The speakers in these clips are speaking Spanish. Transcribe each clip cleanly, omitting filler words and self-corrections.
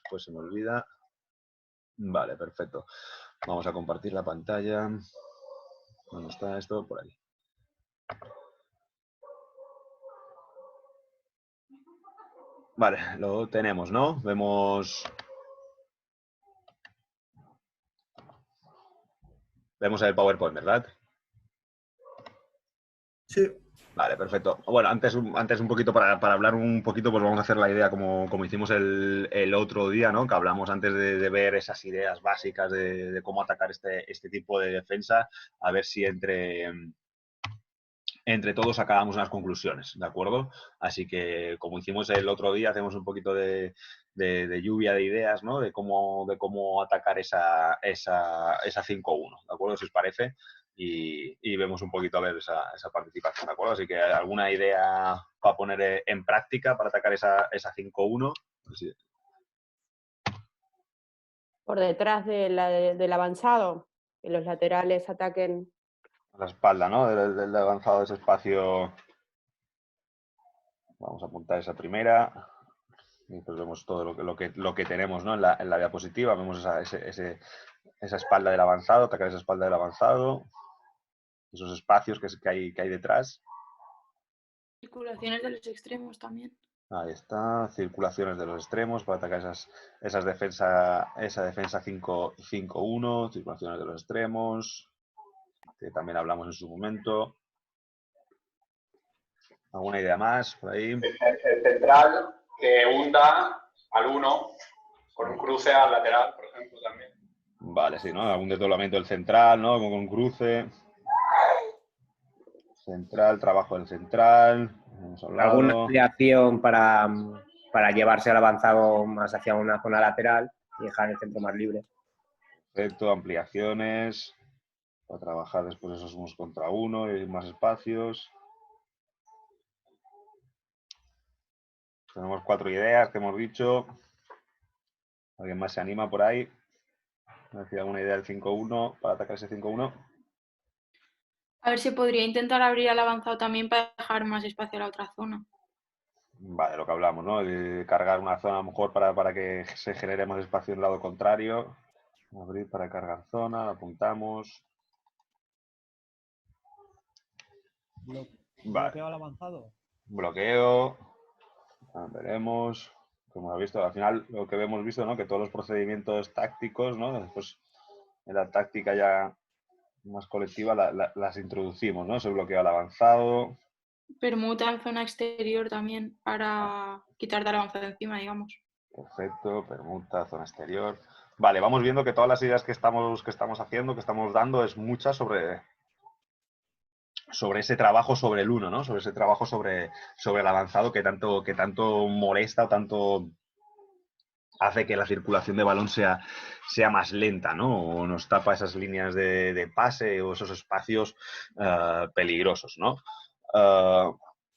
después se me olvida. Vale, perfecto. Vamos a compartir la pantalla. ¿Dónde está esto? Por ahí. Vale, lo tenemos, ¿no? Vemos el PowerPoint, ¿verdad? Sí. Vale, perfecto. Bueno, antes un poquito, para hablar un poquito, pues vamos a hacer la idea como hicimos el otro día, ¿no? Que hablamos antes de ver esas ideas básicas de cómo atacar este tipo de defensa, a ver si entre todos sacábamos unas conclusiones, ¿de acuerdo? Así que, como hicimos el otro día, hacemos un poquito de lluvia de ideas, ¿no? De cómo atacar esa 5-1, ¿de acuerdo? Si os parece. Y vemos un poquito a ver esa participación, ¿de acuerdo? Así que alguna idea para poner en práctica para atacar esa 5-1. Sí. Por detrás del avanzado, que los laterales ataquen. A la espalda, ¿no? Del avanzado de ese espacio. Vamos a apuntar esa primera. Y pues vemos todo lo que tenemos, ¿no? en la diapositiva. Vemos esa espalda del avanzado, atacar esa espalda del avanzado, esos espacios que hay detrás. Circulaciones de los extremos también. Ahí está, circulaciones de los extremos para atacar esa defensa 5-1, circulaciones de los extremos, que también hablamos en su momento. ¿Alguna idea más por ahí? El central que hunda al 1 con un cruce al lateral, por ejemplo, también. Vale, sí, ¿no? Algún desdoblamiento del central, ¿no? Con un cruce. Central, trabajo del central. ¿Alguna ampliación para llevarse al avanzado más hacia una zona lateral y dejar el centro más libre? Perfecto, ampliaciones. Para trabajar después esos 1 contra 1 y más espacios. Tenemos 4 ideas que hemos dicho. ¿Alguien más se anima por ahí? ¿Me decía alguna idea del 5-1 para atacar ese 5-1? A ver si podría intentar abrir al avanzado también para dejar más espacio a la otra zona. Vale, lo que hablamos, ¿no? De cargar una zona a lo mejor para que se genere más espacio en el lado contrario. Abrir para cargar zona, apuntamos. Bloqueo al avanzado. Bloqueo. Veremos. Como hemos visto, al final lo que hemos visto, ¿no? Que todos los procedimientos tácticos, ¿no? Después en la táctica ya más colectiva las introducimos, ¿no? Ese bloqueo al avanzado. Permuta en zona exterior también para quitar al avanzado encima, digamos. Perfecto, permuta, zona exterior. Vale, vamos viendo que todas las ideas que estamos haciendo, que estamos dando, es mucha sobre ese trabajo sobre el 1, ¿no? Sobre ese trabajo sobre el avanzado que tanto molesta o tanto hace que la circulación de balón sea más lenta, ¿no? O nos tapa esas líneas de pase o esos espacios peligrosos, ¿no?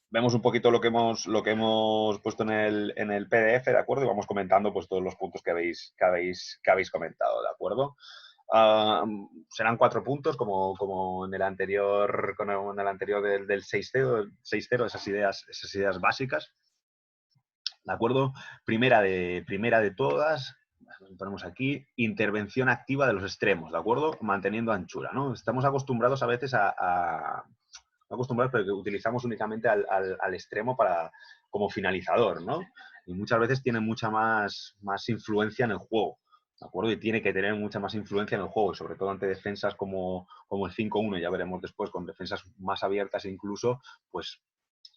Vemos un poquito lo que hemos puesto en el PDF, ¿de acuerdo? Y vamos comentando pues todos los puntos que habéis comentado, ¿de acuerdo? Serán 4 puntos como en el anterior del 6-0, esas ideas básicas. ¿De acuerdo? Primera de todas, ponemos aquí, intervención activa de los extremos, ¿de acuerdo? Manteniendo anchura, ¿no? Estamos acostumbrados a veces pero que utilizamos únicamente al extremo como finalizador, ¿no? Y muchas veces tiene mucha más influencia en el juego, ¿de acuerdo? Y tiene que tener mucha más influencia en el juego, sobre todo ante defensas como el 5-1, ya veremos después, con defensas más abiertas incluso, pues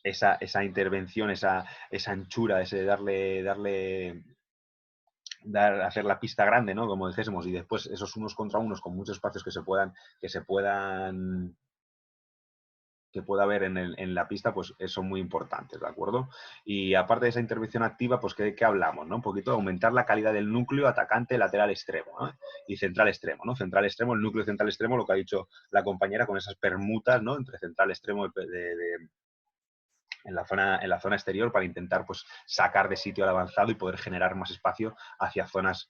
esa intervención, esa anchura, ese hacer la pista grande, ¿no? Como dijésemos, y después esos 1 contra 1 con muchos espacios que pueda haber en la pista, pues son muy importantes, ¿de acuerdo? Y aparte de esa intervención activa, pues ¿qué hablamos, ¿no? Un poquito de aumentar la calidad del núcleo atacante lateral extremo, ¿no? Y central extremo, ¿no? Central extremo, el núcleo central extremo, lo que ha dicho la compañera con esas permutas, ¿no? Entre central extremo en la zona exterior para intentar pues sacar de sitio al avanzado y poder generar más espacio hacia zonas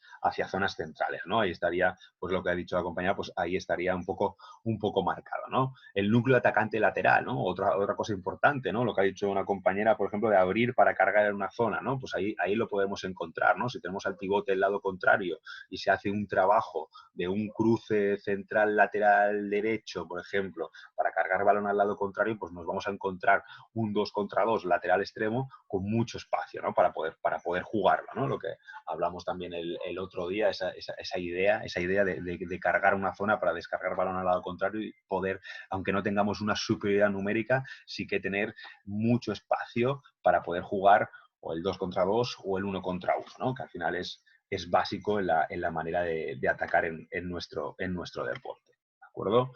centrales, ¿no? Ahí estaría, pues lo que ha dicho la compañera, pues ahí estaría un poco marcado, ¿no? El núcleo atacante lateral, ¿no? Otra cosa importante, ¿no? Lo que ha dicho una compañera, por ejemplo, de abrir para cargar en una zona, ¿no? Pues ahí lo podemos encontrar, ¿no? Si tenemos al pivote del lado contrario y se hace un trabajo de un cruce central lateral derecho, por ejemplo, para cargar balón al lado contrario, pues nos vamos a encontrar un 2 contra 2 lateral extremo con mucho espacio, ¿no? Para poder jugarlo, ¿no? Lo que hablamos también el otro día, esa idea de cargar una zona para descargar balón al lado contrario y poder, aunque no tengamos una superioridad numérica, sí que tener mucho espacio para poder jugar o el 2 contra 2 o el 1 contra 1, ¿no? Que al final es básico en la manera de atacar en nuestro deporte, ¿de acuerdo?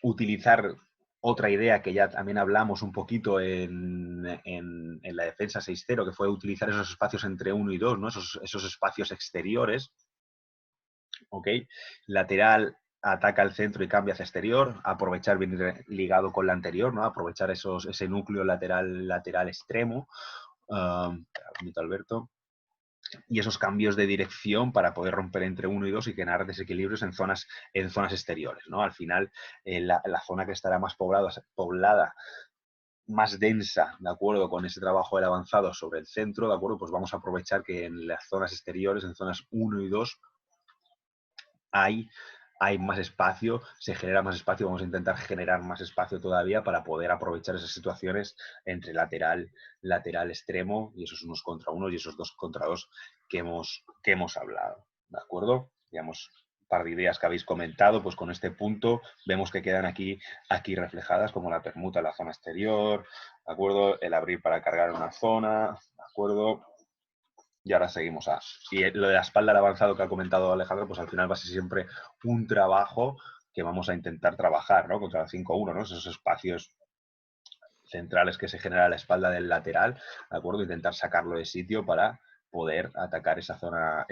Utilizar otra idea que ya también hablamos un poquito en la defensa 6-0, que fue utilizar esos espacios entre 1 y 2, ¿no? Esos espacios exteriores, ¿ok? Lateral ataca al centro y cambia hacia exterior, aprovechar, bien ligado con la anterior, ¿no? Aprovechar ese núcleo lateral extremo. Alberto. Y esos cambios de dirección para poder romper entre 1 y 2 y generar desequilibrios en zonas exteriores, ¿no? Al final, la zona que estará más poblada, más densa, ¿de acuerdo? Con ese trabajo del avanzado sobre el centro, ¿de acuerdo? Pues vamos a aprovechar que en las zonas exteriores, en zonas 1 y 2, hay más espacio, se genera más espacio, vamos a intentar generar más espacio todavía para poder aprovechar esas situaciones entre lateral extremo y esos 1 contra 1 y esos 2 contra 2 que hemos hablado, ¿de acuerdo? Digamos, un par de ideas que habéis comentado, pues con este punto vemos que quedan aquí reflejadas, como la permuta en la zona exterior, ¿de acuerdo? El abrir para cargar una zona, ¿de acuerdo? Y ahora seguimos y lo de la espalda al avanzado que ha comentado Alejandro, pues al final va a ser siempre un trabajo que vamos a intentar trabajar, ¿no? Contra el 5-1, ¿no? Esos espacios centrales que se genera a la espalda del lateral, ¿de acuerdo? Intentar sacarlo de sitio para poder atacar esa zona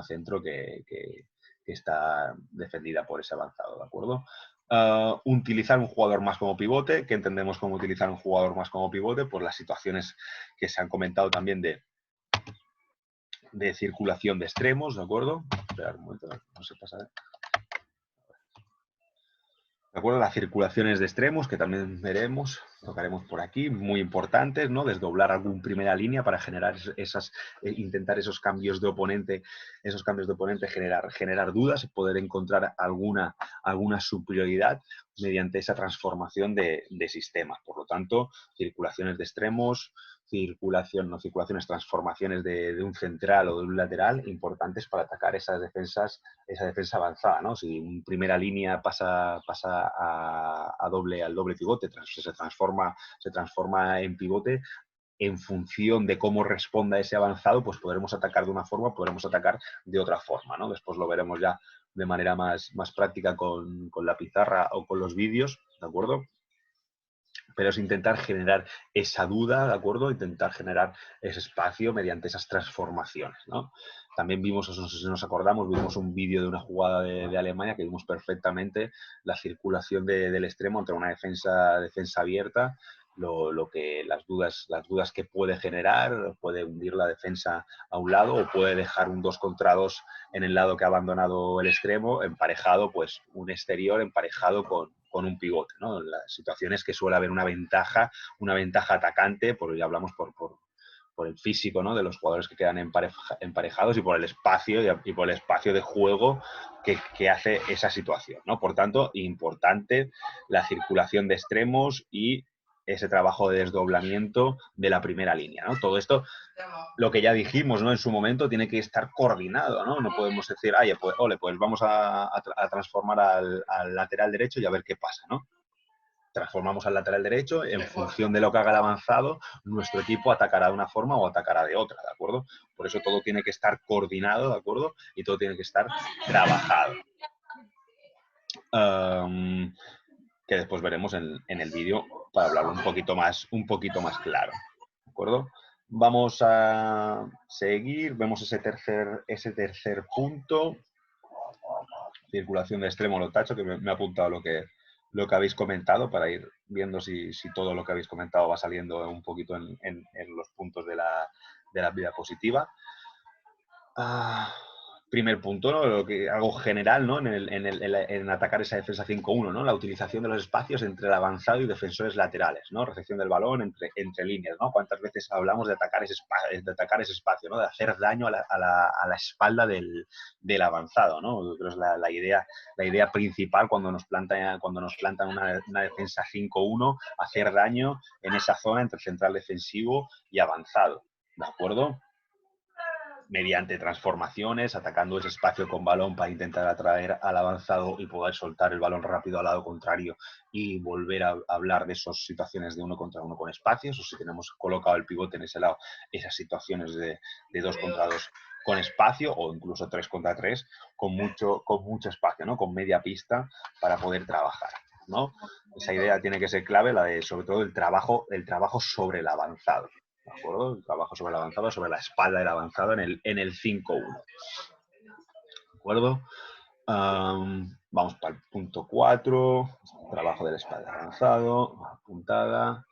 centro que está defendida por ese avanzado, ¿de acuerdo? Utilizar un jugador más como pivote. ¿Qué entendemos como utilizar un jugador más como pivote? Pues las situaciones que se han comentado también de circulación de extremos, ¿de acuerdo? Esperar un momento, no se pasa. ¿De acuerdo? Las circulaciones de extremos, que también tocaremos por aquí, muy importantes, ¿no? Desdoblar algún primera línea para generar intentar esos cambios de oponente, generar dudas, poder encontrar alguna superioridad mediante esa transformación de sistemas. Por lo tanto, circulaciones de extremos, transformaciones de un central o de un lateral importantes para atacar esa defensa avanzada, ¿no? Si en primera línea pasa al doble pivote, se transforma en pivote, en función de cómo responda ese avanzado, pues podremos atacar de una forma, podremos atacar de otra forma, ¿no? Después lo veremos ya de manera más práctica con la pizarra o con los vídeos, ¿de acuerdo? Pero es intentar generar esa duda, ¿de acuerdo? Intentar generar ese espacio mediante esas transformaciones, ¿no? También vimos, no sé si nos acordamos, vimos un vídeo de una jugada de Alemania que vimos perfectamente la circulación del extremo entre una defensa abierta, las dudas que puede generar, puede hundir la defensa a un lado o puede dejar un 2 contra 2 en el lado que ha abandonado el extremo, emparejado, pues un exterior emparejado con un pivote, ¿no? En las situaciones que suele haber una ventaja atacante, porque ya hablamos por el físico, ¿no? De los jugadores que quedan emparejados y por el espacio de juego que hace esa situación, ¿no? Por tanto, importante la circulación de extremos y ese trabajo de desdoblamiento de la primera línea, ¿no? Todo esto, lo que ya dijimos, ¿no? En su momento tiene que estar coordinado, ¿no? No podemos decir, pues vamos a transformar al lateral derecho y a ver qué pasa, ¿no? Transformamos al lateral derecho, en función de lo que haga el avanzado, nuestro equipo atacará de una forma o atacará de otra, ¿de acuerdo? Por eso todo tiene que estar coordinado, ¿de acuerdo? Y todo tiene que estar trabajado. Que después veremos en el vídeo para hablarlo un poquito más claro, ¿de acuerdo? Vamos a seguir, vemos ese tercer punto. Circulación de extremo, lo tacho, que me ha apuntado lo lo que habéis comentado para ir viendo si todo lo que habéis comentado va saliendo un poquito en los puntos de la diapositiva. Primer punto, ¿no? Algo general, ¿no? En atacar esa defensa 5-1, ¿no? La utilización de los espacios entre el avanzado y defensores laterales, ¿no? Recepción del balón entre líneas, ¿no? ¿Cuántas veces hablamos de atacar ese espacio, ¿no? De hacer daño a la espalda del avanzado, ¿no? Yo creo que es la idea principal cuando nos plantan una defensa 5-1, hacer daño en esa zona entre central defensivo y avanzado, ¿de acuerdo? Mediante transformaciones, atacando ese espacio con balón para intentar atraer al avanzado y poder soltar el balón rápido al lado contrario y volver a hablar de esas situaciones de 1 contra 1 con espacios, o si tenemos colocado el pivote en ese lado, esas situaciones de 2 contra 2 con espacio, o incluso 3 contra 3 con mucho espacio, ¿no? Con media pista para poder trabajar, ¿no? Esa idea tiene que ser clave, la de sobre todo el trabajo sobre el avanzado. ¿De acuerdo? El trabajo sobre el avanzado, sobre la espalda del avanzado en el 5-1. ¿De acuerdo? Vamos para el punto 4. Trabajo de la espalda avanzado. Puntada.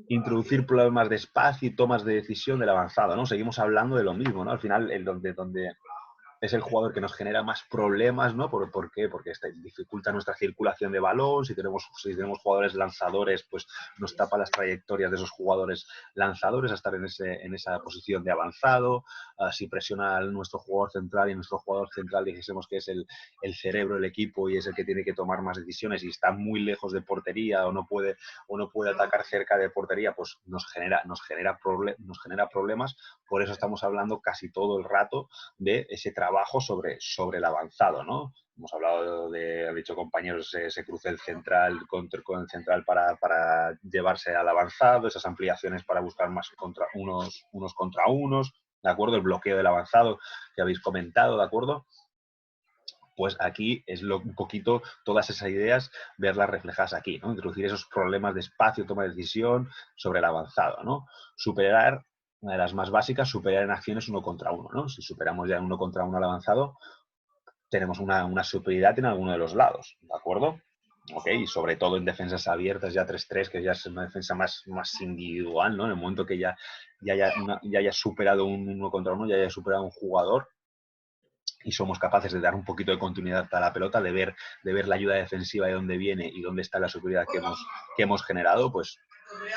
Introducir problemas de espacio y tomas de decisión del avanzado, ¿no? Seguimos hablando de lo mismo, ¿no? Al final, donde es el jugador que nos genera más problemas, ¿no? ¿Por qué? Porque dificulta nuestra circulación de balón. Si tenemos jugadores lanzadores, pues nos tapa las trayectorias de esos jugadores lanzadores a estar en esa posición de avanzado. Si presiona a nuestro jugador central, y nuestro jugador central dijésemos que es el cerebro del equipo y es el que tiene que tomar más decisiones, y está muy lejos de portería o no puede atacar cerca de portería, pues nos genera problemas. Por eso estamos hablando casi todo el rato de ese trabajo sobre el avanzado, ¿no? Hemos hablado han dicho compañeros, ese cruce el central con el central para llevarse al avanzado, esas ampliaciones para buscar más unos contra unos, ¿de acuerdo? El bloqueo del avanzado que habéis comentado, ¿de acuerdo? Pues aquí es un poquito todas esas ideas, verlas reflejadas aquí, ¿no? Introducir esos problemas de espacio, toma de decisión sobre el avanzado, ¿no? Superar, una de las más básicas, superar en acciones 1 contra 1, ¿no? Si superamos ya en 1 contra 1 al avanzado, tenemos una superioridad en alguno de los lados, ¿de acuerdo? Ok, y sobre todo en defensas abiertas, ya 3-3, que ya es una defensa más individual, ¿no? En el momento que ya haya superado un 1 contra 1, ya haya superado un jugador, y somos capaces de dar un poquito de continuidad a la pelota, de ver la ayuda defensiva de dónde viene y dónde está la superioridad que hemos generado, pues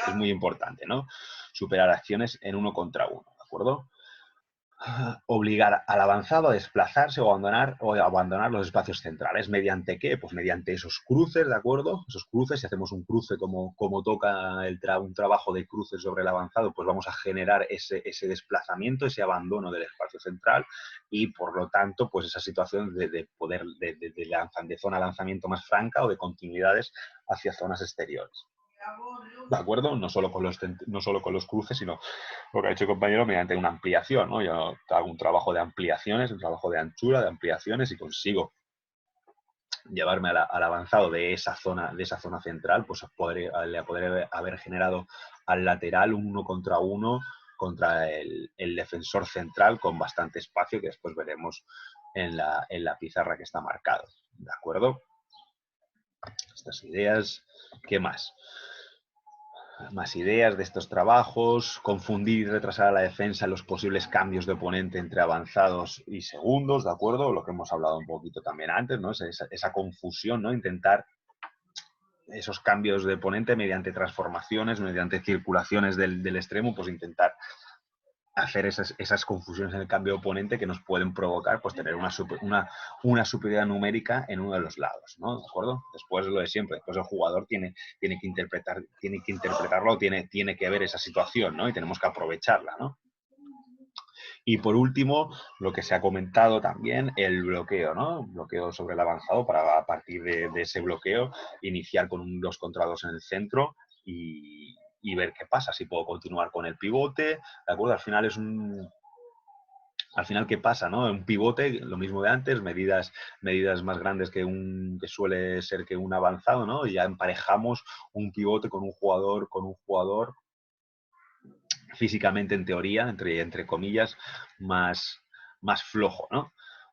es muy importante, ¿no? Superar acciones en 1 contra 1, ¿de acuerdo? Obligar al avanzado a desplazarse o abandonar los espacios centrales. ¿Mediante qué? Pues mediante esos cruces, ¿de acuerdo? Esos cruces, si hacemos un cruce como toca un trabajo de cruces sobre el avanzado, pues vamos a generar ese desplazamiento, ese abandono del espacio central, y por lo tanto, pues esa situación de poder de zona de lanzamiento más franca o de continuidades hacia zonas exteriores. ¿De acuerdo? No solo con los cruces, sino lo que ha hecho el compañero mediante una ampliación, ¿no? Yo hago un trabajo de ampliaciones, un trabajo de anchura, de ampliaciones, y consigo llevarme al avanzado de esa zona central, pues le podré haber generado al lateral un 1 contra 1 contra el defensor central con bastante espacio, que después veremos en la pizarra que está marcado. ¿De acuerdo? Estas ideas. ¿Qué más? Más ideas de estos trabajos, confundir y retrasar a la defensa en los posibles cambios de oponente entre avanzados y segundos, ¿de acuerdo? Lo que hemos hablado un poquito también antes, ¿no? Esa confusión, ¿no? Intentar esos cambios de oponente mediante transformaciones, mediante circulaciones del extremo, pues intentar hacer esas confusiones en el cambio de oponente que nos pueden provocar, pues, tener una superioridad numérica en uno de los lados, ¿no? ¿De acuerdo? Después lo de siempre, después el jugador tiene que interpretarlo, tiene que ver esa situación, ¿no? Y tenemos que aprovecharla, ¿no? Y por último, lo que se ha comentado también, el bloqueo, ¿no? Bloqueo sobre el avanzado, para a partir de ese bloqueo iniciar con un 2 contra 2 en el centro y ver qué pasa, si puedo continuar con el pivote, ¿de acuerdo? Al final, ¿qué pasa, no? Un pivote, lo mismo de antes, medidas más grandes que suele ser que un avanzado, ¿no? Y ya emparejamos un pivote con un jugador físicamente, en teoría, entre comillas, más flojo, ¿no?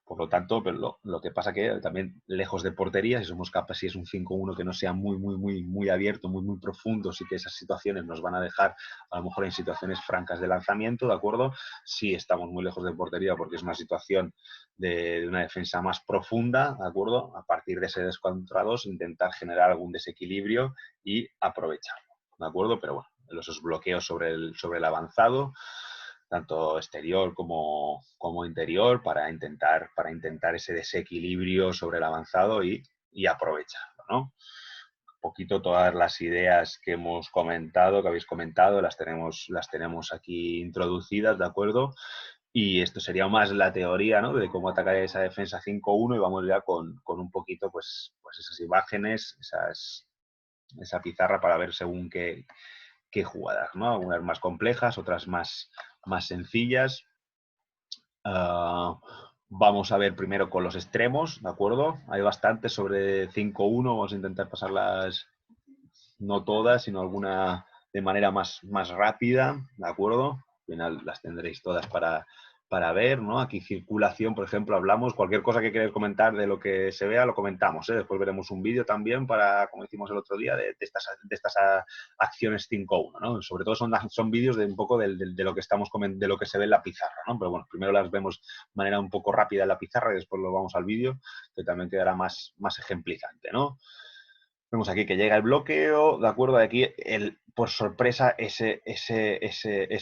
Por lo tanto, pero lo que pasa que también lejos de portería, si somos capaces, si es un 5-1 que no sea muy abierto, muy profundo, sí que esas situaciones nos van a dejar a lo mejor en situaciones francas de lanzamiento, ¿de acuerdo? Si estamos muy lejos de portería porque es una situación de una defensa más profunda, ¿de acuerdo? A partir de ese 2 contra 2 intentar generar algún desequilibrio y aprovecharlo, ¿de acuerdo? Pero bueno, esos bloqueos sobre el avanzado, tanto exterior como interior, para intentar ese desequilibrio sobre el avanzado y aprovecharlo, ¿no? Un poquito todas las ideas que hemos comentado, que habéis comentado, las tenemos aquí introducidas, ¿de acuerdo? Y esto sería más la teoría, ¿no? De cómo atacar esa defensa 5-1 y vamos ya con un poquito, pues esas imágenes, esa pizarra para ver según qué jugadas, ¿no? Algunas más complejas, otras más sencillas. Vamos a ver primero con los extremos, ¿de acuerdo? Hay bastantes sobre 5-1, vamos a intentar pasarlas, no todas, sino alguna de manera más rápida, ¿de acuerdo? Al final las tendréis todas para ver, ¿no? Aquí circulación, por ejemplo, hablamos. Cualquier cosa que queráis comentar de lo que se vea, lo comentamos, ¿eh? Después veremos un vídeo también para, como hicimos el otro día, de estas acciones 5-1, ¿no? Sobre todo son vídeos de un poco de lo que estamos de lo que se ve en la pizarra, ¿no? Pero bueno, primero las vemos de manera un poco rápida en la pizarra y después lo vamos al vídeo, que también quedará más ejemplizante, ¿no? Vemos aquí que llega el bloqueo, ¿de acuerdo? Aquí, por sorpresa, ese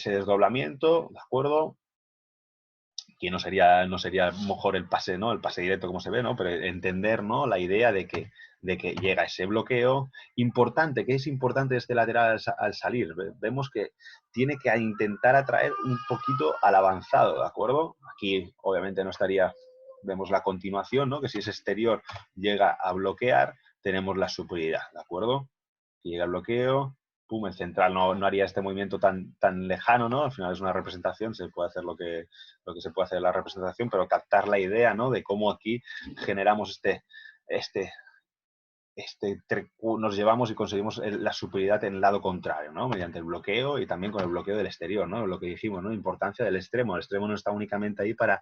desdoblamiento, ¿de acuerdo? Que no sería mejor el pase, ¿no? El pase directo como se ve, ¿no? Pero entender, ¿no? La idea de que llega ese bloqueo. Importante, ¿qué es importante este lateral al salir? Vemos que tiene que intentar atraer un poquito al avanzado, ¿de acuerdo? Aquí, obviamente, no estaría... Vemos la continuación, ¿no? Que si es exterior llega a bloquear, tenemos la superioridad, ¿de acuerdo? Llega el bloqueo, pum, el central no haría este movimiento tan lejano, ¿no? Al final es una representación, se puede hacer lo que se puede hacer en la representación, pero captar la idea, ¿no? De cómo aquí generamos nos llevamos y conseguimos la superioridad en el lado contrario, ¿no? Mediante el bloqueo y también con el bloqueo del exterior, ¿no? Lo que dijimos, ¿no? Importancia del extremo. El extremo no está únicamente ahí para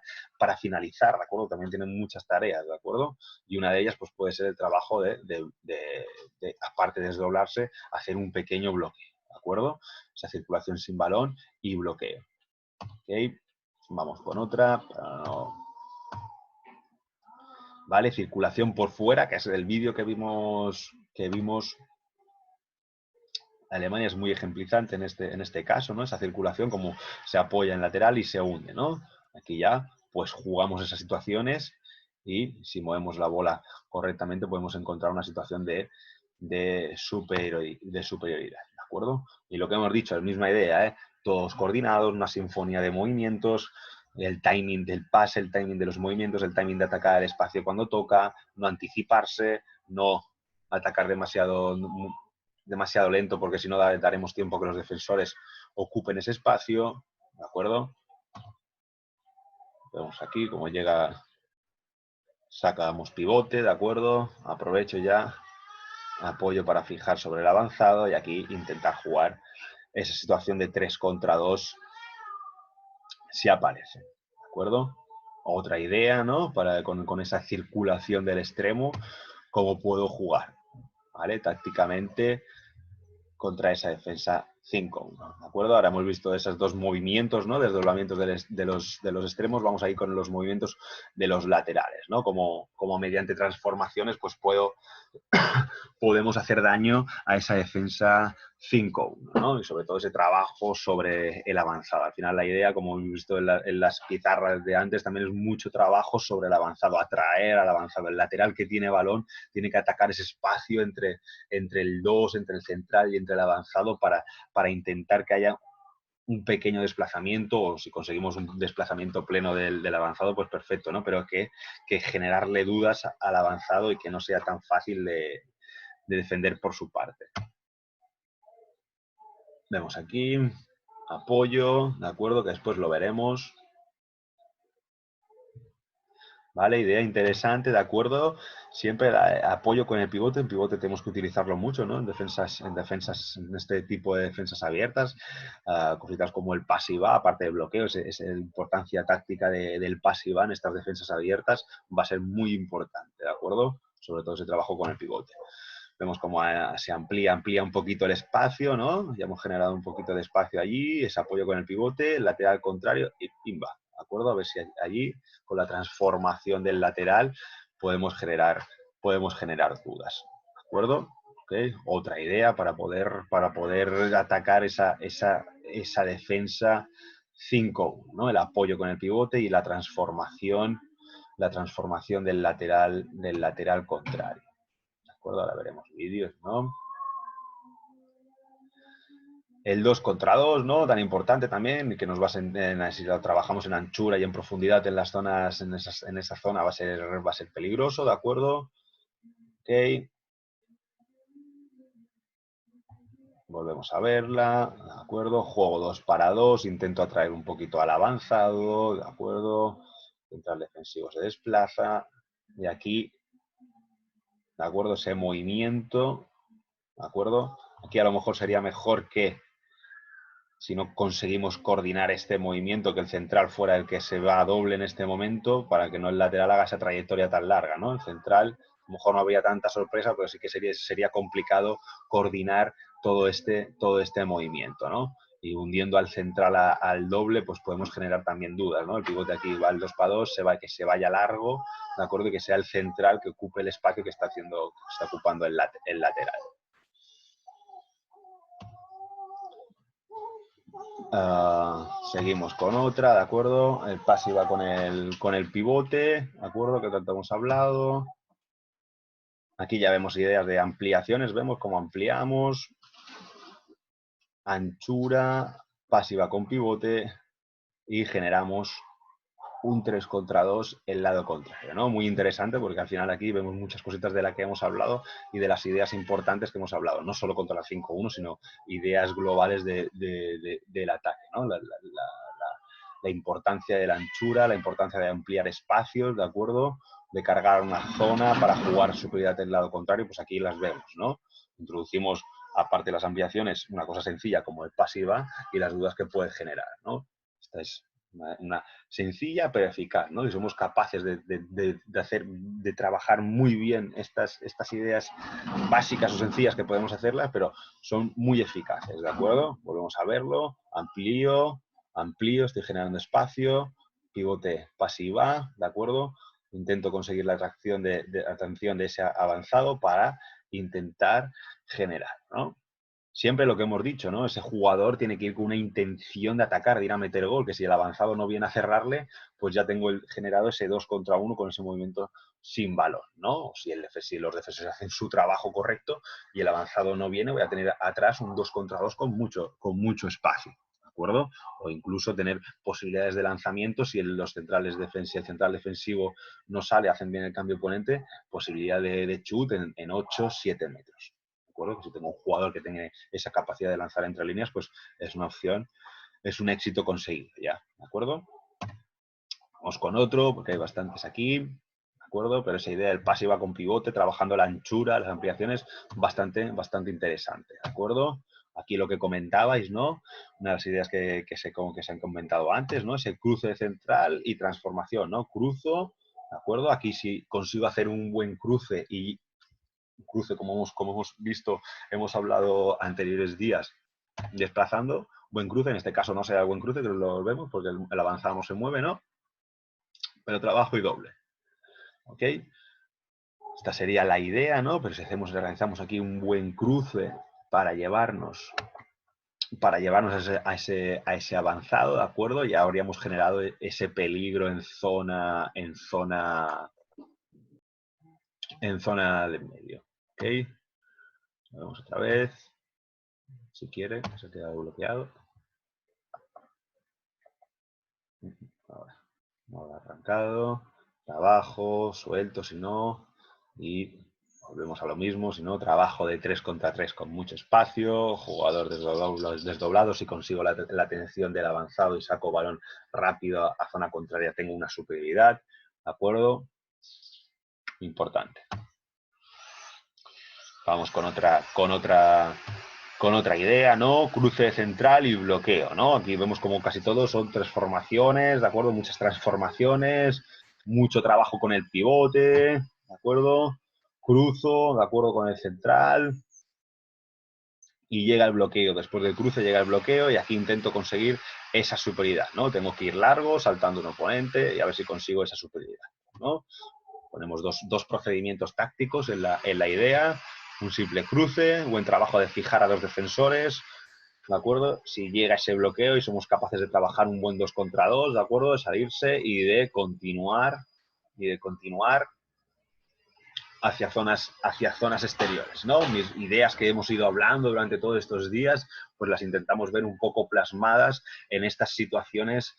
finalizar, ¿de acuerdo? También tienen muchas tareas, ¿de acuerdo? Y una de ellas, pues, puede ser el trabajo de aparte de desdoblarse, hacer un pequeño bloqueo, ¿de acuerdo? Esa circulación sin balón y bloqueo. ¿Ok? Vamos con otra. ¿Vale? Circulación por fuera, que es el vídeo que vimos. Alemania es muy ejemplizante en este caso, ¿no? Esa circulación, como se apoya en lateral y se hunde, ¿no? Aquí ya, pues jugamos esas situaciones y si movemos la bola correctamente podemos encontrar una situación de superioridad, ¿de acuerdo? Y lo que hemos dicho, es la misma idea, ¿eh? Todos coordinados, una sinfonía de movimientos, el timing del pase, el timing de los movimientos, el timing de atacar el espacio cuando toca, no anticiparse, no atacar demasiado lento, porque si no daremos tiempo a que los defensores ocupen ese espacio, ¿de acuerdo? Vemos aquí cómo llega, sacamos pivote, ¿de acuerdo? Aprovecho ya, apoyo para fijar sobre el avanzado y aquí intentar jugar esa situación de 3 contra 2 si aparece, ¿de acuerdo? Otra idea, ¿no? Con esa circulación del extremo, cómo puedo jugar, ¿vale? Tácticamente contra esa defensa 5-1, ¿de acuerdo? Ahora hemos visto esos dos movimientos, ¿no? Desdoblamientos de los extremos, vamos a ir con los movimientos de los laterales, ¿no? Como mediante transformaciones, pues podemos hacer daño a esa defensa 5-1, ¿no? Y sobre todo ese trabajo sobre el avanzado. Al final la idea, como hemos visto en las pizarras de antes, también es mucho trabajo sobre el avanzado, atraer al avanzado. El lateral que tiene balón tiene que atacar ese espacio entre el 2, entre el central y entre el avanzado para intentar que haya un pequeño desplazamiento, o si conseguimos un desplazamiento pleno del avanzado, pues perfecto, ¿no? Pero que generarle dudas al avanzado y que no sea tan fácil de defender por su parte. Vemos aquí, apoyo, ¿de acuerdo? Que después lo veremos. ¿Vale? Idea interesante, ¿de acuerdo? Siempre apoyo con el pivote. El pivote tenemos que utilizarlo mucho, ¿no? En defensas, en este tipo de defensas abiertas. Cositas como el pasiva, aparte de bloqueo, es la importancia táctica del pasiva en estas defensas abiertas va a ser muy importante, ¿de acuerdo? Sobre todo ese trabajo con el pivote. Vemos cómo se amplía un poquito el espacio, ¿no? Ya hemos generado un poquito de espacio allí, ese apoyo con el pivote, el lateral contrario y pimba, ¿de acuerdo? A ver si allí, con la transformación del lateral, podemos generar dudas, ¿de acuerdo? ¿Okay? Otra idea para poder atacar esa defensa 5-1, ¿no? El apoyo con el pivote y la transformación del lateral contrario. ¿De acuerdo? Ahora veremos vídeos, ¿no? El 2 contra 2, ¿no? Tan importante también, que nos va a si lo trabajamos en anchura y en profundidad en las zonas, en esa zona va a ser peligroso, ¿de acuerdo? Ok. Volvemos a verla, ¿de acuerdo? Juego 2 para 2, intento atraer un poquito al avanzado, ¿de acuerdo? Central defensivo se desplaza. Y aquí, ¿de acuerdo? Ese movimiento, ¿de acuerdo? Aquí a lo mejor sería mejor que si no conseguimos coordinar este movimiento, que el central fuera el que se va a doble en este momento, para que no el lateral haga esa trayectoria tan larga, ¿no? El central, a lo mejor no habría tanta sorpresa, pero sí que sería complicado coordinar todo este movimiento, ¿no? Y hundiendo al central al doble, pues podemos generar también dudas, ¿no? El pivote aquí va al 2 para 2, que se vaya largo, ¿de acuerdo? Y que sea el central que ocupe el espacio que está ocupando el lateral. Seguimos con otra, ¿de acuerdo? El pasiva con el pivote, ¿de acuerdo? Que tanto hemos hablado. Aquí ya vemos ideas de ampliaciones, vemos cómo ampliamos. Anchura, pasiva con pivote y generamos un 3 contra 2 el lado contrario, ¿no? Muy interesante porque al final aquí vemos muchas cositas de las que hemos hablado y de las ideas importantes que hemos hablado, no solo contra la 5-1, sino ideas globales del ataque, ¿no? La importancia de la anchura, la importancia de ampliar espacios, ¿de acuerdo? De cargar una zona para jugar superioridad del lado contrario, pues aquí las vemos, ¿no? Introducimos, aparte de las ampliaciones, una cosa sencilla como el pasiva y las dudas que puede generar, ¿no? Esta es una sencilla pero eficaz, ¿no? Y somos capaces de trabajar muy bien estas ideas básicas o sencillas que podemos hacerlas, pero son muy eficaces, ¿de acuerdo? Volvemos a verlo, amplío, estoy generando espacio, pivote pasiva, ¿de acuerdo? Intento conseguir la atención de ese avanzado para intentar generar, ¿no? Siempre lo que hemos dicho, ¿no? Ese jugador tiene que ir con una intención de atacar, de ir a meter gol, que si el avanzado no viene a cerrarle, pues ya tengo generado ese 2 contra 1 con ese movimiento sin balón, ¿no? Si los defensores hacen su trabajo correcto y el avanzado no viene, voy a tener atrás un 2 contra 2 con mucho espacio, ¿de acuerdo? O incluso tener posibilidades de lanzamiento si el central defensivo no sale, hacen bien el cambio oponente, posibilidad de chut en 8, 7 metros. Que si tengo un jugador que tenga esa capacidad de lanzar entre líneas, pues es una opción, es un éxito conseguido ya, ¿de acuerdo? Vamos con otro, porque hay bastantes aquí, ¿de acuerdo? Pero esa idea del pasiva con pivote, trabajando la anchura, las ampliaciones, bastante interesante, ¿de acuerdo? Aquí lo que comentabais, ¿no? Una de las ideas que se han comentado antes, ¿no? Ese cruce central y transformación, ¿no? Cruzo, ¿de acuerdo? Aquí si consigo hacer un buen cruce y cruce, como hemos visto, hemos hablado anteriores días, desplazando, buen cruce, en este caso no será el buen cruce, que lo vemos porque el avanzado no se mueve, ¿no? Pero trabajo y doble, ¿ok? Esta sería la idea, ¿no? Pero si realizamos aquí un buen cruce para llevarnos a ese avanzado, ¿de acuerdo? Ya habríamos generado ese peligro en zona de medio, ¿ok? Vamos otra vez. Si quiere, se ha quedado bloqueado. Ahora arrancado, trabajo, suelto si no, y volvemos a lo mismo, si no, trabajo de 3 contra 3 con mucho espacio, jugador desdoblado, si consigo la atención del avanzado y saco balón rápido a zona contraria, tengo una superioridad, ¿De acuerdo? Importante. Vamos con otra idea, ¿no? Cruce central y bloqueo, ¿no? Aquí vemos como casi todos son transformaciones, ¿de acuerdo? Muchas transformaciones, mucho trabajo con el pivote, ¿de acuerdo? Cruzo, ¿de acuerdo? Con el central. Y llega el bloqueo. Después del cruce llega el bloqueo y aquí intento conseguir esa superioridad, ¿no? Tengo que ir largo, saltando un oponente y a ver si consigo esa superioridad, ¿no? Ponemos dos procedimientos tácticos en la idea. Un simple cruce, buen trabajo de fijar a dos defensores, ¿de acuerdo? Si llega ese bloqueo y somos capaces de trabajar un buen 2 contra 2, ¿de acuerdo? De salirse y de continuar hacia zonas exteriores, ¿no? Mis ideas que hemos ido hablando durante todos estos días, pues las intentamos ver un poco plasmadas en estas situaciones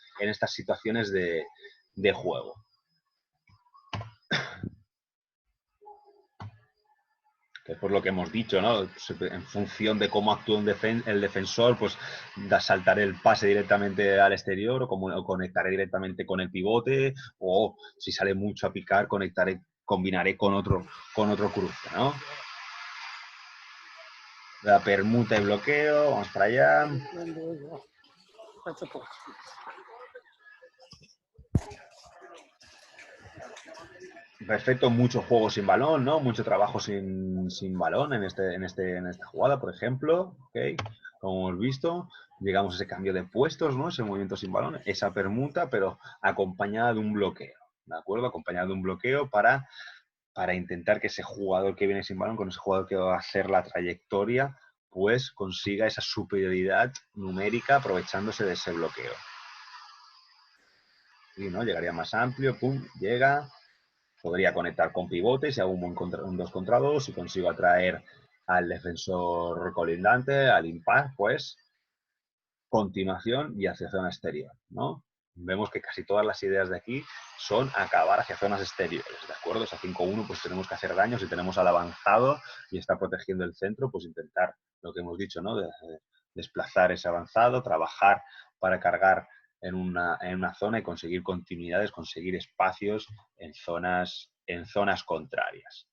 de juego. Que por lo que hemos dicho, ¿no? En función de cómo actúa el defensor, pues saltaré el pase directamente al exterior o conectaré directamente con el pivote, o si sale mucho a picar, combinaré con otro cruce, ¿no? La permuta y bloqueo, vamos para allá. Perfecto, mucho juego sin balón, ¿no? Mucho trabajo sin balón en esta jugada, por ejemplo. ¿Okay? Como hemos visto, llegamos a ese cambio de puestos, ¿no? Ese movimiento sin balón, esa permuta, pero acompañada de un bloqueo, ¿de acuerdo? Acompañada de un bloqueo para intentar que ese jugador que viene sin balón, con ese jugador que va a hacer la trayectoria, pues consiga esa superioridad numérica aprovechándose de ese bloqueo. Y, ¿no? Llegaría más amplio, pum, llega. Podría conectar con pivotes si hago un 2 contra 2, si consigo atraer al defensor colindante, al impar, pues continuación y hacia zona exterior, ¿no? Vemos que casi todas las ideas de aquí son acabar hacia zonas exteriores, ¿de acuerdo? Esa 5-1 pues tenemos que hacer daño, si tenemos al avanzado y está protegiendo el centro, pues intentar lo que hemos dicho, ¿no? De desplazar ese avanzado, trabajar para cargar en una zona y conseguir continuidades, conseguir espacios en zonas contrarias.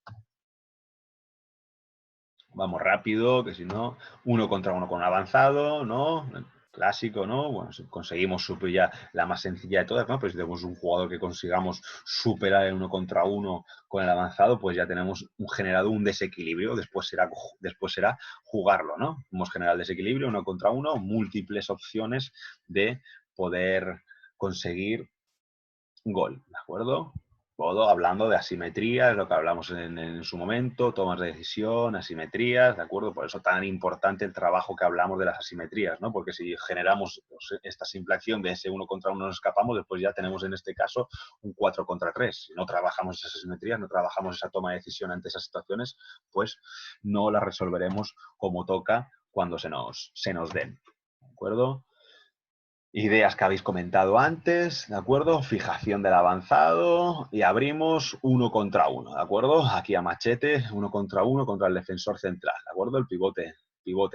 Vamos rápido, que si no, 1 contra 1 con un avanzado, ¿no? Clásico, ¿no? Bueno, si conseguimos superar la más sencilla de todas, ¿no? Pero si tenemos un jugador que consigamos superar el 1 contra 1 con el avanzado, pues ya tenemos generado un desequilibrio. Después será jugarlo, ¿no? Hemos generado el desequilibrio, 1 contra 1, múltiples opciones de poder conseguir gol, ¿de acuerdo? Todo hablando de asimetrías, lo que hablamos en su momento, tomas de decisión, asimetrías, ¿de acuerdo? Por eso tan importante el trabajo que hablamos de las asimetrías, ¿no? Porque si generamos esta simple acción de ese 1 contra 1 nos escapamos, después ya tenemos en este caso un 4 contra 3. Si no trabajamos esas asimetrías, no trabajamos esa toma de decisión ante esas situaciones, pues no las resolveremos como toca cuando se nos den, ¿de acuerdo? Ideas que habéis comentado antes, ¿de acuerdo? Fijación del avanzado y abrimos 1 contra 1, ¿de acuerdo? Aquí a machete, 1 contra 1 contra el defensor central, ¿de acuerdo? El pivote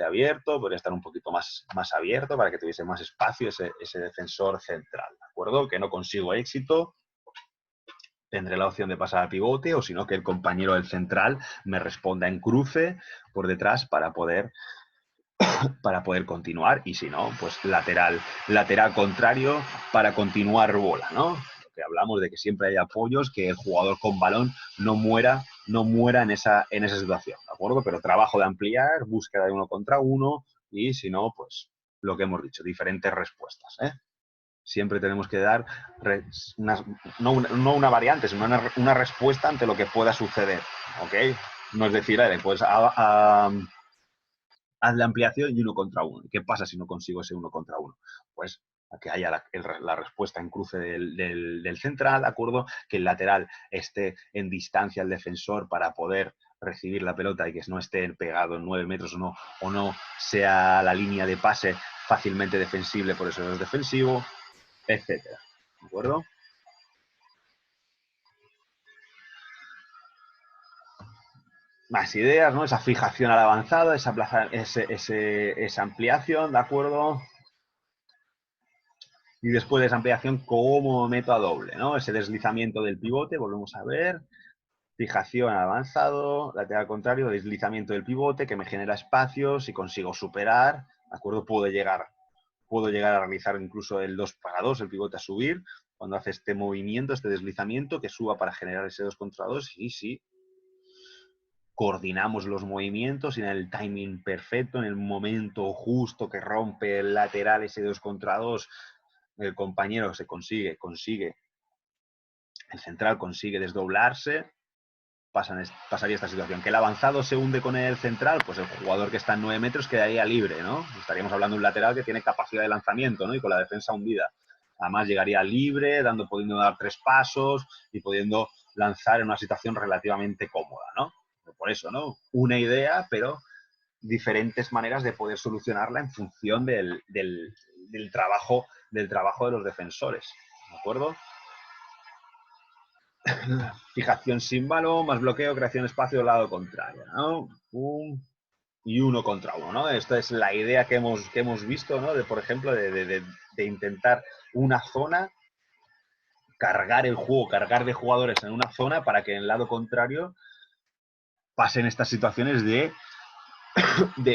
abierto, podría estar un poquito más abierto para que tuviese más espacio ese defensor central, ¿de acuerdo? Que no consigo éxito, tendré la opción de pasar al pivote o si no que el compañero del central me responda en cruce por detrás para poder continuar y si no, pues lateral contrario para continuar bola, ¿no? Que hablamos de que siempre hay apoyos, que el jugador con balón no muera en esa situación, ¿de acuerdo? Pero trabajo de ampliar, búsqueda de 1 contra 1 y si no, pues lo que hemos dicho, diferentes respuestas, ¿eh? Siempre tenemos que dar no una variante, sino una respuesta ante lo que pueda suceder, ¿ok? No es decir, pues haz la ampliación y 1 contra 1. ¿Qué pasa si no consigo ese 1 contra 1? Pues que haya la respuesta en cruce del central, ¿de acuerdo? Que el lateral esté en distancia al defensor para poder recibir la pelota y que no esté pegado en 9 metros o no sea la línea de pase fácilmente defensible, por eso es defensivo, etcétera. ¿De acuerdo? Más ideas, ¿no? Esa fijación al avanzado, esa ampliación, ¿de acuerdo? Y después de esa ampliación, ¿cómo meto a doble? ¿No? Ese deslizamiento del pivote, volvemos a ver. Fijación al avanzado, lateral contrario, deslizamiento del pivote que me genera espacio. Si consigo superar, ¿de acuerdo? Puedo llegar a realizar incluso el 2 para 2, el pivote a subir, cuando hace este movimiento, este deslizamiento, que suba para generar ese 2 contra 2. Y sí, coordinamos los movimientos en el timing perfecto, en el momento justo que rompe el lateral ese 2 contra 2, el compañero consigue, el central consigue desdoblarse, pasaría esta situación. Que el avanzado se hunde con el central, pues el jugador que está en 9 metros quedaría libre, ¿no? Estaríamos hablando de un lateral que tiene capacidad de lanzamiento, ¿no? Y con la defensa hundida. Además llegaría libre, pudiendo dar 3 pasos y pudiendo lanzar en una situación relativamente cómoda, ¿no? Por eso, ¿no? Una idea, pero diferentes maneras de poder solucionarla en función del trabajo de los defensores, ¿de acuerdo? Fijación sin balón, más bloqueo, creación de espacio del lado contrario, ¿no? Y 1 contra 1, ¿no? Esta es la idea que hemos visto, ¿no? Por ejemplo, de intentar una zona, cargar el juego, cargar de jugadores en una zona para que en el lado contrario pasen estas situaciones de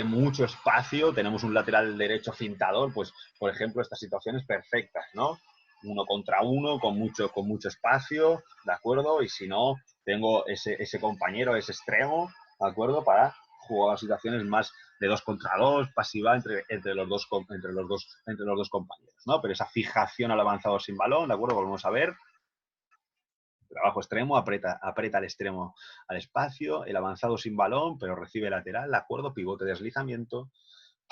mucho espacio. Tenemos un lateral derecho cintador, pues, por ejemplo, estas situaciones perfectas, ¿no? 1 contra 1, con mucho espacio, ¿de acuerdo? Y si no, tengo ese compañero, ese extremo, ¿de acuerdo? Para jugar situaciones más de 2 contra 2, pasiva entre los dos compañeros, ¿no? Pero esa fijación al avanzado sin balón, ¿de acuerdo? Volvemos a ver. Trabajo extremo, aprieta al extremo al espacio, el avanzado sin balón, pero recibe lateral, ¿de acuerdo? Pivote, deslizamiento,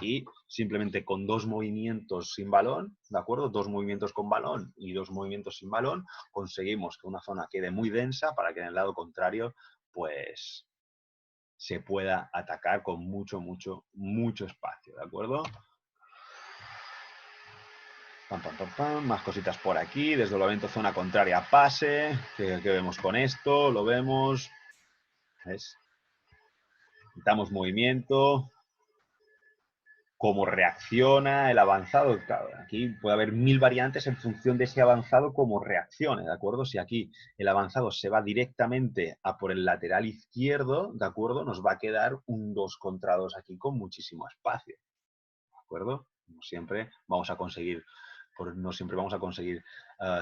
y simplemente con 2 movimientos sin balón, ¿de acuerdo? 2 movimientos con balón y 2 movimientos sin balón, conseguimos que una zona quede muy densa para que en el lado contrario, pues, se pueda atacar con mucho espacio, ¿de acuerdo? Más cositas por aquí, desdoblamiento zona contraria, pase, ¿qué vemos con esto? Lo vemos, ¿ves? Quitamos movimiento, cómo reacciona el avanzado. Claro, aquí puede haber 1000 variantes en función de ese avanzado, cómo reaccione, ¿de acuerdo? Si aquí el avanzado se va directamente a por el lateral izquierdo, ¿de acuerdo? Nos va a quedar un 2 contra 2 aquí con muchísimo espacio, ¿de acuerdo? No siempre vamos a conseguir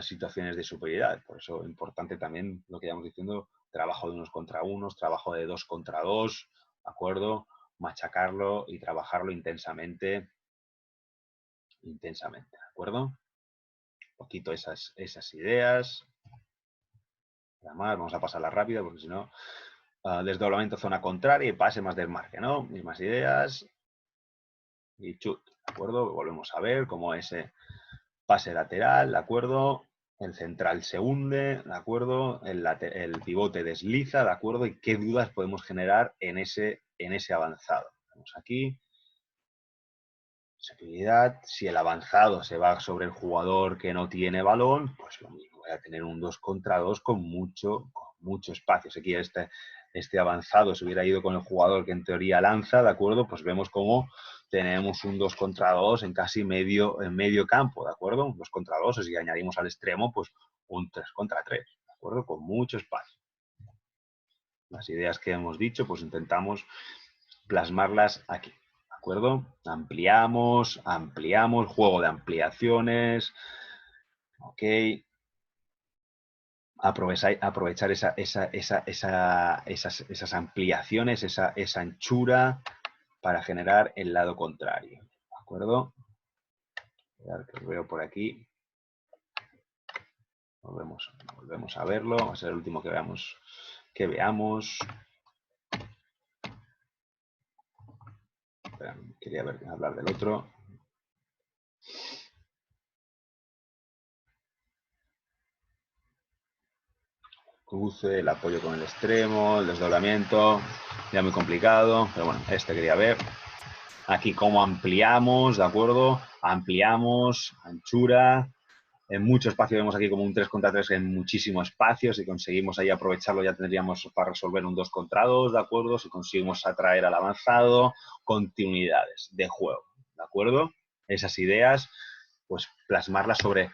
situaciones de superioridad. Por eso es importante también lo que íbamos diciendo, trabajo de 1 contra 1, trabajo de 2 contra 2, ¿de acuerdo? Machacarlo y trabajarlo intensamente, ¿de acuerdo? Un poquito esas ideas. Además, vamos a pasarla rápido porque si no, desdoblamiento zona contraria y pase más desmarque, ¿no? Mismas ideas. Y chut, ¿de acuerdo? Volvemos a ver cómo ese pase lateral, ¿de acuerdo? El central se hunde, ¿de acuerdo? El pivote desliza, ¿de acuerdo? Y qué dudas podemos generar en ese avanzado. Vamos aquí. Seguridad. Si el avanzado se va sobre el jugador que no tiene balón, pues lo mismo. Voy a tener un 2 contra 2 con mucho espacio. Si aquí este avanzado se hubiera ido con el jugador que en teoría lanza, ¿de acuerdo? Pues vemos cómo tenemos un 2 contra 2 en casi medio campo, ¿de acuerdo? Un 2 contra 2, y si añadimos al extremo, pues un 3 contra 3, ¿de acuerdo? Con mucho espacio. Las ideas que hemos dicho, pues intentamos plasmarlas aquí, ¿de acuerdo? Ampliamos, juego de ampliaciones, ok. Aprovechar esas ampliaciones, esa anchura para generar el lado contrario, ¿de acuerdo? A ver que veo por aquí. Volvemos a verlo. Va a ser el último que veamos. Espera, quería hablar del otro. Cruce, el apoyo con el extremo, el desdoblamiento, ya muy complicado, pero bueno, quería ver. Aquí cómo ampliamos, ¿de acuerdo? Ampliamos, anchura, en mucho espacio. Vemos aquí como un 3 contra 3 en muchísimo espacio. Si conseguimos ahí aprovecharlo, ya tendríamos para resolver un 2 contra 2, ¿de acuerdo? Si conseguimos atraer al avanzado, continuidades de juego, ¿de acuerdo? Esas ideas pues plasmarla sobre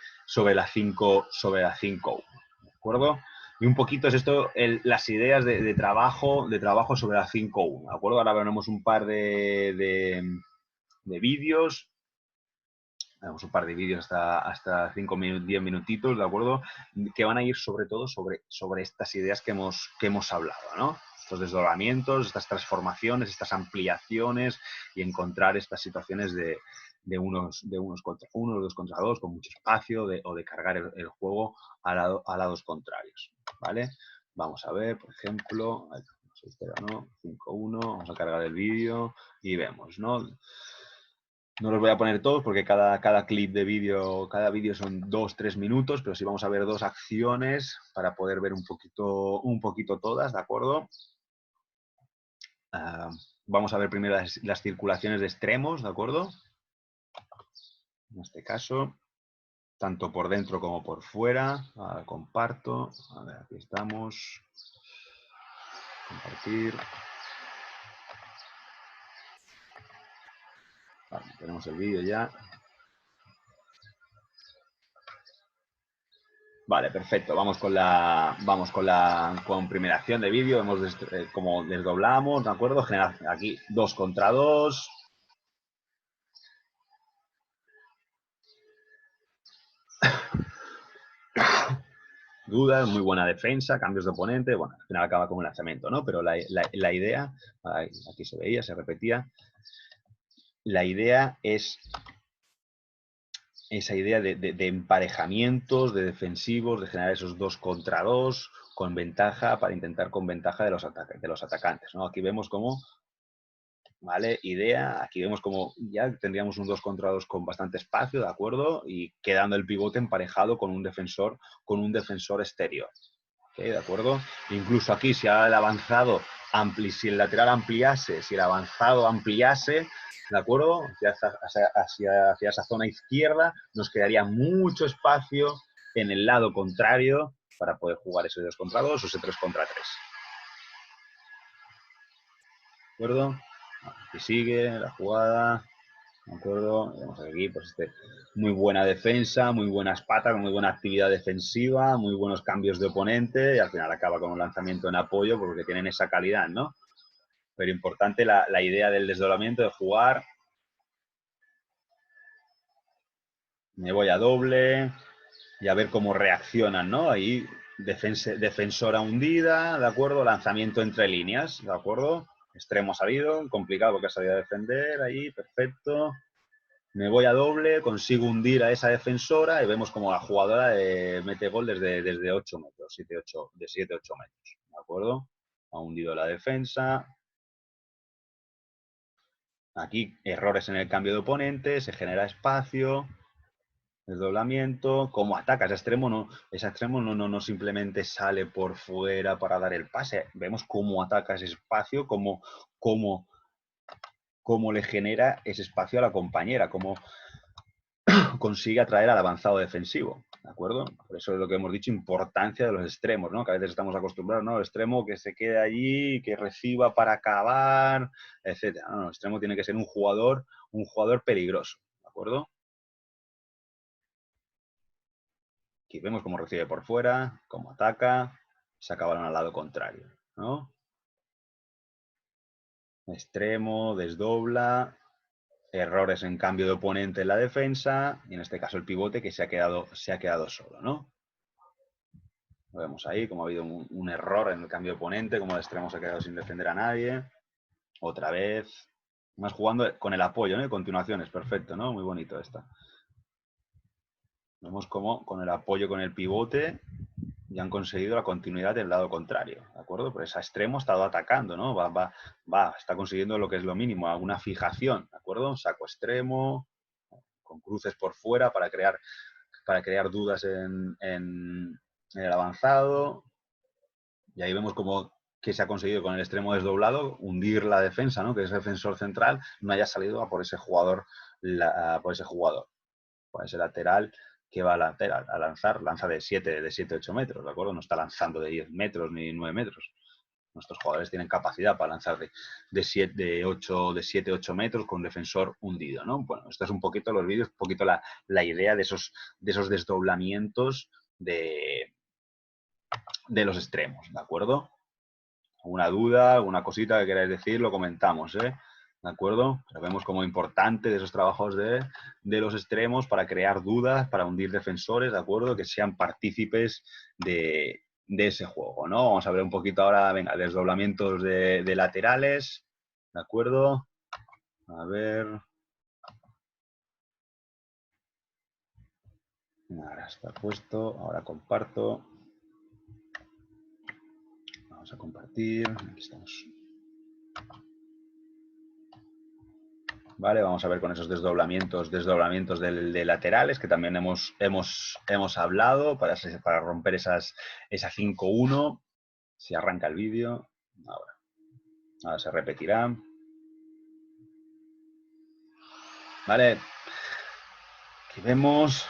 la 5-1, ¿de acuerdo? Y un poquito es esto, las ideas de trabajo sobre la 5-1, ¿de acuerdo? Ahora veremos un par de vídeos. Tenemos un par de vídeos hasta 10 minutitos, ¿de acuerdo? Que van a ir sobre todo sobre estas ideas que hemos hablado, ¿no? Estos desdoblamientos, estas transformaciones, estas ampliaciones y encontrar estas situaciones de unos contra uno, 2 contra 2, con mucho espacio, o de cargar el juego a lados contrarios, ¿vale? Vamos a ver, por ejemplo, ¿no? 5-1, vamos a cargar el vídeo y vemos, ¿no? No los voy a poner todos porque cada clip de vídeo, cada vídeo son 2-3 minutos, pero sí vamos a ver 2 acciones para poder ver un poquito todas, ¿de acuerdo? Vamos a ver primero las circulaciones de extremos, ¿de acuerdo? En este caso, tanto por dentro como por fuera. Ahora comparto. A ver, aquí estamos. Compartir. Vale, tenemos el vídeo ya. Vale, perfecto. Vamos con la primera acción de vídeo. Vemos cómo desdoblamos, ¿de acuerdo? Generar aquí 2 contra 2. Dudas, muy buena defensa, cambios de oponente. Bueno, al final acaba con un lanzamiento, ¿no? Pero la idea, aquí se veía, se repetía. La idea es esa idea de emparejamientos, de defensivos, de generar esos 2 contra 2 con ventaja, para intentar con ventaja de los atacantes, ¿no? Aquí vemos cómo, ¿vale? Idea, aquí vemos cómo ya tendríamos un 2 contra 2 con bastante espacio, ¿de acuerdo? Y quedando el pivote emparejado con un defensor exterior, ¿ok? ¿De acuerdo? Incluso aquí, si el lateral ampliase, si el avanzado ampliase, ¿de acuerdo? Hacia esa zona izquierda, nos quedaría mucho espacio en el lado contrario para poder jugar ese 2 contra 2 o ese 3 contra 3. ¿De acuerdo? Aquí sigue la jugada. ¿De acuerdo? Vemos aquí, pues muy buena defensa, muy buenas patas, muy buena actividad defensiva, muy buenos cambios de oponente y al final acaba con un lanzamiento en apoyo porque tienen esa calidad, ¿no? Pero importante la idea del desdoblamiento, de jugar. Me voy a doble y a ver cómo reaccionan, ¿no? Ahí defensora hundida, ¿de acuerdo? Lanzamiento entre líneas, ¿de acuerdo? Extremo salido, complicado porque ha salido a defender ahí, perfecto. Me voy a doble, consigo hundir a esa defensora y vemos como la jugadora mete gol desde 8 metros, 7-8 metros, ¿de acuerdo? Ha hundido la defensa. Aquí errores en el cambio de oponente, se genera espacio, desdoblamiento. Como ataca ese extremo, no simplemente sale por fuera para dar el pase. Vemos cómo ataca ese espacio, cómo le genera ese espacio a la compañera, cómo consigue atraer al avanzado defensivo, ¿de acuerdo? Por eso es lo que hemos dicho, importancia de los extremos, ¿no? Que a veces estamos acostumbrados, ¿no? El extremo que se quede allí, que reciba para acabar, etcétera. No, el extremo tiene que ser un jugador peligroso, ¿de acuerdo? Aquí vemos cómo recibe por fuera, cómo ataca, saca balón al lado contrario, ¿no? Extremo, desdobla, errores en cambio de oponente en la defensa, y en este caso el pivote que se ha quedado solo, ¿no? Lo vemos ahí, como ha habido un error en el cambio de oponente, como el extremo se ha quedado sin defender a nadie. Otra vez. Más jugando con el apoyo, ¿no? Continuaciones, perfecto, ¿no? Muy bonito esta. Vemos cómo con el apoyo con el pivote ya han conseguido la continuidad del lado contrario, ¿de acuerdo? Por ese extremo ha estado atacando, ¿no? Está consiguiendo lo que es lo mínimo, alguna fijación, ¿de acuerdo? Saco extremo, con cruces por fuera para crear dudas en el avanzado. Y ahí vemos como que se ha conseguido con el extremo desdoblado hundir la defensa, ¿no? Que ese defensor central no haya salido a por ese jugador, por ese lateral que va a lanza de 7-8 metros, ¿de acuerdo? No está lanzando de 10 metros ni 9 metros. Nuestros jugadores tienen capacidad para lanzar de 7-8 metros con defensor hundido, ¿no? Bueno, esto es un poquito los vídeos, un poquito la idea de esos desdoblamientos de los extremos, ¿de acuerdo? ¿Alguna duda, alguna cosita que queráis decir? Lo comentamos, ¿eh? ¿De acuerdo? Pero vemos como importante de esos trabajos de los extremos para crear dudas, para hundir defensores, ¿de acuerdo? Que sean partícipes de ese juego, ¿no? Vamos a ver un poquito ahora, venga, desdoblamientos de laterales, ¿de acuerdo? A ver. Ahora está puesto, ahora comparto. Vamos a compartir, aquí estamos. Vale, vamos a ver con esos desdoblamientos de laterales que también hemos hablado para romper esa 5-1. Si arranca el vídeo, ahora se repetirá. Vale, aquí vemos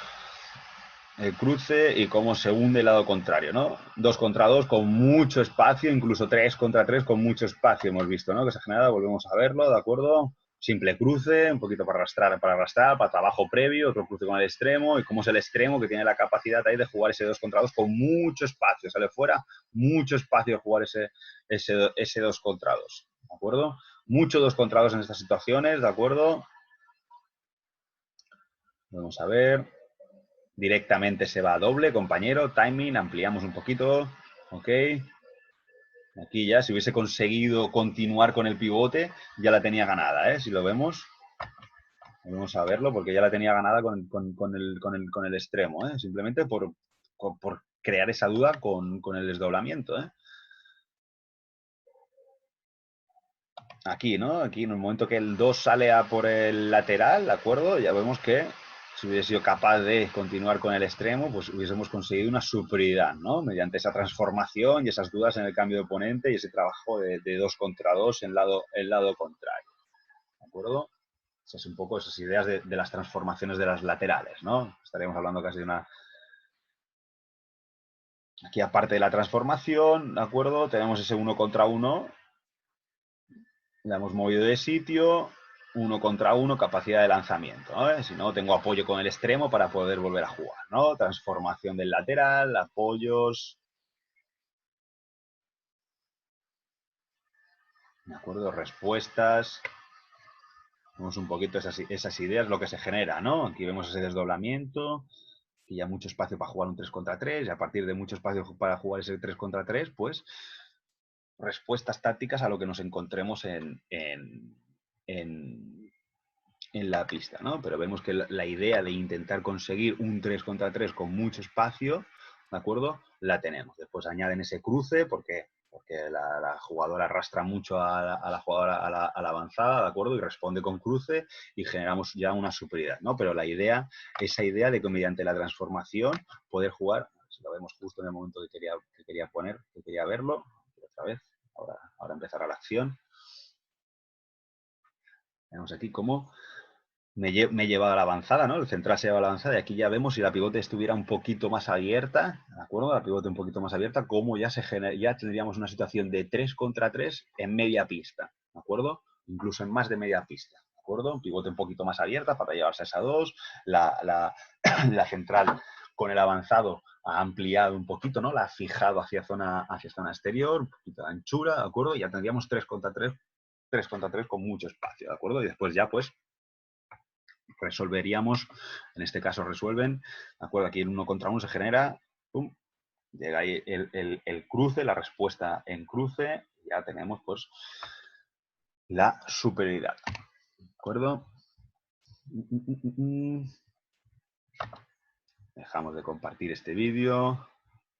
el cruce y cómo se hunde el lado contrario, ¿no? 2 contra 2 con mucho espacio, incluso 3 contra 3 con mucho espacio hemos visto, ¿no? Que se genera, volvemos a verlo, ¿de acuerdo? Simple cruce, un poquito para arrastrar, para trabajo previo, otro cruce con el extremo, y cómo es el extremo que tiene la capacidad ahí de jugar ese 2 contra 2 con mucho espacio, sale fuera, mucho espacio de jugar ese 2 contra 2, ¿de acuerdo? Mucho 2 contra 2 en estas situaciones, ¿de acuerdo? Vamos a ver. Directamente se va a doble, compañero, timing, ampliamos un poquito, ok. Aquí ya, si hubiese conseguido continuar con el pivote, ya la tenía ganada, ¿eh? Si lo vemos. Vamos a verlo porque ya la tenía ganada con el extremo, ¿eh? Simplemente por crear esa duda con el desdoblamiento, ¿eh? Aquí, ¿no? Aquí en el momento que el 2 sale a por el lateral, ¿de acuerdo? Ya vemos que si hubiese sido capaz de continuar con el extremo, pues hubiésemos conseguido una superioridad, ¿no? Mediante esa transformación y esas dudas en el cambio de oponente y ese trabajo de 2 contra 2 en el lado contrario, ¿de acuerdo? Esas son un poco esas ideas de las transformaciones de las laterales, ¿no? Estaríamos hablando casi de una... Aquí, aparte de la transformación, ¿de acuerdo? Tenemos ese 1 contra 1. La hemos movido de sitio, 1 contra 1, capacidad de lanzamiento, ¿no? Si no, tengo apoyo con el extremo para poder volver a jugar, ¿no? Transformación del lateral, apoyos. ¿De acuerdo? Respuestas. Vemos un poquito esas ideas, lo que se genera, ¿no? Aquí vemos ese desdoblamiento, y ya mucho espacio para jugar un 3 contra 3, y a partir de mucho espacio para jugar ese 3 contra 3, pues respuestas tácticas a lo que nos encontremos en la pista, ¿no? Pero vemos que la idea de intentar conseguir un 3 contra 3 con mucho espacio, ¿de acuerdo? La tenemos. Después añaden ese cruce porque la jugadora arrastra mucho a la jugadora a la avanzada, ¿de acuerdo? Y responde con cruce y generamos ya una superioridad, ¿no? Pero esa idea de que mediante la transformación poder jugar, si lo vemos justo en el momento que quería verlo, otra vez, ahora empezará la acción. Vemos aquí cómo me he llevado a la avanzada, ¿no? El central se lleva a la avanzada y aquí ya vemos si la pivote estuviera un poquito más abierta, ¿de acuerdo? La pivote un poquito más abierta, cómo ya tendríamos una situación de 3 contra 3 en media pista, ¿de acuerdo? Incluso en más de media pista, ¿de acuerdo? Un pivote un poquito más abierta para llevarse a esa 2, la central con el avanzado ha ampliado un poquito, ¿no? La ha fijado hacia zona exterior, un poquito de anchura, ¿de acuerdo? Y ya tendríamos 3 contra 3 con mucho espacio, ¿de acuerdo? Y después ya, pues, resolveríamos, en este caso resuelven, ¿de acuerdo? Aquí el 1 contra 1 se genera, ¡pum! Llega ahí el cruce, la respuesta en cruce, y ya tenemos pues la superioridad, ¿de acuerdo? Dejamos de compartir este vídeo.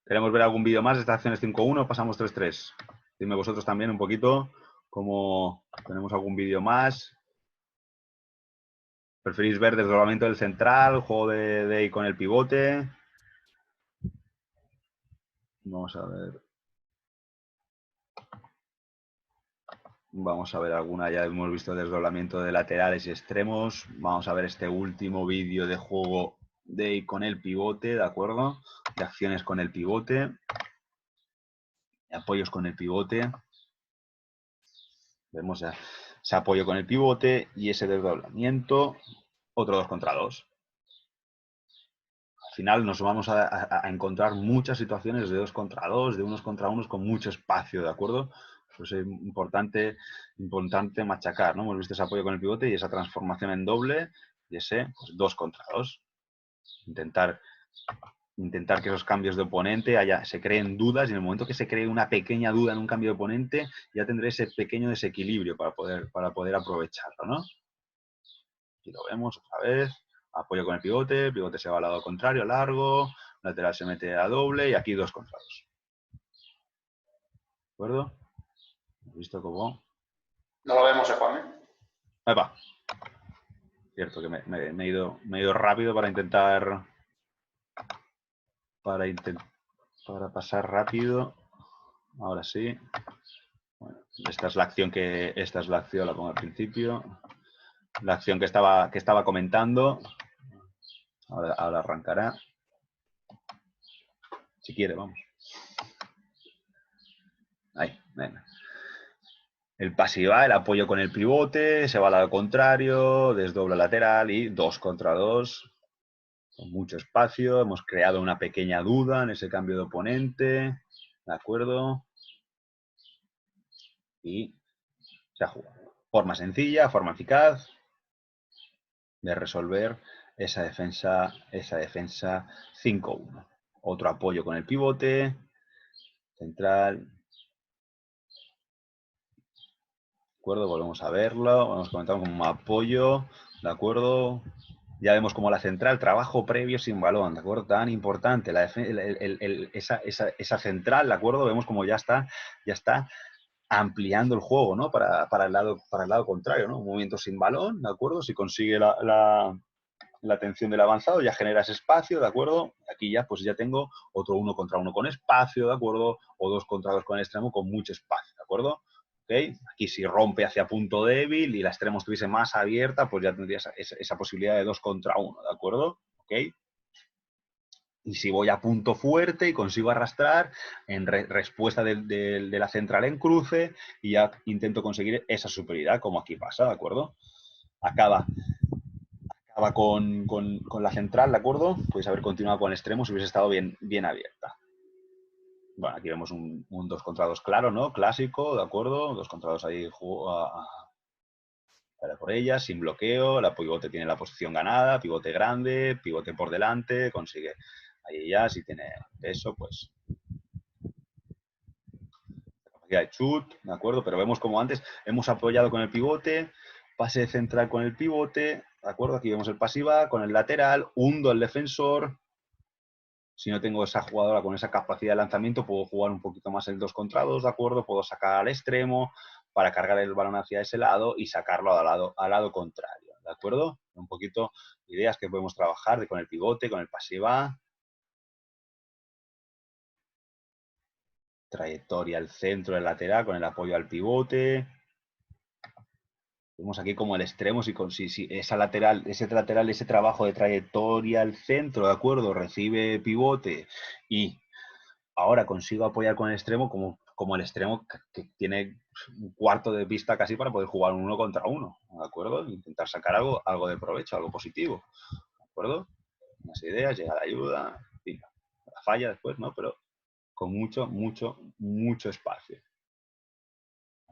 ¿Queremos ver algún vídeo más de estas acciones 5-1? Pasamos 3-3. Dime vosotros también un poquito cómo tenemos algún vídeo más. ¿Preferís ver desdoblamiento del central, juego de ahí con el pivote? Vamos a ver. Vamos a ver alguna, ya hemos visto desdoblamiento de laterales y extremos. Vamos a ver este último vídeo de juego de con el pivote, ¿de acuerdo? De acciones con el pivote. De apoyos con el pivote. Vemos ese apoyo con el pivote y ese desdoblamiento, otro 2 contra 2. Al final nos vamos a encontrar muchas situaciones de 2 contra 2, de 1 contra 1 con mucho espacio, ¿de acuerdo? Pues es importante machacar, ¿no? Hemos visto ese apoyo con el pivote y esa transformación en doble y ese pues, 2 contra 2. Intentar que esos cambios de oponente se creen dudas y en el momento que se cree una pequeña duda en un cambio de oponente ya tendré ese pequeño desequilibrio para poder aprovecharlo, ¿no? Aquí lo vemos otra vez. Apoyo con el pivote se va al lado contrario, largo, lateral se mete a doble y aquí 2 contra 2. ¿De acuerdo? ¿Has visto cómo? No lo vemos, Juan. Ahí va. Cierto que me he ido rápido para intentar... Para pasar rápido. Ahora sí. Bueno, esta es la acción, la pongo al principio. La acción que estaba comentando. Ahora arrancará. Si quiere, vamos. Ahí, venga. El pasiva, el apoyo con el pivote, se va al lado contrario, desdobla lateral y 2 contra 2. Con mucho espacio, hemos creado una pequeña duda en ese cambio de oponente. ¿De acuerdo? Y se ha jugado. Forma sencilla, forma eficaz de resolver esa defensa 5-1. Otro apoyo con el pivote, central. ¿De acuerdo? Volvemos a verlo, vamos a comentar como apoyo, ¿de acuerdo? Ya vemos como la central, trabajo previo sin balón, ¿de acuerdo? Tan importante, esa central, ¿de acuerdo? Vemos como ya está ampliando el juego, ¿no? Para el lado contrario, ¿no? Un movimiento sin balón, ¿de acuerdo? Si consigue la atención del avanzado, ya genera ese espacio, ¿de acuerdo? Aquí ya, pues ya tengo otro 1 contra 1 con espacio, ¿de acuerdo? O 2 contra 2 con el extremo con mucho espacio, ¿de acuerdo? ¿Okay? Aquí si rompe hacia punto débil y la extremo estuviese más abierta, pues ya tendría esa posibilidad de 2 contra 1, ¿de acuerdo? ¿Ok? Y si voy a punto fuerte y consigo arrastrar en respuesta de la central en cruce y ya intento conseguir esa superioridad, como aquí pasa, ¿de acuerdo? Acaba con la central, ¿de acuerdo? Podéis haber continuado con el extremo si hubiese estado bien abierta. Bueno, aquí vemos un 2 contra 2 claro, ¿no? Clásico, ¿de acuerdo? 2 contra 2 ahí para por ella, sin bloqueo. La pivote tiene la posición ganada, pivote grande, pivote por delante, consigue ahí ya, si tiene peso, pues capacidad de chut, ¿de acuerdo? Pero vemos como antes hemos apoyado con el pivote, pase central con el pivote, ¿de acuerdo? Aquí vemos el pasiva con el lateral, hundo al defensor. Si no tengo esa jugadora con esa capacidad de lanzamiento, puedo jugar un poquito más el 2 contra 2, ¿de acuerdo? Puedo sacar al extremo para cargar el balón hacia ese lado y sacarlo al lado contrario, ¿de acuerdo? Un poquito ideas que podemos trabajar con el pivote, con el pasiva. Trayectoria al centro, el lateral, con el apoyo al pivote. Vemos aquí como el extremo, si ese lateral, ese trabajo de trayectoria al centro, ¿de acuerdo? Recibe pivote y ahora consigo apoyar con el extremo como el extremo que tiene un cuarto de pista casi para poder jugar un 1 contra 1, ¿de acuerdo? Intentar sacar algo de provecho, algo positivo, ¿de acuerdo? Unas ideas, llega la ayuda, en fin, la falla después, ¿no? Pero con mucho espacio.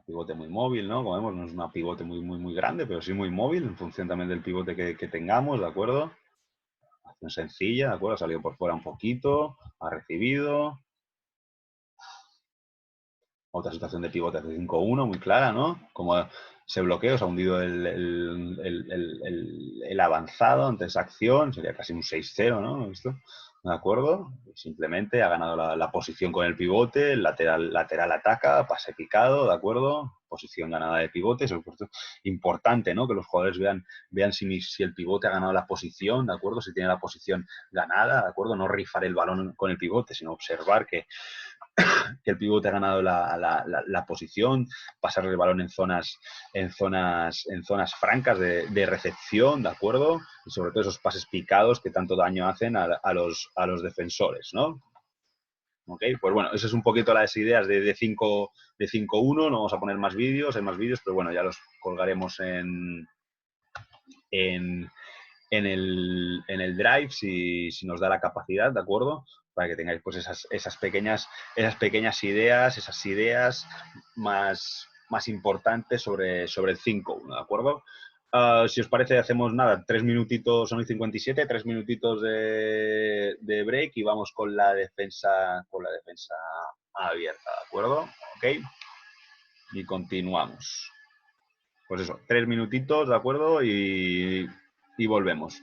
Pivote muy móvil, ¿no? Como vemos, no es una pivote muy grande, pero sí muy móvil, en función también del pivote que tengamos, ¿de acuerdo? Acción sencilla, ¿de acuerdo? Ha salido por fuera un poquito, ha recibido. Otra situación de pivote de 5-1, muy clara, ¿no? Como ese bloqueo, se ha hundido el avanzado ante esa acción, sería casi un 6-0, ¿no? ¿Esto? ¿De acuerdo? Simplemente ha ganado la posición con el pivote, el lateral ataca, pase picado, ¿de acuerdo? Posición ganada de pivote, eso es importante, ¿no? Que los jugadores vean si el pivote ha ganado la posición, ¿de acuerdo? Si tiene la posición ganada, ¿de acuerdo? No rifar el balón con el pivote, sino observar que el pivote ha ganado la posición, pasar el balón en zonas francas de recepción, ¿de acuerdo? Y sobre todo esos pases picados que tanto daño hacen a los defensores, ¿no? ¿Ok? Pues bueno, esas es un poquito las ideas de 5.1. No vamos a poner más vídeos, hay más vídeos, pero bueno, ya los colgaremos en el Drive si nos da la capacidad, ¿de acuerdo? Para que tengáis pues esas pequeñas ideas, esas ideas más importantes sobre el 5.1, ¿de acuerdo? Si os parece, hacemos nada, 3 minutitos, son y 57, 3 minutitos de break y vamos con la defensa abierta, ¿de acuerdo? ¿Ok? Y continuamos. Pues eso, 3 minutitos, ¿de acuerdo? Y volvemos.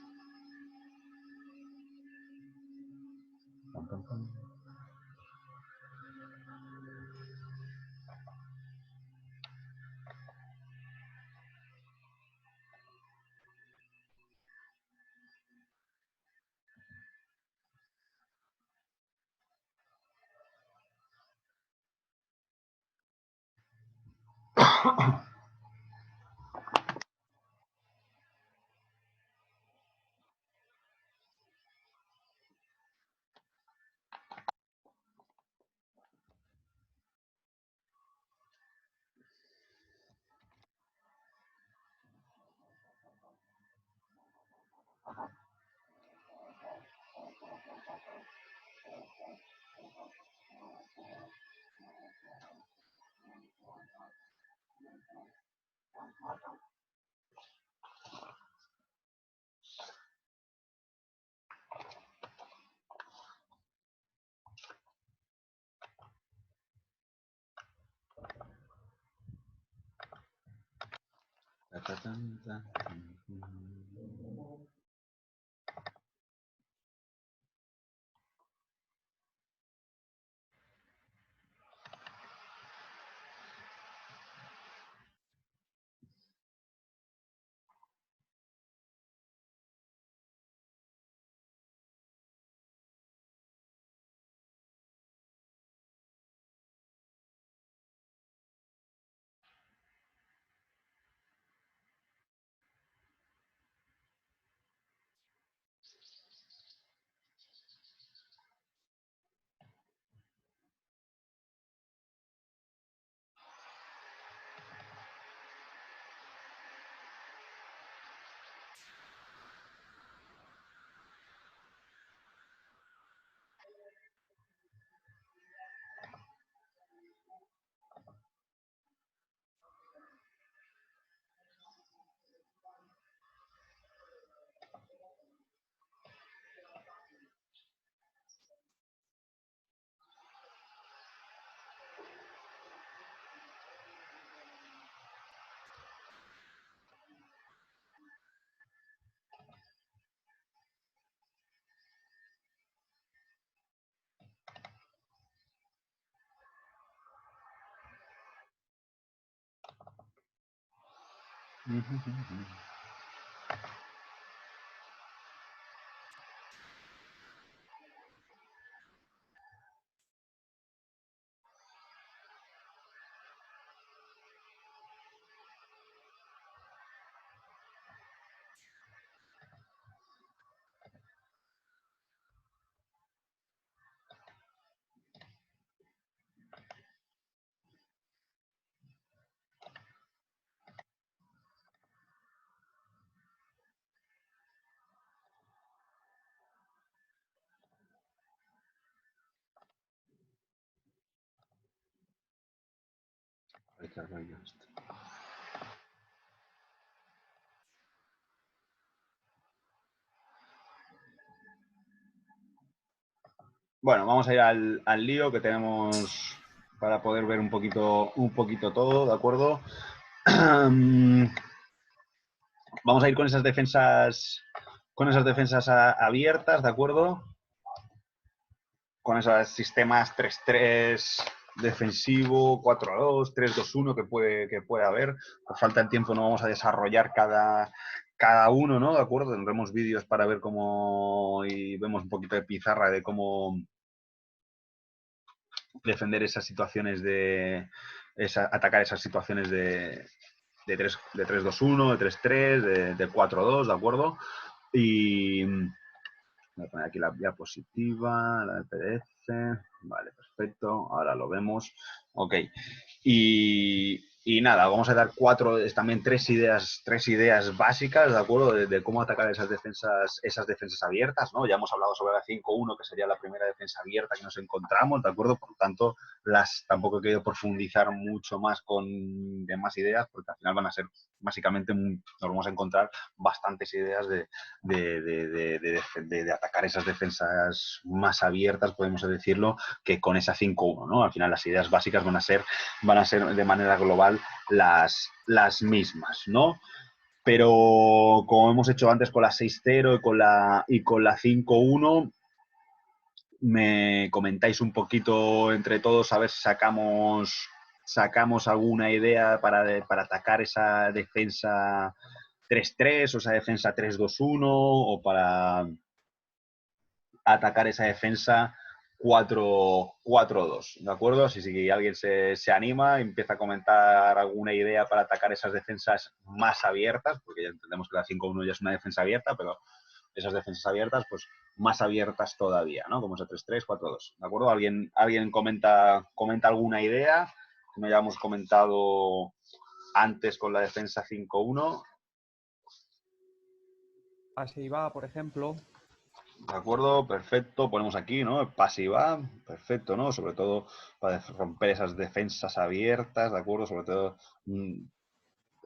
Bueno, vamos a ir al lío que tenemos para poder ver un poquito todo, ¿de acuerdo? Vamos a ir con esas defensas abiertas, ¿de acuerdo? Con esos sistemas 3-3 defensivo, 4-2, 3-2-1 que puede haber. Por falta de tiempo no vamos a desarrollar cada uno, ¿no? ¿De acuerdo? Tendremos vídeos para ver cómo y vemos un poquito de pizarra de cómo defender esas situaciones atacar esas situaciones de 3-2-1, de 3-3, de 4-2, ¿de acuerdo? Y Voy a poner aquí la diapositiva, la de PDF. Vale, perfecto. Ahora lo vemos. Ok. Y nada, vamos a dar también tres ideas básicas, ¿de acuerdo? De cómo atacar esas defensas abiertas, ¿no? Ya hemos hablado sobre la 5-1, que sería la primera defensa abierta que nos encontramos, ¿de acuerdo? Por lo tanto, tampoco he querido profundizar mucho más con demás ideas, porque al final van a ser, básicamente, nos vamos a encontrar bastantes ideas de atacar esas defensas más abiertas, podemos decirlo, que con esa 5-1, ¿no? Al final las ideas básicas van a ser de manera global las mismas, ¿no? Pero como hemos hecho antes con la 6-0 y con la 5-1, me comentáis un poquito entre todos a ver si sacamos alguna idea para atacar esa defensa 3-3 o esa defensa 3-2-1 o para atacar esa defensa 4-4-2, ¿de acuerdo? Si alguien se anima, empieza a comentar alguna idea para atacar esas defensas más abiertas, porque ya entendemos que la 5-1 ya es una defensa abierta, pero esas defensas abiertas, pues más abiertas todavía, ¿no? Como ese 3-3, 4-2, ¿de acuerdo? ¿Alguien comenta alguna idea que no hayamos comentado antes con la defensa 5-1? Así va, por ejemplo. De acuerdo, perfecto. Ponemos aquí, ¿no? Pasiva, perfecto, ¿no? Sobre todo para romper esas defensas abiertas, ¿de acuerdo? Sobre todo...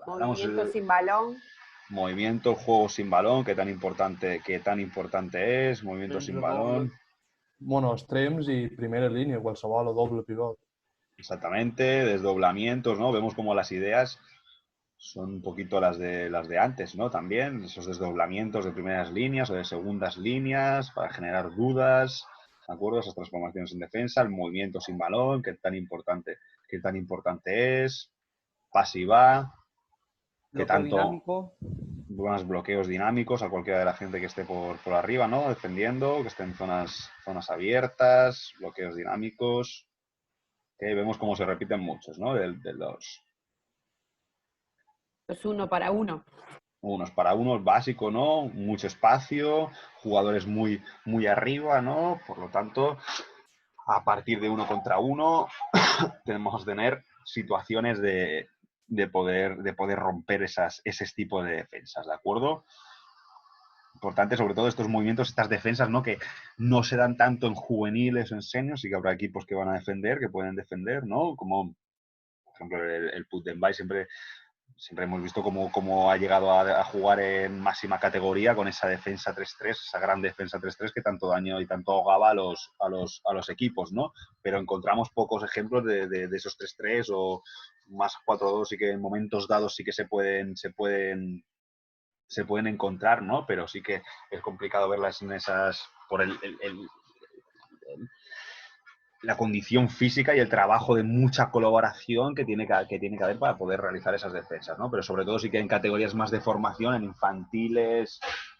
Movimiento sin balón. Movimiento, juego sin balón, que tan importante es. Movimiento sin balón. Bueno, extrems y primera línea, qualsevol o doble pivot. Exactamente, desdoblamientos, ¿no? Vemos como las ideas son un poquito las de antes, ¿no? También esos desdoblamientos de primeras líneas o de segundas líneas para generar dudas, ¿de acuerdo? Esas transformaciones en defensa, el movimiento sin balón, que tan importante es, pasiva, que Bloqueo tanto dinámico. buenos bloqueos dinámicos a cualquiera de la gente que esté por arriba, ¿no? Defendiendo, que esté en zonas abiertas, bloqueos dinámicos, que vemos cómo se repiten muchos, ¿no? De los Es 1 para 1. unos para unos, básico, ¿no? Mucho espacio, jugadores muy, muy arriba, ¿no? Por lo tanto, a partir de 1 contra 1, tenemos que tener situaciones de poder romper ese tipo de defensas, ¿de acuerdo? Importante, sobre todo, estos movimientos, estas defensas, ¿no? Que no se dan tanto en juveniles o en seniors, sí que habrá equipos que van a defender, que pueden defender, ¿no? Como, por ejemplo, el Put-Dembay siempre hemos visto cómo ha llegado a jugar en máxima categoría con esa defensa 3-3, esa gran defensa 3-3 que tanto daño y tanto ahogaba a los equipos, ¿no? Pero encontramos pocos ejemplos de esos 3-3 o más 4-2, y que en momentos dados sí que se pueden encontrar, ¿no? Pero sí que es complicado verlas en esas por la condición física y el trabajo de mucha colaboración que tiene que haber para poder realizar esas defensas, ¿no? Pero sobre todo sí que en categorías más de formación, en infantiles,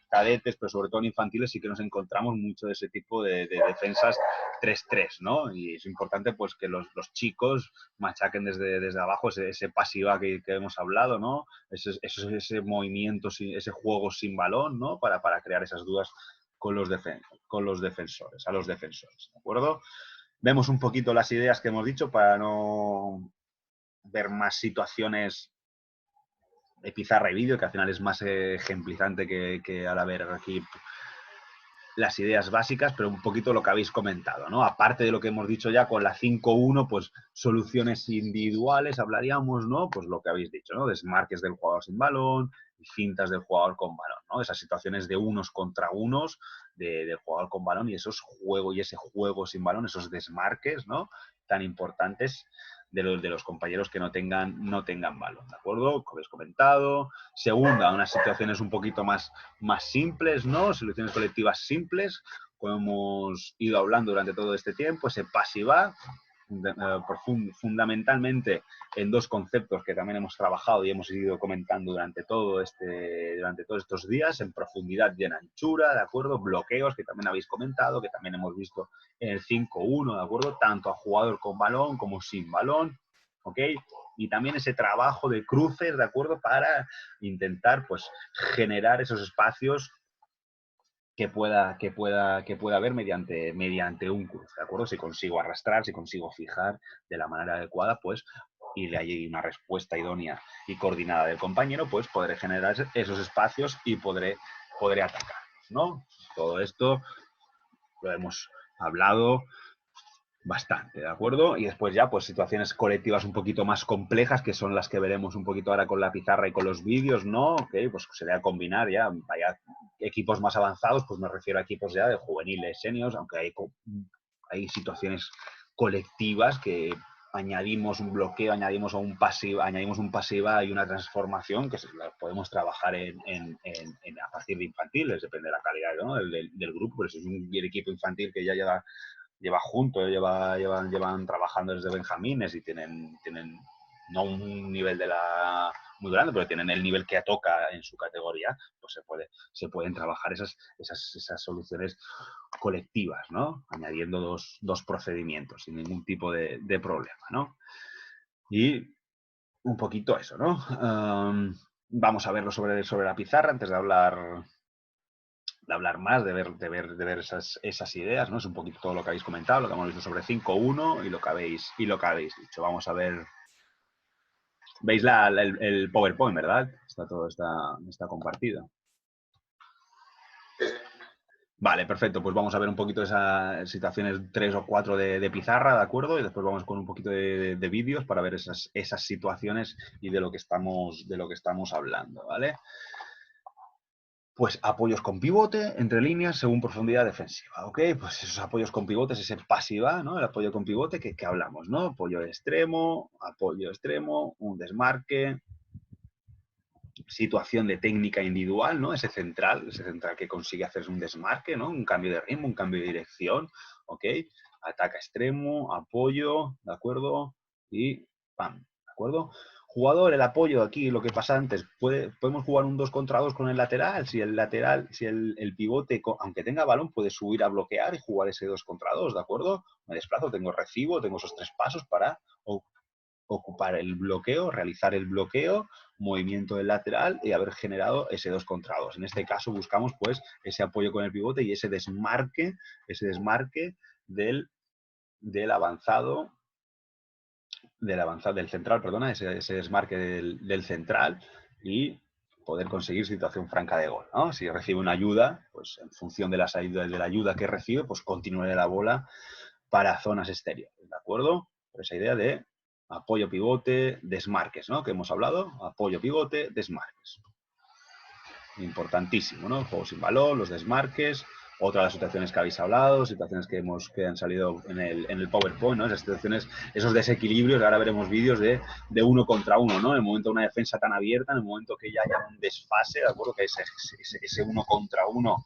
cadetes, pero sobre todo en infantiles sí que nos encontramos mucho de ese tipo de defensas 3-3, ¿no? Y es importante pues que los chicos machaquen desde abajo ese pasiva que hemos hablado, ¿no? Ese movimiento, ese juego sin balón, ¿no? Para crear esas dudas con los defensores, ¿de acuerdo? Vemos un poquito las ideas que hemos dicho para no ver más situaciones de pizarra y vídeo, que al final es más ejemplizante que al ver aquí las ideas básicas, pero un poquito lo que habéis comentado, ¿no? Aparte de lo que hemos dicho ya con la 5-1, pues soluciones individuales hablaríamos, ¿no? Pues lo que habéis dicho, ¿no? Desmarques del jugador sin balón y fintas del jugador con balón, ¿no? Esas situaciones de unos contra unos del jugador con balón y ese juego sin balón, esos desmarques, ¿no? Tan importantes de los compañeros que no tengan balón, ¿de acuerdo? Como habéis comentado. Segunda, unas situaciones un poquito más simples, ¿no? Soluciones colectivas simples, como hemos ido hablando durante todo este tiempo, ese pasiva, fundamentalmente en dos conceptos que también hemos trabajado y hemos ido comentando durante todos estos días, en profundidad y en anchura, ¿de acuerdo? Bloqueos, que también habéis comentado, que también hemos visto en el 5-1, ¿de acuerdo? Tanto a jugador con balón como sin balón, ¿ok? Y también ese trabajo de cruces, ¿de acuerdo? Para intentar, pues, generar esos espacios que pueda haber mediante un cruce, ¿de acuerdo? Si consigo arrastrar, si consigo fijar de la manera adecuada, pues, y le hay una respuesta idónea y coordinada del compañero, pues podré generar esos espacios y podré atacar, ¿no? Todo esto lo hemos hablado bastante, ¿de acuerdo? Y después ya, pues situaciones colectivas un poquito más complejas, que son las que veremos un poquito ahora con la pizarra y con los vídeos, ¿no? Ok, pues sería combinar ya, vaya equipos más avanzados, pues me refiero a equipos ya de juveniles, seniors, aunque hay situaciones colectivas que añadimos un bloqueo, añadimos un pasiva y una transformación que podemos trabajar a partir de infantiles, depende de la calidad, ¿no? del grupo, pero si es un equipo infantil que ya lleva juntos, llevan trabajando desde benjamines y tienen no un nivel muy grande, pero tienen el nivel que toca en su categoría, pues se pueden trabajar esas soluciones colectivas, ¿no? Añadiendo dos procedimientos sin ningún tipo de problema, ¿no? Y un poquito eso, ¿no? Vamos a verlo sobre la pizarra antes de hablar más, de ver esas ideas, ¿no? Es un poquito todo lo que habéis comentado, lo que hemos visto sobre 5.1 y lo que habéis dicho. Vamos a ver. ¿Veis el PowerPoint, verdad? Está compartido. Vale, perfecto. Pues vamos a ver un poquito esas situaciones 3 o 4 de pizarra, ¿de acuerdo? Y después vamos con un poquito de vídeos para ver esas situaciones y de lo que estamos hablando, ¿vale? Pues apoyos con pivote, entre líneas, según profundidad defensiva, ¿ok? Pues esos apoyos con pivotes, ese pasiva, ¿no? El apoyo con pivote que hablamos, ¿no? Apoyo extremo, un desmarque, situación de técnica individual, ¿no? Ese central que consigue hacer un desmarque, ¿no? Un cambio de ritmo, un cambio de dirección, ¿ok? Ataca extremo, apoyo, ¿de acuerdo? Y ¡pam! ¿De acuerdo? Jugador, el apoyo aquí, lo que pasa antes, podemos jugar un 2 contra 2 con el lateral, si el pivote, aunque tenga balón, puede subir a bloquear y jugar ese 2 contra 2, ¿de acuerdo? Me desplazo, recibo, tengo esos 3 pasos para ocupar el bloqueo, realizar el bloqueo, movimiento del lateral y haber generado ese 2 contra 2. En este caso buscamos pues ese apoyo con el pivote y ese desmarque del avanzado, del central, perdona, ese desmarque del central y poder conseguir situación franca de gol, ¿no? Si recibe una ayuda, pues en función de la ayuda que recibe, pues continúe la bola para zonas exteriores, ¿de acuerdo? Por esa idea de apoyo pivote, desmarques, ¿no? Que hemos hablado, apoyo pivote, desmarques. Importantísimo, ¿no? El juego sin balón, los desmarques. Otra de las situaciones que habéis hablado, situaciones que han salido en el PowerPoint, ¿no? Esas situaciones, esos desequilibrios, ahora veremos vídeos de 1 contra 1, ¿no? En el momento de una defensa tan abierta, en el momento que ya haya un desfase, ¿de acuerdo? Que ese 1 contra 1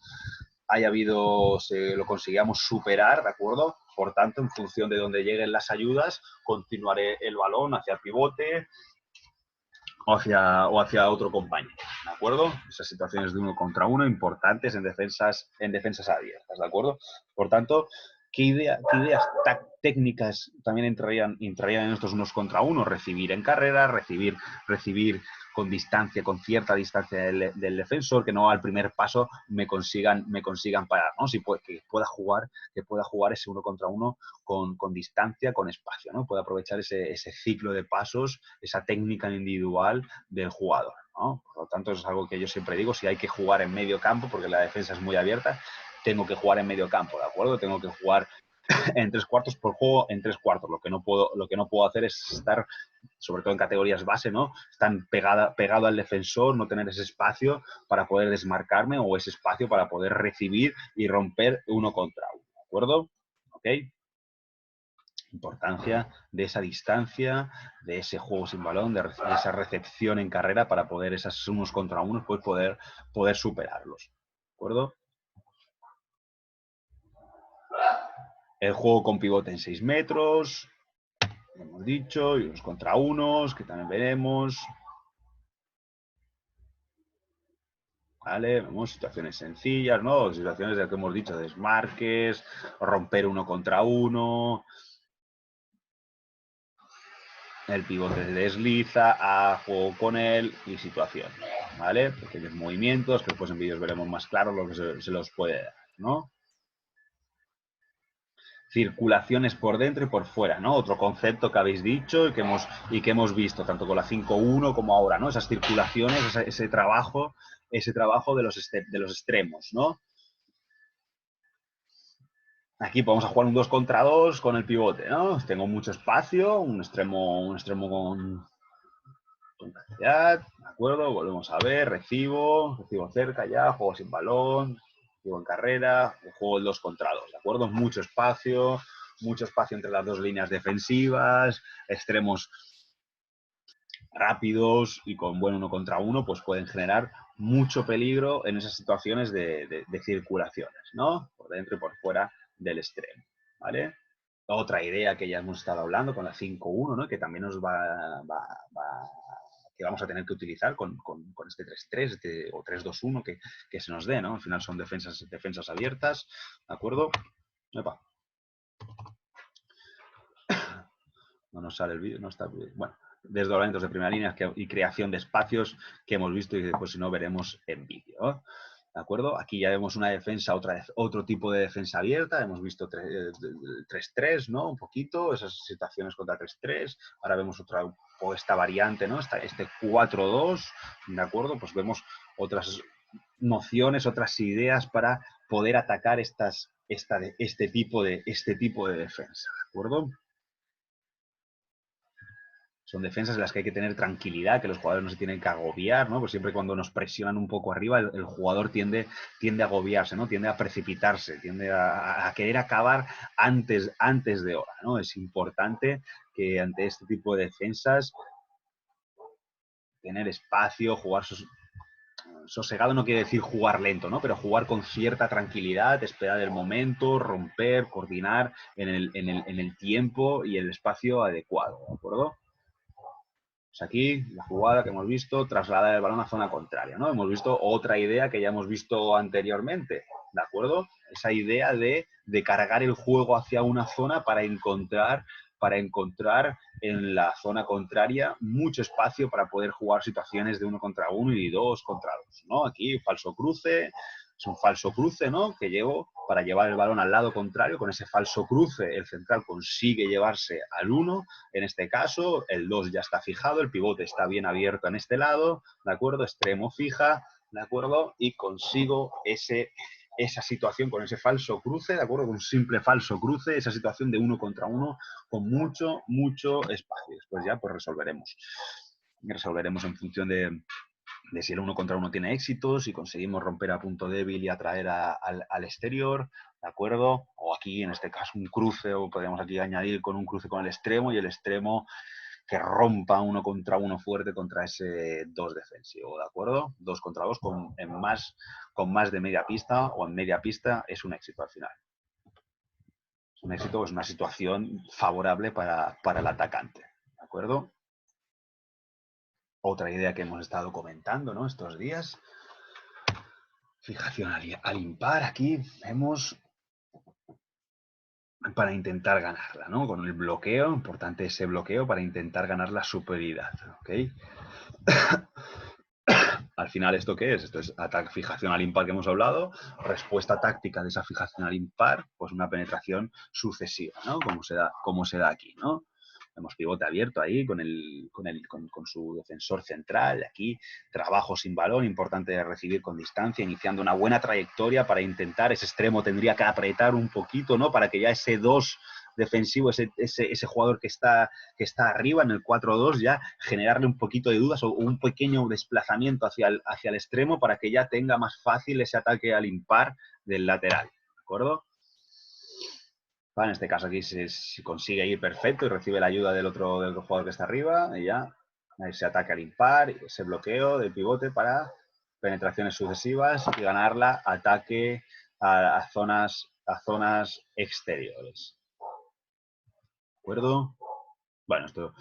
lo consigamos superar, ¿de acuerdo? Por tanto, en función de donde lleguen las ayudas, continuaré el balón hacia el pivote o hacia otro compañero, ¿de acuerdo? Esas situaciones de 1 contra 1 importantes en defensas abiertas, ¿de acuerdo? Por tanto, ¿qué ideas técnicas también entrarían en estos 1 contra 1? Recibir en carrera, recibir con distancia, con cierta distancia del defensor, que no al primer paso me consigan parar, ¿no? Que pueda jugar ese 1 contra 1 con distancia, con espacio, ¿no? Puede aprovechar ese ciclo de pasos, esa técnica individual del jugador, ¿no? Por lo tanto, eso es algo que yo siempre digo, si hay que jugar en medio campo, porque la defensa es muy abierta, tengo que jugar en medio campo, ¿de acuerdo? Tengo que jugar en 3/4 por juego, en 3/4. Lo que no puedo hacer es estar, sobre todo en categorías base, ¿no? Están pegado al defensor, no tener ese espacio para poder desmarcarme o ese espacio para poder recibir y romper 1 contra 1, ¿de acuerdo? ¿Ok? Importancia de esa distancia, de ese juego sin balón, de esa recepción en carrera para poder esos 1 contra 1 pues poder superarlos, ¿de acuerdo? El juego con pivote en 6 metros, lo hemos dicho, y 1 contra 1, que también veremos. ¿Vale? Vemos situaciones sencillas, ¿no? Situaciones de lo que hemos dicho, desmarques, romper 1 contra 1. el pivote se desliza, a juego con él y situación, ¿vale? Pequeños movimientos que después en vídeos veremos más claro lo que se los puede dar, ¿no? Circulaciones por dentro y por fuera, ¿no? Otro concepto que habéis dicho y que hemos visto, tanto con la 5.1 como ahora, ¿no? Esas circulaciones, ese trabajo de los extremos, ¿no? Aquí vamos a jugar un 2 contra 2 con el pivote, ¿no? Tengo mucho espacio, un extremo con cantidad, ¿de acuerdo? Volvemos a ver, recibo cerca ya, juego sin balón, juego en carrera, juego el 2 contra 2, ¿de acuerdo? Mucho espacio entre las dos líneas defensivas, extremos rápidos y con buen 1 contra 1, pues pueden generar mucho peligro en esas situaciones de circulaciones, ¿no? Por dentro y por fuera del extremo, ¿vale? Otra idea que ya hemos estado hablando con la 5.1, ¿no? Que también nos que vamos a tener que utilizar con este 3-3 o 3-2-1 que se nos dé, ¿no? Al final son defensas abiertas, ¿de acuerdo? Epa. No nos sale el vídeo, no está bien. Bueno, desdoblamientos de primera línea y creación de espacios que hemos visto y después si no veremos en vídeo, ¿no? ¿De acuerdo? Aquí ya vemos una defensa, otro tipo de defensa abierta. Hemos visto 3-3, ¿no? Un poquito, esas situaciones contra 3-3. Ahora vemos esta variante, ¿no? Este 4-2, ¿de acuerdo? Pues vemos otras nociones, otras ideas para poder atacar este tipo de defensa, ¿de acuerdo? Son defensas en las que hay que tener tranquilidad, que los jugadores no se tienen que agobiar, ¿no? Pues siempre cuando nos presionan un poco arriba, el jugador tiende a agobiarse, ¿no? Tiende a precipitarse, tiende a querer acabar antes de hora, ¿no? Es importante que ante este tipo de defensas tener espacio, jugar sosegado no quiere decir jugar lento, ¿no? Pero jugar con cierta tranquilidad, esperar el momento, romper, coordinar en el tiempo y el espacio adecuado, ¿de acuerdo? Pues aquí, la jugada que hemos visto, trasladar el balón a zona contraria, ¿no? Hemos visto otra idea que ya hemos visto anteriormente, ¿de acuerdo? Esa idea de cargar el juego hacia una zona para encontrar en la zona contraria mucho espacio para poder jugar situaciones de 1 contra 1 y 2 contra 2, ¿no? Aquí, falso cruce, es un falso cruce, ¿no? Que llevo para llevar el balón al lado contrario. Con ese falso cruce, el central consigue llevarse al 1. En este caso, el 2 ya está fijado, el pivote está bien abierto en este lado, ¿de acuerdo? Extremo fija, ¿de acuerdo? Y consigo esa situación con ese falso cruce, ¿de acuerdo? Con un simple falso cruce, esa situación de 1 contra 1 con mucho espacio. Después ya pues resolveremos en función de si el 1 contra 1 tiene éxito, si conseguimos romper a punto débil y atraer al exterior, ¿de acuerdo? O aquí, en este caso, un cruce, o podríamos aquí añadir con un cruce con el extremo y el extremo que rompa 1 contra 1 fuerte contra ese 2 defensivo, ¿de acuerdo? 2 contra 2 con más de media pista o en media pista es un éxito al final. Es un éxito, es una situación favorable para el atacante, ¿de acuerdo? Otra idea que hemos estado comentando, ¿no? Estos días. Fijación al impar. Aquí vemos para intentar ganarla, ¿no? Con el bloqueo, importante ese bloqueo para intentar ganar la superioridad, ¿ok? Al final, ¿esto qué es? Esto es fijación al impar que hemos hablado, respuesta táctica de esa fijación al impar, pues una penetración sucesiva, ¿no? Como se da aquí, ¿no? Vemos pivote abierto ahí con su defensor central. Aquí, trabajo sin balón, importante recibir con distancia, iniciando una buena trayectoria para intentar, ese extremo tendría que apretar un poquito, ¿no? Para que ya ese 2 defensivo, ese jugador que está arriba en el 4-2, ya generarle un poquito de dudas o un pequeño desplazamiento hacia el extremo para que ya tenga más fácil ese ataque al impar del lateral, ¿de acuerdo? Vale, en este caso aquí se consigue ir perfecto y recibe la ayuda del otro jugador que está arriba y ya ese ataque al impar, ese bloqueo del pivote para penetraciones sucesivas y ganarla ataque a zonas exteriores. ¿De acuerdo? Bueno, esto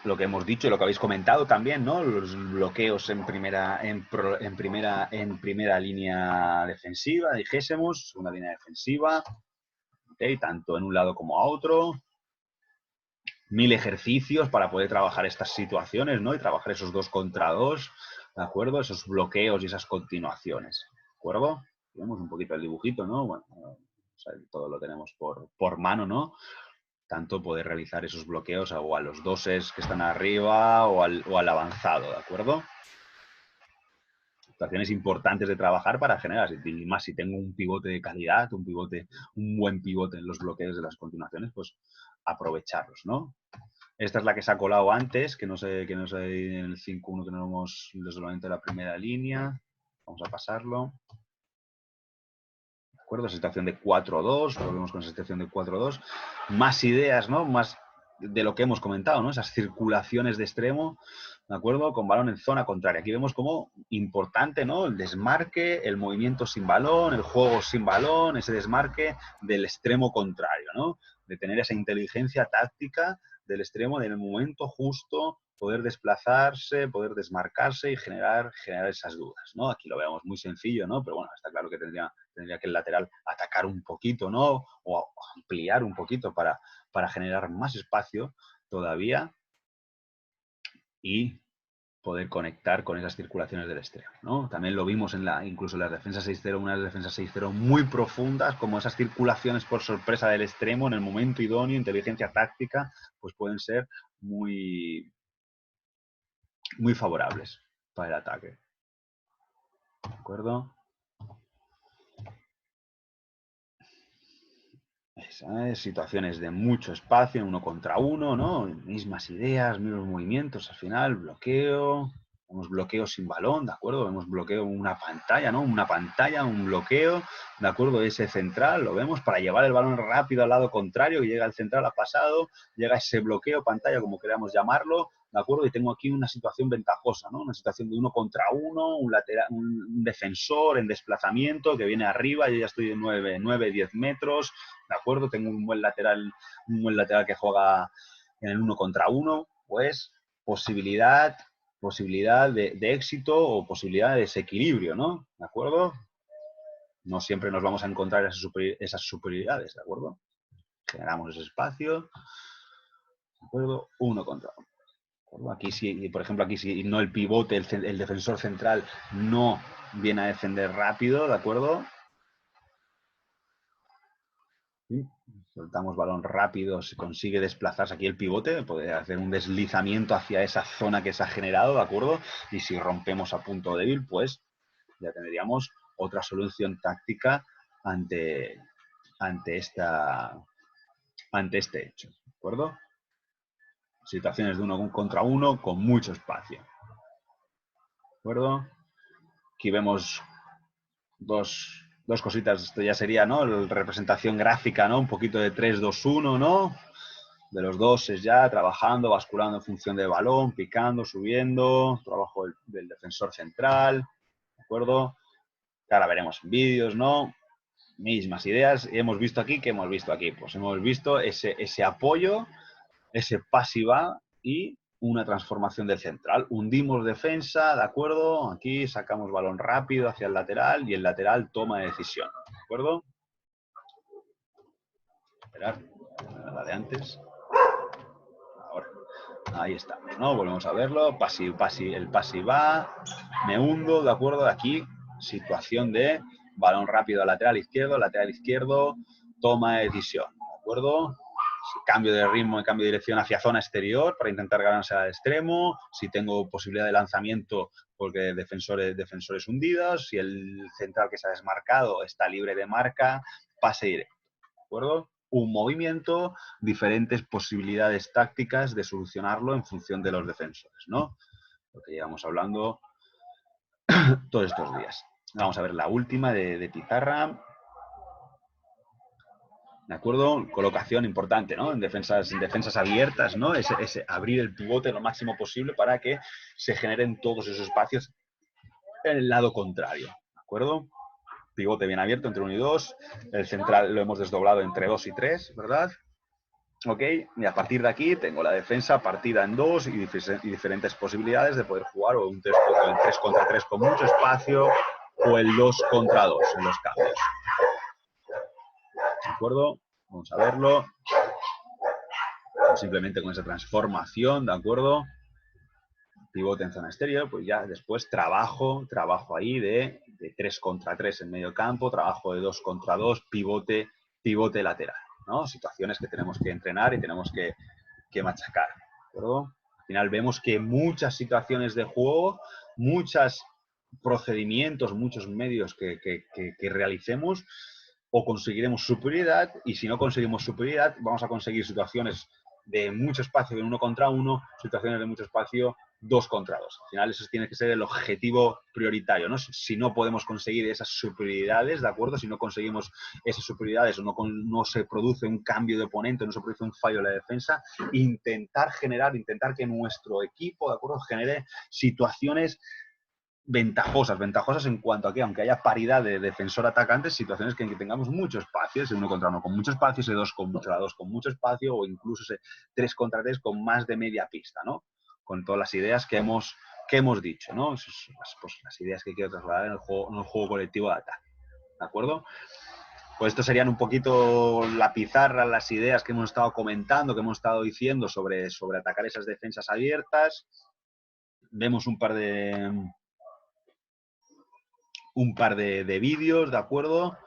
lo que hemos dicho y lo que habéis comentado también, ¿no? Los bloqueos en primera línea defensiva, dijésemos, segunda línea defensiva. Okay, tanto en un lado como a otro. 1000 ejercicios para poder trabajar estas situaciones, ¿no? Y trabajar esos 2 contra 2, ¿de acuerdo? Esos bloqueos y esas continuaciones, ¿de acuerdo? Vemos un poquito el dibujito, ¿no? Bueno, o sea, todo lo tenemos por mano, ¿no? Tanto poder realizar esos bloqueos o a los doses que están arriba o al avanzado, ¿de acuerdo? Situaciones importantes de trabajar para generar, y más si tengo un pivote de calidad, un buen pivote en los bloqueos de las continuaciones, pues aprovecharlos, ¿no? Esta es la que se ha colado antes, que no sé en el 5.1 que no hemos solamente la primera línea. Vamos a pasarlo. ¿De acuerdo? Situación de 4-2, volvemos con esa situación de 4-2. Más ideas, ¿no? Más de lo que hemos comentado, ¿no? Esas circulaciones de extremo, ¿de acuerdo? Con balón en zona contraria. Aquí vemos como importante, ¿no? El desmarque, el movimiento sin balón, el juego sin balón, ese desmarque del extremo contrario, ¿no? De tener esa inteligencia táctica del extremo en el momento justo, poder desplazarse, poder desmarcarse y generar esas dudas, ¿no? Aquí lo veamos muy sencillo, ¿no? Pero bueno, está claro que tendría que el lateral atacar un poquito, ¿no? O ampliar un poquito para generar más espacio todavía y poder conectar con esas circulaciones del extremo, ¿no? También lo vimos incluso en las defensas 6-0, unas defensas 6-0 muy profundas, como esas circulaciones por sorpresa del extremo en el momento idóneo, inteligencia táctica, pues pueden ser muy, muy favorables para el ataque. ¿De acuerdo? Situaciones de mucho espacio, 1 contra 1, ¿no? Mismas ideas, mismos movimientos al final, bloqueo, vemos bloqueo sin balón, ¿de acuerdo? Vemos bloqueo en una pantalla, ¿no? Una pantalla, un bloqueo, ¿de acuerdo? Ese central, lo vemos para llevar el balón rápido al lado contrario, que llega el central, ha pasado, llega ese bloqueo, pantalla, como queramos llamarlo, ¿de acuerdo? Y tengo aquí una situación ventajosa, ¿no? Una situación de 1 contra 1, un lateral, un defensor en desplazamiento que viene arriba, yo ya estoy en 9-10 metros, ¿de acuerdo? Tengo un buen lateral que juega en el 1 contra 1, pues posibilidad de éxito o posibilidad de desequilibrio, ¿no? ¿De acuerdo? No siempre nos vamos a encontrar esas superioridades, ¿de acuerdo? Generamos ese espacio, ¿de acuerdo? 1 contra 1. Aquí sí, por ejemplo, aquí si no el pivote, el defensor central no viene a defender rápido, ¿de acuerdo? ¿Sí? Soltamos balón rápido, se consigue desplazarse aquí el pivote, poder hacer un deslizamiento hacia esa zona que se ha generado, ¿de acuerdo? Y si rompemos a punto débil, pues ya tendríamos otra solución táctica ante este hecho, ¿de acuerdo? Situaciones de 1 contra 1 con mucho espacio, ¿de acuerdo? Aquí vemos dos cositas, esto ya sería, ¿no? La representación gráfica, ¿no? Un poquito de 3-2-1, ¿no? De los doses ya, trabajando, basculando en función del balón, picando, subiendo, trabajo del defensor central, ¿de acuerdo? Que ahora veremos en vídeos, ¿no? Mismas ideas. Y hemos visto aquí, ¿qué hemos visto aquí? Pues hemos visto ese apoyo, ese pasiva y una transformación del central. Hundimos defensa, ¿de acuerdo? Aquí sacamos balón rápido hacia el lateral y el lateral toma decisión, ¿de acuerdo? Esperar, la de antes. Ahora, ahí estamos, ¿no? Volvemos a verlo. El pasiva, me hundo, ¿de acuerdo? Aquí, situación de balón rápido al lateral izquierdo, toma de decisión, ¿de acuerdo? Cambio de ritmo y cambio de dirección hacia zona exterior para intentar ganarse al extremo. Si tengo posibilidad de lanzamiento porque defensores hundidos. Si el central que se ha desmarcado está libre de marca, pase directo, ¿de acuerdo? Un movimiento, diferentes posibilidades tácticas de solucionarlo en función de los defensores, ¿no? Lo que llevamos hablando todos estos días. Vamos a ver la última de pizarra. ¿De acuerdo? Colocación importante, ¿no? En defensas abiertas, ¿no? Ese abrir el pivote lo máximo posible para que se generen todos esos espacios en el lado contrario, ¿de acuerdo? Pivote bien abierto entre 1 y 2. El central lo hemos desdoblado entre 2 y 3, ¿verdad? ¿Ok? Y a partir de aquí tengo la defensa partida en 2 y diferentes posibilidades de poder jugar o un 3 contra 3 con mucho espacio o el 2 contra 2 en los cambios. ¿De acuerdo? Vamos a verlo. simplemente con esa transformación, ¿de acuerdo? Pivote en zona exterior, pues ya después trabajo ahí de 3 contra 3 en medio campo, trabajo de 2 contra 2, pivote lateral, ¿no? Situaciones que tenemos que entrenar y tenemos que machacar, ¿de acuerdo? Al final vemos que muchas situaciones de juego, muchos procedimientos, muchos medios que realicemos, o conseguiremos superioridad, y si no conseguimos superioridad, vamos a conseguir situaciones de mucho espacio de 1 contra 1, situaciones de mucho espacio 2 contra 2. Al final eso tiene que ser el objetivo prioritario, ¿no? Si no podemos conseguir esas superioridades, ¿de acuerdo? Si no conseguimos esas superioridades o no se produce un cambio de oponente, no se produce un fallo en la defensa, intentar que nuestro equipo, ¿de acuerdo?, genere situaciones ventajosas en cuanto a que, aunque haya paridad de defensor-atacante, situaciones que tengamos mucho espacio, ese 1 contra 1 con mucho espacio, ese 2 contra 2 con mucho espacio, o incluso ese 3 contra 3 con más de media pista, ¿no? Con todas las ideas que hemos dicho, ¿no? Pues, las ideas que quiero trasladar en el juego colectivo de ataque, ¿de acuerdo? Pues esto serían un poquito la pizarra, las ideas que hemos estado comentando, que hemos estado diciendo sobre atacar esas defensas abiertas. Vemos un par de vídeos, ¿de acuerdo?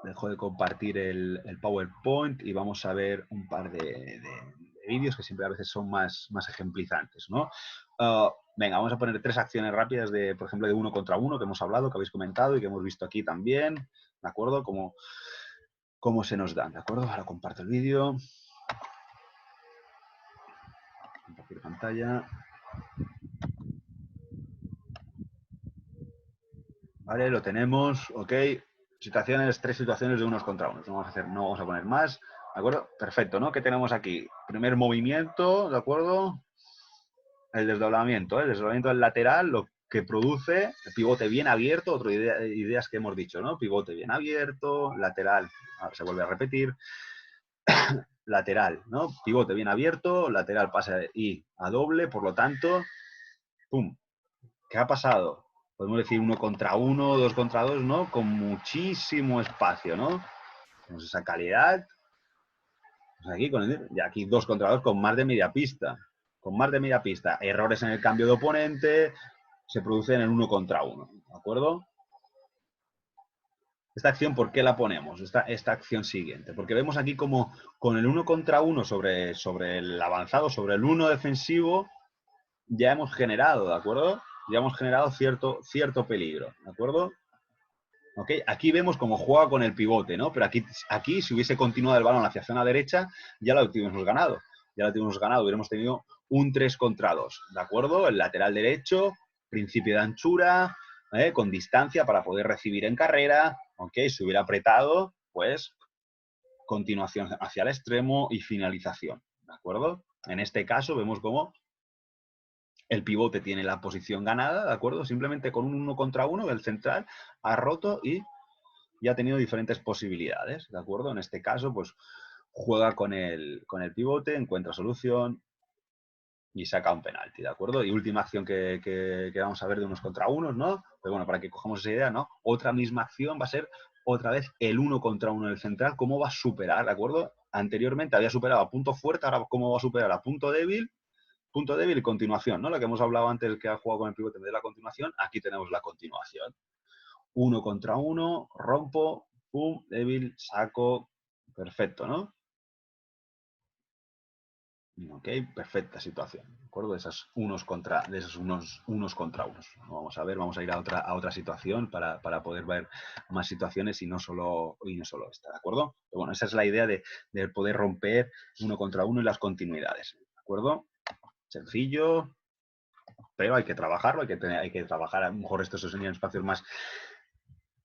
Dejo de compartir el PowerPoint y vamos a ver un par de vídeos que siempre a veces son más ejemplizantes, ¿no? Venga, vamos a poner 3 acciones rápidas, por ejemplo, de 1 contra 1 que hemos hablado, que habéis comentado y que hemos visto aquí también, ¿de acuerdo? Cómo se nos dan, ¿de acuerdo? Ahora comparto el vídeo. Compartir pantalla. Vale, lo tenemos, ok. 3 situaciones de 1 contra 1. No vamos a poner más, ¿de acuerdo? Perfecto, ¿no? ¿Qué tenemos aquí? Primer movimiento, ¿de acuerdo? El desdoblamiento del lateral, lo que produce el pivote bien abierto, otra ideas que hemos dicho, ¿no? Pivote bien abierto, lateral, ahora se vuelve a repetir, lateral, ¿no? Pivote bien abierto, lateral pasa y a doble, por lo tanto, ¡pum! ¿Qué ha pasado? Podemos decir 1 contra 1, 2 contra 2, ¿no? Con muchísimo espacio, ¿no? Tenemos esa calidad. Pues aquí 2 contra 2 con más de media pista. Con más de media pista. Errores en el cambio de oponente se producen en 1 contra 1. ¿De acuerdo? Esta acción, ¿por qué la ponemos? Esta acción siguiente. Porque vemos aquí como con el 1 contra 1 sobre el avanzado, sobre el 1 defensivo, ya hemos generado, ¿de acuerdo? Ya hemos generado cierto peligro, ¿de acuerdo? ¿Okay? Aquí vemos cómo juega con el pivote, ¿no? Pero aquí, si hubiese continuado el balón hacia zona derecha, ya lo hubiéramos ganado. Ya lo hubiéramos ganado, hubiéramos tenido un 3 contra 2, ¿de acuerdo? El lateral derecho, principio de anchura, con distancia para poder recibir en carrera, ¿ok? Si hubiera apretado, pues continuación hacia el extremo y finalización, ¿de acuerdo? En este caso vemos cómo el pivote tiene la posición ganada, ¿de acuerdo? Simplemente con un 1 contra 1, el central ha roto y ha tenido diferentes posibilidades, ¿de acuerdo? En este caso, pues juega con el pivote, encuentra solución y saca un penalti, ¿de acuerdo? Y última acción que vamos a ver de 1 contra 1, ¿no? Pero bueno, para que cojamos esa idea, ¿no? Otra misma acción va a ser otra vez el 1 contra 1 del central, ¿cómo va a superar, ¿de acuerdo? Anteriormente había superado a punto fuerte, ahora cómo va a superar a punto débil y continuación, ¿no? La que hemos hablado antes, que ha jugado con el pivote de la continuación, aquí tenemos la continuación. 1 contra 1, rompo, pum, débil, saco, perfecto, ¿no? Ok, perfecta situación, ¿de acuerdo? De esos unos contra unos. Vamos a ir a otra situación para poder ver más situaciones y no solo esta, ¿de acuerdo? Pero bueno, esa es la idea de poder romper 1 contra 1 y las continuidades, ¿de acuerdo? Sencillo, pero hay que trabajarlo, hay que trabajar, a lo mejor estos serían espacios más,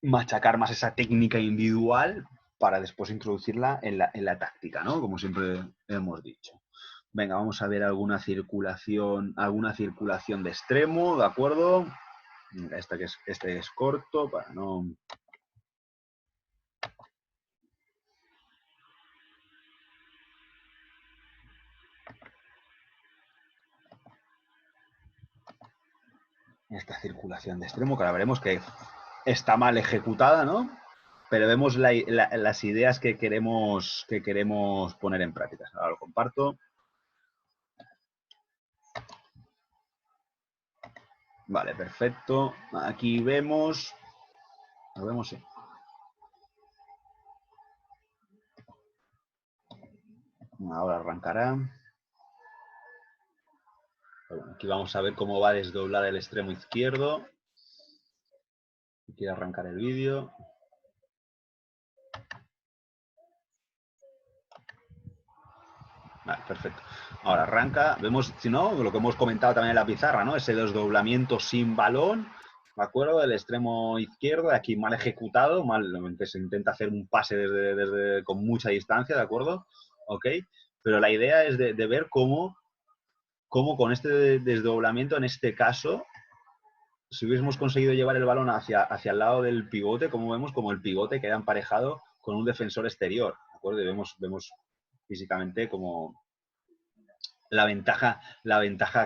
machacar más esa técnica individual para después introducirla en la táctica, ¿no? Como siempre hemos dicho. Venga, vamos a ver alguna circulación de extremo, ¿de acuerdo? Venga, este es corto para no... Esta circulación de extremo, que ahora veremos que está mal ejecutada, ¿no? vemos las ideas que queremos poner en práctica. Ahora lo comparto. Vale, perfecto. Aquí vemos. Lo vemos, sí. Ahora arrancará. Bueno, aquí vamos a ver cómo va a desdoblar el extremo izquierdo. Quiero arrancar el vídeo. Vale, perfecto. Ahora arranca. Vemos, si no, lo que hemos comentado también en la pizarra, ¿no? Ese desdoblamiento sin balón, ¿de acuerdo? Del extremo izquierdo, aquí mal ejecutado, que se intenta hacer un pase con mucha distancia, ¿de acuerdo? Ok. Pero la idea es de ver cómo con este desdoblamiento, en este caso, si hubiésemos conseguido llevar el balón hacia el lado del pivote, como vemos, como el pivote queda emparejado con un defensor exterior, ¿de acuerdo? Y vemos físicamente como la ventaja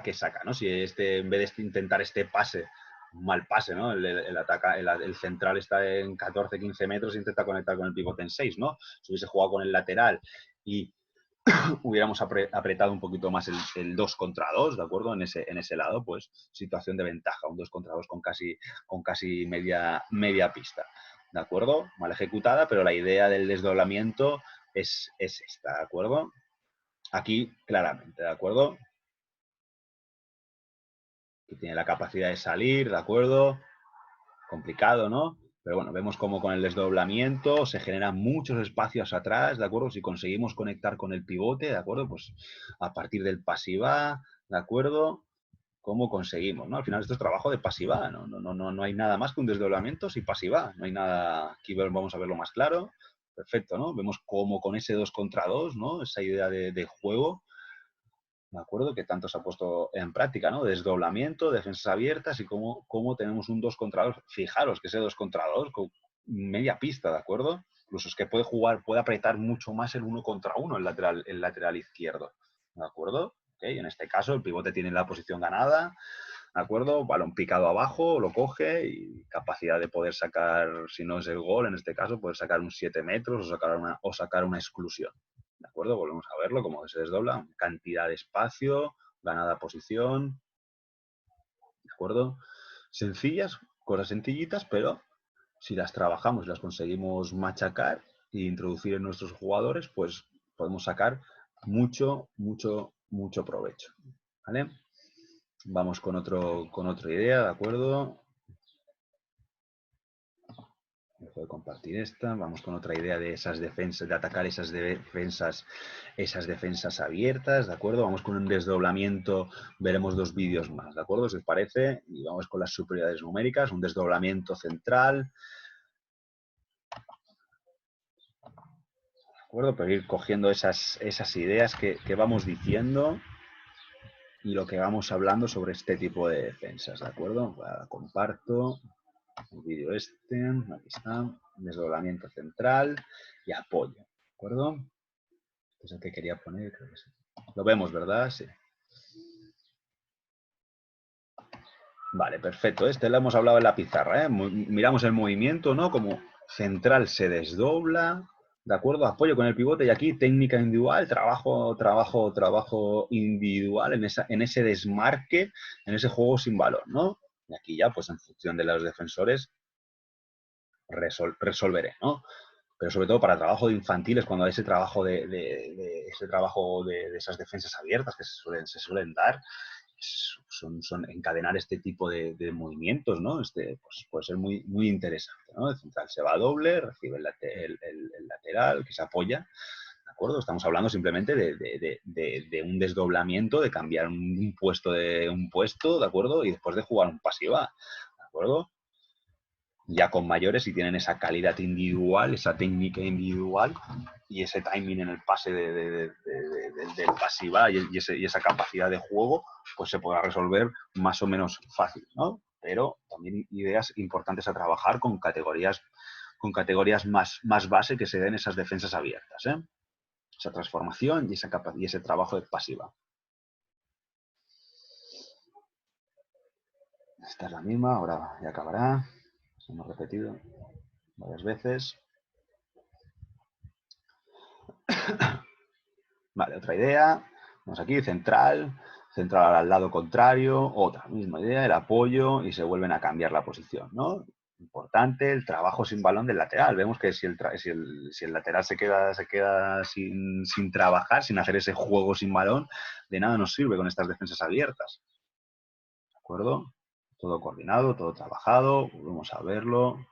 que saca, ¿no? Si en vez de intentar este pase, un mal pase, ¿no? El central está en 14, 15 metros e intenta conectar con el pivote en 6, ¿no? Si hubiese jugado con el lateral y hubiéramos apretado un poquito más el 2 contra 2, ¿de acuerdo? En ese lado, pues situación de ventaja, un 2 contra 2 con casi media pista, ¿de acuerdo? Mal ejecutada, pero la idea del desdoblamiento es esta, ¿de acuerdo? Aquí claramente, ¿de acuerdo? Que tiene la capacidad de salir, ¿de acuerdo? Complicado, ¿no? Pero bueno, vemos cómo con el desdoblamiento se generan muchos espacios atrás, ¿de acuerdo? Si conseguimos conectar con el pivote, ¿de acuerdo? Pues a partir del pasiva, ¿de acuerdo? ¿Cómo conseguimos, no? Al final esto es trabajo de pasiva, no hay nada más que un desdoblamiento sin pasiva, no hay nada, aquí vamos a verlo más claro, perfecto, ¿no? Vemos cómo con ese 2 contra 2, ¿no? Esa idea de juego, ¿de acuerdo? Que tanto se ha puesto en práctica, ¿no? Desdoblamiento, defensas abiertas y cómo tenemos un 2 contra 2. Fijaros que ese 2 contra 2 con media pista, ¿de acuerdo? Incluso es que puede apretar mucho más el 1 contra 1 el lateral izquierdo, ¿de acuerdo? ¿Okay? En este caso el pivote tiene la posición ganada, ¿de acuerdo? Balón picado abajo, lo coge y capacidad de poder sacar, si no es el gol, en este caso, poder sacar un 7 metros o sacar una exclusión. ¿De acuerdo? Volvemos a verlo, como se desdobla, cantidad de espacio, ganada posición, ¿de acuerdo? Sencillas, cosas sencillitas, pero si las trabajamos, las conseguimos machacar e introducir en nuestros jugadores, pues podemos sacar mucho provecho, ¿vale? Vamos con otra idea, ¿de acuerdo? Dejo de compartir esta. Vamos con otra idea de esas defensas, de atacar esas defensas abiertas, ¿de acuerdo? Vamos con un desdoblamiento, veremos 2 vídeos más, ¿de acuerdo? Si os parece, y vamos con las superioridades numéricas, un desdoblamiento central, ¿de acuerdo? Pero ir cogiendo esas ideas que vamos diciendo y lo que vamos hablando sobre este tipo de defensas, ¿de acuerdo? Comparto el vídeo aquí está, desdoblamiento central y apoyo, ¿de acuerdo? Este es el que quería poner, creo que sí. Lo vemos, ¿verdad? Sí. Vale, perfecto. Este lo hemos hablado en la pizarra, ¿eh? Miramos el movimiento, ¿no? Como central se desdobla, ¿de acuerdo? Apoyo con el pivote y aquí técnica individual, trabajo individual en ese desmarque, en ese juego sin balón, ¿no? Y aquí ya, pues en función de los defensores, resolveré, ¿no? Pero sobre todo para trabajo de infantiles, cuando hay ese trabajo de esas defensas abiertas que se suelen dar, son encadenar este tipo de movimientos, ¿no? Pues puede ser muy interesante, ¿no? El central se va a doble, recibe el lateral, que se apoya, ¿de acuerdo? Estamos hablando simplemente de un desdoblamiento, de cambiar un puesto, ¿de acuerdo? Y después de jugar un pasiva, ¿de acuerdo? Ya con mayores, si tienen esa calidad individual, esa técnica individual y ese timing en el pase del pasiva y esa capacidad de juego, pues se podrá resolver más o menos fácil, ¿no? Pero también ideas importantes a trabajar con categorías más base que se den esas defensas abiertas, ¿eh? Esa transformación y ese trabajo de pasiva. Esta es la misma, ahora ya acabará. Hemos repetido varias veces. Vale, otra idea. Vamos aquí, central al lado contrario, otra misma idea, el apoyo y se vuelven a cambiar la posición, ¿no? Importante el trabajo sin balón del lateral. Vemos que si el lateral se queda sin trabajar, sin hacer ese juego sin balón, de nada nos sirve con estas defensas abiertas. ¿De acuerdo? Todo coordinado, todo trabajado. Volvemos a verlo.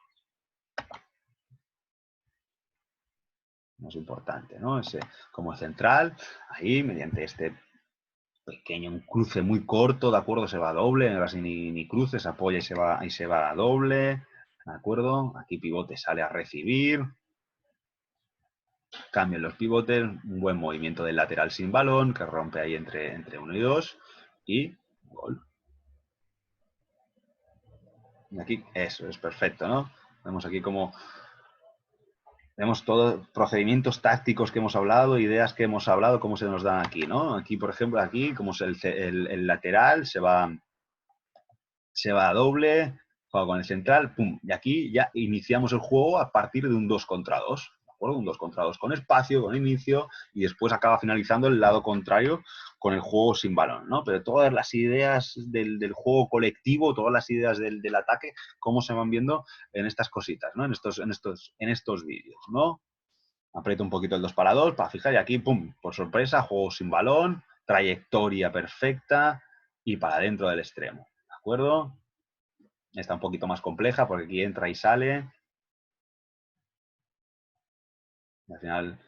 Es importante, ¿no? Ese como central, ahí mediante este pequeño, un cruce muy corto, ¿de acuerdo? Se va a doble, no así ni cruce, se apoya y se va a doble, ¿de acuerdo? Aquí pivote sale a recibir. Cambian los pivotes, un buen movimiento del lateral sin balón, que rompe ahí entre 1 y 2, y gol. Y aquí, eso es perfecto, ¿no? Vemos aquí como... Vemos todos procedimientos tácticos que hemos hablado, ideas que hemos hablado, cómo se nos dan aquí, ¿no? Aquí, por ejemplo, aquí, como es el lateral, se va a doble, juega con el central, pum. Y aquí ya iniciamos el juego a partir de un 2 contra 2, ¿de acuerdo? Un 2 contra 2 con espacio, con inicio, y después acaba finalizando el lado contrario con el juego sin balón, ¿no? Pero todas las ideas del juego colectivo, todas las ideas del ataque, cómo se van viendo en estas cositas, ¿no? En estos vídeos, ¿no? Aprieto un poquito el 2 para 2 para fijar y aquí, pum, por sorpresa, juego sin balón, trayectoria perfecta y para adentro del extremo, ¿de acuerdo? Está un poquito más compleja porque aquí entra y sale. Y al final,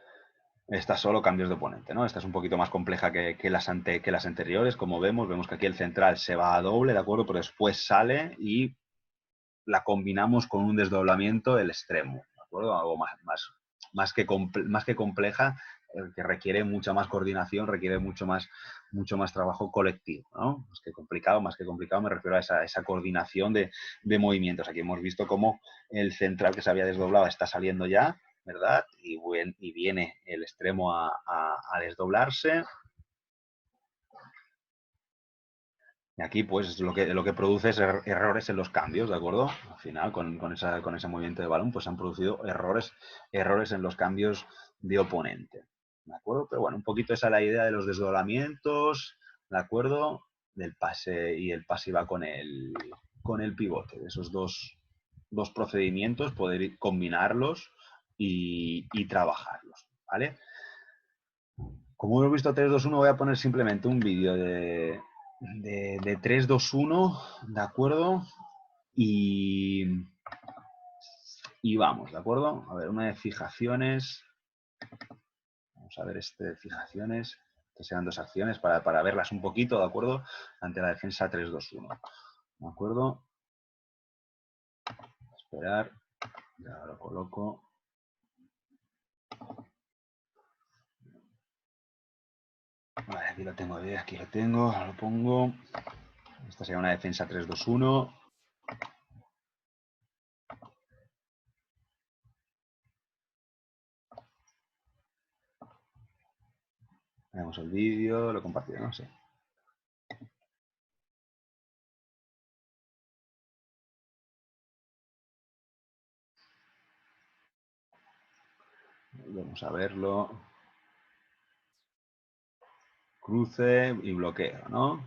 está solo cambios de oponente, ¿no? Esta es un poquito más compleja que las anteriores, como vemos que aquí el central se va a doble, ¿de acuerdo? Pero después sale y la combinamos con un desdoblamiento del extremo, ¿de acuerdo? Algo más que compleja, que requiere mucha más coordinación, requiere mucho más trabajo colectivo, ¿no? Más que complicado me refiero a esa coordinación de movimientos. Aquí hemos visto cómo el central que se había desdoblado está saliendo ya, ¿verdad? Y viene el extremo a desdoblarse. Y aquí, pues, lo que produce es errores en los cambios, ¿de acuerdo? Al final, con ese movimiento de balón, pues han producido errores en los cambios de oponente, ¿de acuerdo? Pero bueno, un poquito esa es la idea de los desdoblamientos, ¿de acuerdo? Del pase y el pase va con el pivote. De esos dos procedimientos, poder combinarlos y trabajarlos, ¿vale? Como hemos visto 3-2-1, voy a poner simplemente un vídeo de 3-2-1, ¿de acuerdo? Y vamos, ¿de acuerdo? A ver, una de fijaciones. Vamos a ver este de fijaciones. Que sean 2 acciones para verlas un poquito, ¿de acuerdo? Ante la defensa 3-2-1. ¿De acuerdo? Esperar. Ya lo coloco. Vale, aquí lo tengo, aquí lo tengo, lo pongo. Esta sería una defensa 3-2-1. Vemos el vídeo, lo compartiré, no sé. Vamos a verlo. Cruce y bloqueo, ¿no?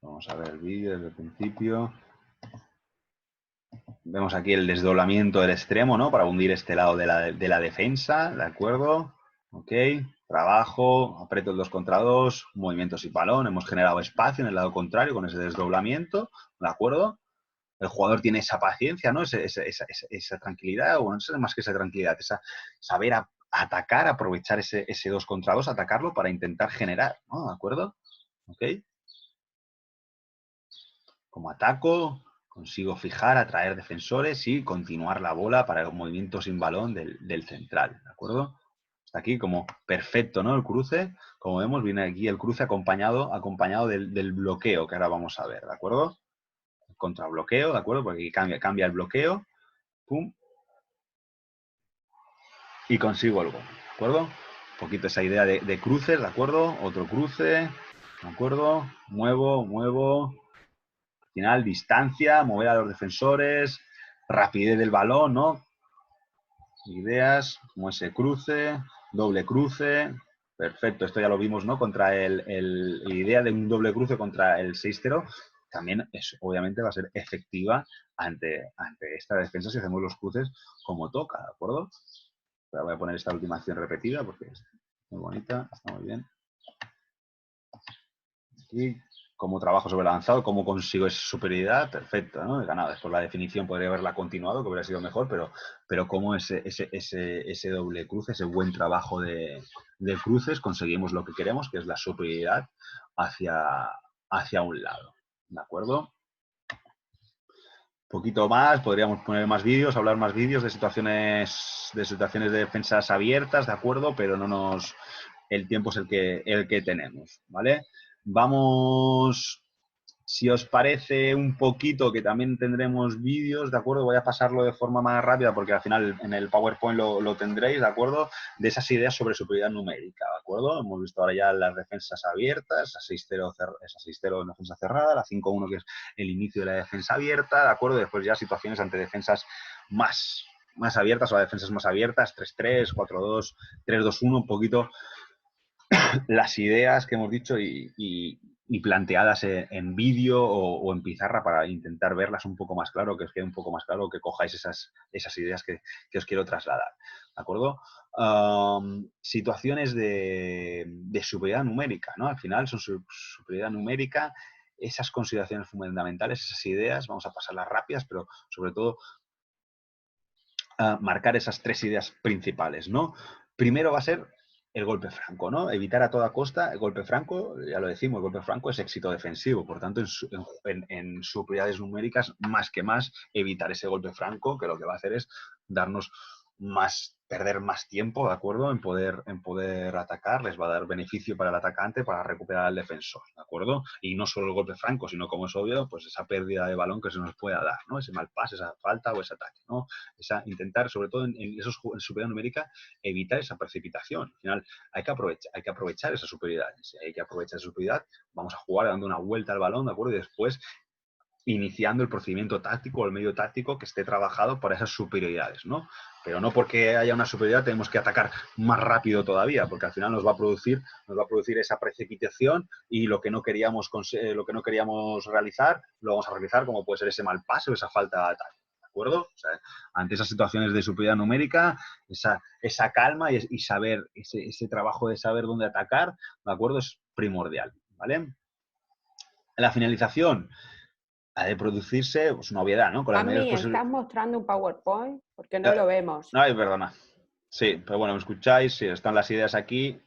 Vamos a ver el vídeo desde el principio. Vemos aquí el desdoblamiento del extremo, ¿no? Para hundir este lado de la defensa, ¿de acuerdo? Ok, trabajo, aprieto el 2 contra 2, movimiento sin balón, hemos generado espacio en el lado contrario con ese desdoblamiento, ¿de acuerdo? El jugador tiene esa paciencia, ¿no? Esa tranquilidad, o no sé más que esa tranquilidad, saber atacar, aprovechar ese 2 contra 2, atacarlo para intentar generar, ¿no? ¿De acuerdo? Ok. Como ataco, consigo fijar, atraer defensores y continuar la bola para el movimiento sin balón del central, ¿de acuerdo? Está aquí como perfecto, ¿no? El cruce, como vemos, viene aquí el cruce acompañado del bloqueo que ahora vamos a ver, ¿de acuerdo? Contrabloqueo, ¿de acuerdo? Porque aquí cambia el bloqueo, pum, y consigo el gol, ¿de acuerdo? Un poquito esa idea de cruces, ¿de acuerdo? Otro cruce, ¿de acuerdo? Muevo. Final, distancia, mover a los defensores, rapidez del balón, ¿no? ideas, como ese cruce, doble cruce. Perfecto, esto ya lo vimos, ¿no? Contra la idea de un doble cruce contra el 6-0 también obviamente va a ser efectiva ante esta defensa si hacemos los cruces como toca, ¿de acuerdo? Pero voy a poner esta última acción repetida porque es muy bonita, está muy bien. Aquí, cómo trabajo sobre el avanzado, cómo consigo esa superioridad, perfecto, ¿no? He ganado. Después la definición podría haberla continuado, que hubiera sido mejor, pero cómo ese doble cruce, ese buen trabajo de cruces, conseguimos lo que queremos, que es la superioridad hacia un lado. ¿De acuerdo? Un poquito más, podríamos poner más vídeos, hablar más vídeos de situaciones de defensas abiertas, ¿de acuerdo? Pero el tiempo es el que tenemos, ¿vale? Vamos, si os parece un poquito, que también tendremos vídeos, ¿de acuerdo? Voy a pasarlo de forma más rápida porque al final en el PowerPoint lo tendréis, ¿de acuerdo? De esas ideas sobre superioridad numérica, ¿de acuerdo? Hemos visto ahora ya las defensas abiertas, esa 6-0 en defensa cerrada, la 5-1 que es el inicio de la defensa abierta, ¿de acuerdo? Después ya situaciones ante defensas más abiertas o defensas más abiertas, 3-3, 4-2, 3-2-1, un poquito las ideas que hemos dicho y planteadas en vídeo o en pizarra para intentar verlas un poco más claro, que os quede un poco más claro, que cojáis esas ideas que os quiero trasladar, ¿de acuerdo? Situaciones de superioridad numérica, ¿no? Al final son superioridad numérica, esas consideraciones fundamentales, esas ideas, vamos a pasarlas rápidas, pero sobre todo marcar esas 3 ideas principales, ¿no? Primero va a ser el golpe franco, ¿no? Evitar a toda costa el golpe franco, ya lo decimos, el golpe franco es éxito defensivo, por tanto, en superioridades numéricas, más que más, evitar ese golpe franco, que lo que va a hacer es darnos perder más tiempo, ¿de acuerdo? En poder atacar, les va a dar beneficio para el atacante, para recuperar al defensor, ¿de acuerdo? Y no solo el golpe franco, sino, como es obvio, pues esa pérdida de balón que se nos pueda dar, ¿no? Ese mal pase, esa falta o ese ataque, ¿no? Intentar, sobre todo en superioridad numérica, evitar esa precipitación. Al final, hay que aprovechar esa superioridad. Si hay que aprovechar esa superioridad, vamos a jugar dando una vuelta al balón, ¿de acuerdo? Y después iniciando el procedimiento táctico o el medio táctico que esté trabajado para esas superioridades, ¿no? Pero no porque haya una superioridad tenemos que atacar más rápido todavía, porque al final nos va a producir esa precipitación y lo que no queríamos realizar, lo vamos a realizar, como puede ser ese mal pase o esa falta de ataque. ¿De acuerdo? O sea, ante esas situaciones de superioridad numérica, esa calma y saber, ese trabajo de saber dónde atacar, ¿de acuerdo? Es primordial, ¿vale? La finalización ha de producirse, pues una obviedad, ¿no? Con las medidas Mami, ¿estás mostrando un PowerPoint? Porque no lo vemos. Ay, perdona. Sí, pero bueno, ¿me escucháis? Sí, están las ideas aquí.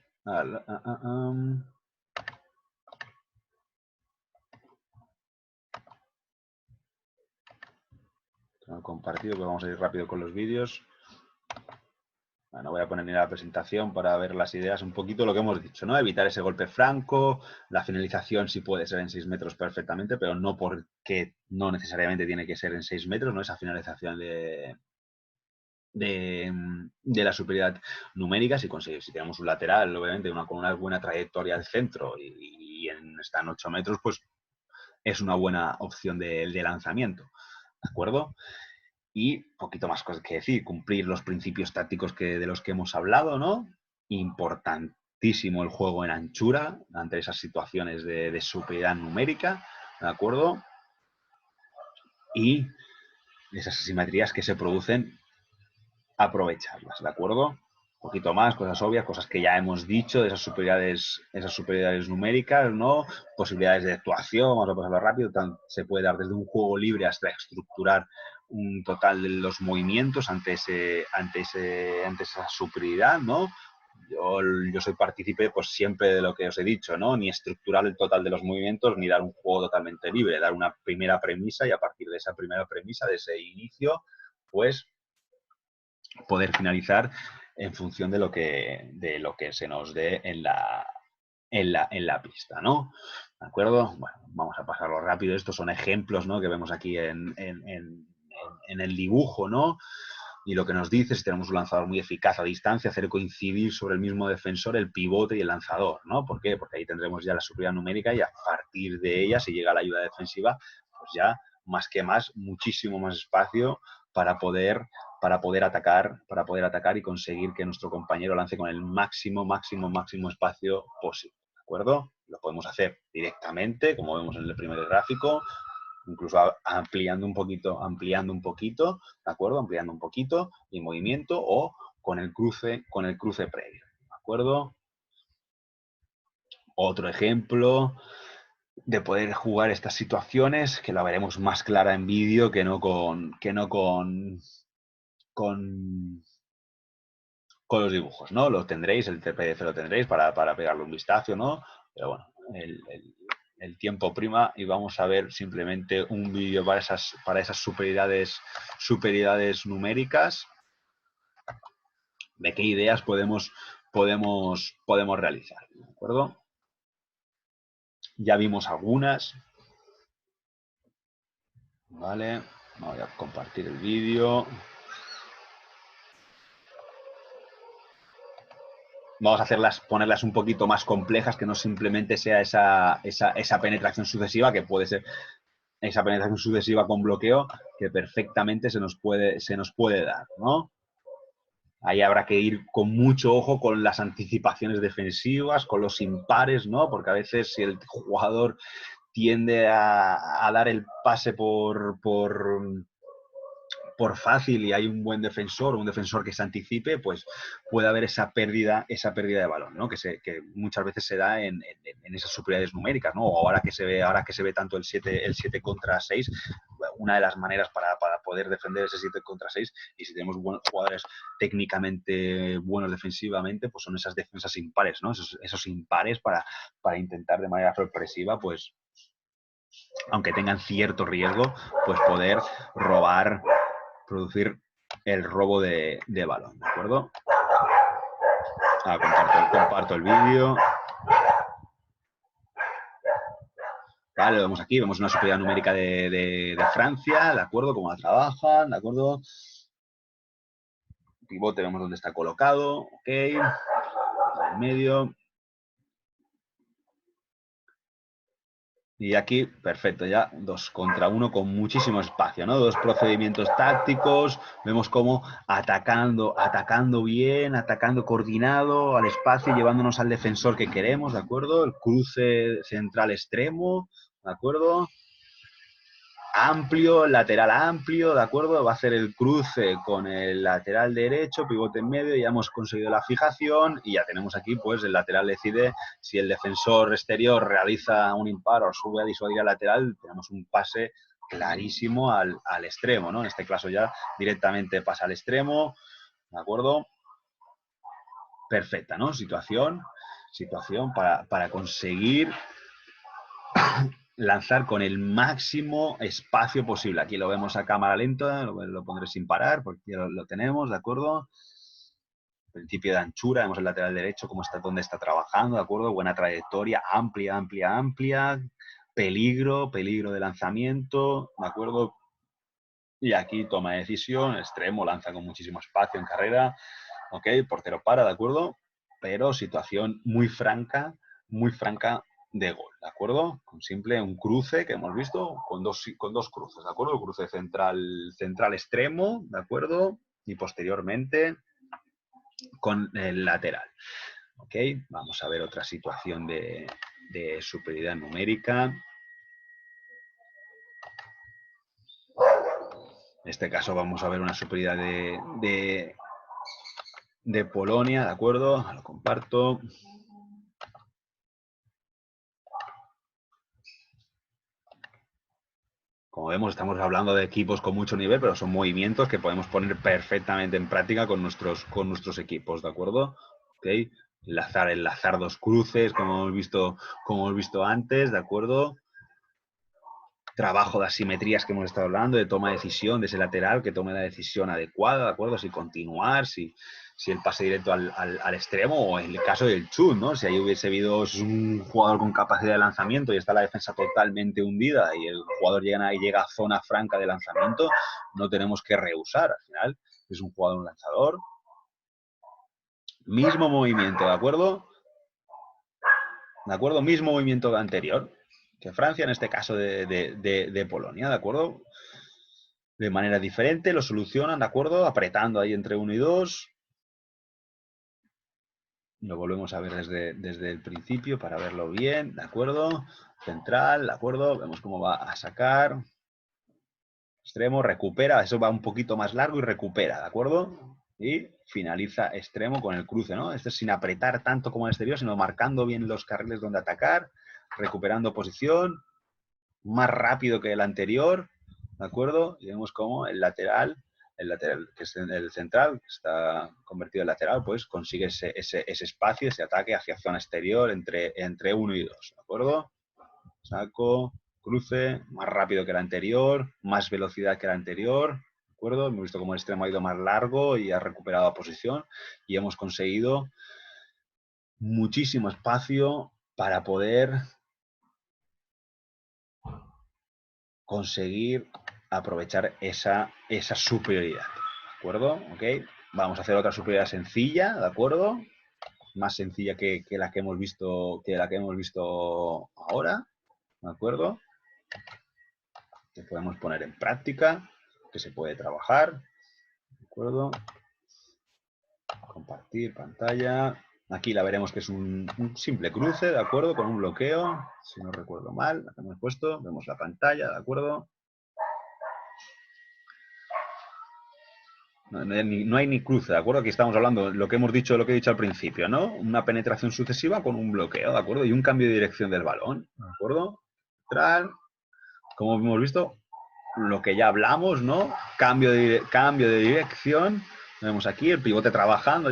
Tengo compartido, que vamos a ir rápido con los vídeos. Bueno, voy a poner en la presentación para ver las ideas, un poquito lo que hemos dicho, ¿no? Evitar ese golpe franco, la finalización sí puede ser en 6 metros perfectamente, pero no porque no necesariamente tiene que ser en 6 metros, ¿no? Esa finalización de la superioridad numérica, si tenemos un lateral, obviamente, con una buena trayectoria al centro y están 8 metros, pues es una buena opción de lanzamiento, ¿de acuerdo? Y poquito más cosas que decir, cumplir los principios tácticos de los que hemos hablado, ¿no? Importantísimo el juego en anchura ante esas situaciones de superioridad numérica, ¿de acuerdo? Y esas asimetrías que se producen, aprovecharlas, ¿de acuerdo? Un poquito más, cosas obvias, cosas que ya hemos dicho de esas superioridades numéricas, ¿no? Posibilidades de actuación, vamos a pasarlo rápido, se puede dar desde un juego libre hasta estructurar un total de los movimientos ante esa superioridad, ¿no? Yo soy partícipe pues siempre de lo que os he dicho, ¿no? Ni estructurar el total de los movimientos, ni dar un juego totalmente libre, dar una primera premisa y a partir de esa primera premisa, de ese inicio, pues poder finalizar en función de lo que se nos dé en la pista, ¿no? ¿De acuerdo? Bueno, vamos a pasarlo rápido. Estos son ejemplos, ¿no? Que vemos aquí en el dibujo, ¿no? Y lo que nos dice es que tenemos un lanzador muy eficaz a distancia, hacer coincidir sobre el mismo defensor el pivote y el lanzador, ¿no? ¿Por qué? Porque ahí tendremos ya la superioridad numérica y a partir de ella, si llega la ayuda defensiva, pues ya más que más, muchísimo más espacio para poder para poder atacar y conseguir que nuestro compañero lance con el máximo espacio posible, ¿de acuerdo? Lo podemos hacer directamente, como vemos en el primer gráfico, incluso ampliando un poquito, ¿de acuerdo? Ampliando un poquito el movimiento o con el cruce previo, ¿de acuerdo? Otro ejemplo de poder jugar estas situaciones, que la veremos más clara en vídeo que no con los dibujos, ¿no? Lo tendréis, el PDF lo tendréis para pegarle un vistazo, ¿no? Pero bueno, el tiempo prima y vamos a ver simplemente un vídeo para esas superioridades numéricas, de qué ideas podemos realizar, ¿de acuerdo? Ya vimos algunas. Vale, voy a compartir el vídeo. Vamos a ponerlas un poquito más complejas, que no simplemente sea esa penetración sucesiva, que puede ser esa penetración sucesiva con bloqueo, que perfectamente se nos puede dar, ¿no? Ahí habrá que ir con mucho ojo con las anticipaciones defensivas, con los impares, ¿no? Porque a veces si el jugador tiende a dar el pase por fácil y hay un buen defensor, un defensor que se anticipe, pues puede haber esa pérdida de balón, ¿no? Que muchas veces se da en esas superioridades numéricas, ¿no? O ahora que se ve tanto el 7 contra 6, una de las maneras para poder defender ese 7 contra 6, y si tenemos buenos jugadores técnicamente buenos defensivamente, pues son esas defensas impares, ¿no? Esos impares para intentar de manera sorpresiva, pues aunque tengan cierto riesgo, pues poder producir el robo de balón, ¿de acuerdo? Comparto el vídeo. Vale, lo vemos aquí, vemos una superioridad numérica de Francia, ¿de acuerdo? Cómo la trabajan, ¿de acuerdo? Pivote, vemos dónde está colocado, ok. En medio. Y aquí, perfecto, ya 2 contra 1 con muchísimo espacio, ¿no? 2 procedimientos tácticos, vemos cómo atacando bien, atacando coordinado al espacio, llevándonos al defensor que queremos, ¿de acuerdo? El cruce central extremo, ¿de acuerdo? Amplio, lateral amplio, ¿de acuerdo? Va a hacer el cruce con el lateral derecho, pivote en medio, ya hemos conseguido la fijación y ya tenemos aquí, pues, el lateral decide si el defensor exterior realiza un impar o sube a disuadir al lateral, tenemos un pase clarísimo al extremo, ¿no? En este caso ya directamente pasa al extremo, ¿de acuerdo? Perfecta, ¿no? Situación para conseguir lanzar con el máximo espacio posible. Aquí lo vemos a cámara lenta, lo pondré sin parar porque ya lo tenemos, ¿de acuerdo? Principio de anchura, vemos el lateral derecho, dónde está trabajando, ¿de acuerdo? Buena trayectoria, amplia. Peligro de lanzamiento, ¿de acuerdo? Y aquí toma de decisión, extremo, lanza con muchísimo espacio en carrera, ¿ok? Portero para, ¿de acuerdo? Pero situación muy franca de gol, ¿de acuerdo? Con un cruce que hemos visto, con dos cruces, ¿de acuerdo? El cruce central extremo, ¿de acuerdo? Y posteriormente con el lateral, ¿ok? Vamos a ver otra situación de superioridad numérica. En este caso vamos a ver una superioridad de Polonia, ¿de acuerdo? Lo comparto. Como vemos, estamos hablando de equipos con mucho nivel, pero son movimientos que podemos poner perfectamente en práctica con nuestros equipos, ¿de acuerdo? ¿Okay? Enlazar 2 cruces, como hemos visto antes, ¿de acuerdo? Trabajo de asimetrías que hemos estado hablando, de toma de decisión de ese lateral, que tome la decisión adecuada, ¿de acuerdo? Si continuar, si el pase directo al extremo, o en el caso del chut, ¿no? Si ahí hubiese habido un jugador con capacidad de lanzamiento y está la defensa totalmente hundida y el jugador llega a zona franca de lanzamiento, no tenemos que rehusar. Al final es un jugador, un lanzador. Mismo movimiento, ¿de acuerdo? ¿De acuerdo? Mismo movimiento anterior que Francia, en este caso de Polonia, ¿de acuerdo? de manera diferente, lo solucionan, ¿de acuerdo? Apretando ahí entre 1 y 2. Lo volvemos a ver desde el principio para verlo bien, ¿de acuerdo? Central, ¿de acuerdo? Vemos cómo va a sacar. Extremo, recupera, eso va un poquito más largo y recupera, ¿de acuerdo? Y finaliza extremo con el cruce, ¿no? Este es sin apretar tanto como el exterior, sino marcando bien los carriles donde atacar, recuperando posición, más rápido que el anterior, ¿de acuerdo? Y vemos cómo el lateral, que es el central, que está convertido en lateral, pues consigue ese espacio, ese ataque hacia zona exterior entre 1 y 2, ¿de acuerdo? Saco, cruce, más rápido que el anterior, más velocidad que el anterior, ¿de acuerdo? Hemos visto cómo el extremo ha ido más largo y ha recuperado posición y hemos conseguido muchísimo espacio para poder conseguir aprovechar esa superioridad, ¿de acuerdo? ¿Ok? Vamos a hacer otra superioridad sencilla, ¿de acuerdo? Más sencilla que la que hemos visto, ahora, ¿de acuerdo? Que podemos poner en práctica, que se puede trabajar, ¿de acuerdo? Compartir pantalla. Aquí la veremos que es un simple cruce, ¿de acuerdo? Con un bloqueo, si no recuerdo mal, la que hemos puesto, vemos la pantalla, ¿de acuerdo? No hay ni cruce, ¿de acuerdo? Aquí estamos hablando de lo que hemos dicho, lo que he dicho al principio, ¿no? Una penetración sucesiva con un bloqueo, ¿de acuerdo? Y un cambio de dirección del balón, ¿de acuerdo? Como hemos visto, lo que ya hablamos, ¿no? Cambio de dirección. Vemos aquí el pivote trabajando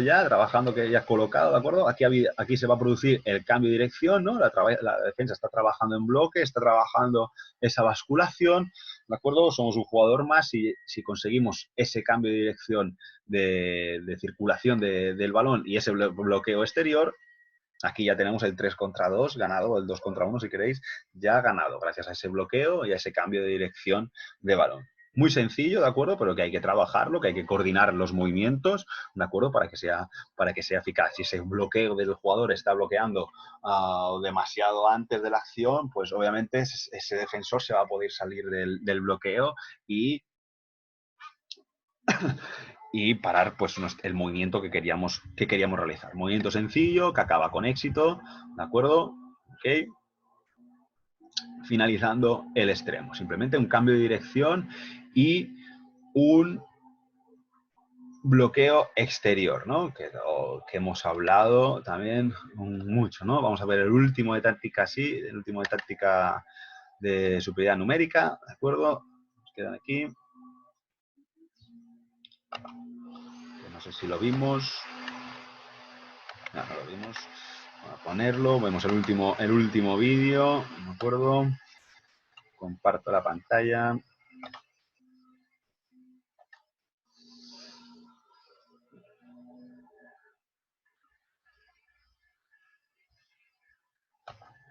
que ya colocado, ¿de acuerdo? Aquí se va a producir el cambio de dirección, ¿no? La defensa está trabajando en bloque, está trabajando esa basculación, ¿de acuerdo? Somos un jugador más y si conseguimos ese cambio de dirección de circulación del balón y ese bloqueo exterior, aquí ya tenemos el 3 contra 2 ganado, o el 2 contra 1 si queréis, ya ganado, gracias a ese bloqueo y a ese cambio de dirección de balón. Muy sencillo, ¿de acuerdo? Pero que hay que trabajarlo, que hay que coordinar los movimientos, ¿de acuerdo? Para que sea eficaz. Si ese bloqueo del jugador está bloqueando demasiado antes de la acción, pues obviamente ese defensor se va a poder salir del bloqueo y parar pues el movimiento que queríamos realizar. Movimiento sencillo, que acaba con éxito, ¿de acuerdo? Ok. Finalizando el extremo. Simplemente un cambio de dirección y un bloqueo exterior, ¿no? Que hemos hablado también mucho, ¿no? Vamos a ver el último de táctica, el último de táctica de superioridad numérica, ¿de acuerdo? Nos quedan aquí. No sé si lo vimos. No lo vimos. Vamos a ponerlo. Vemos el último vídeo. ¿De acuerdo? Comparto la pantalla.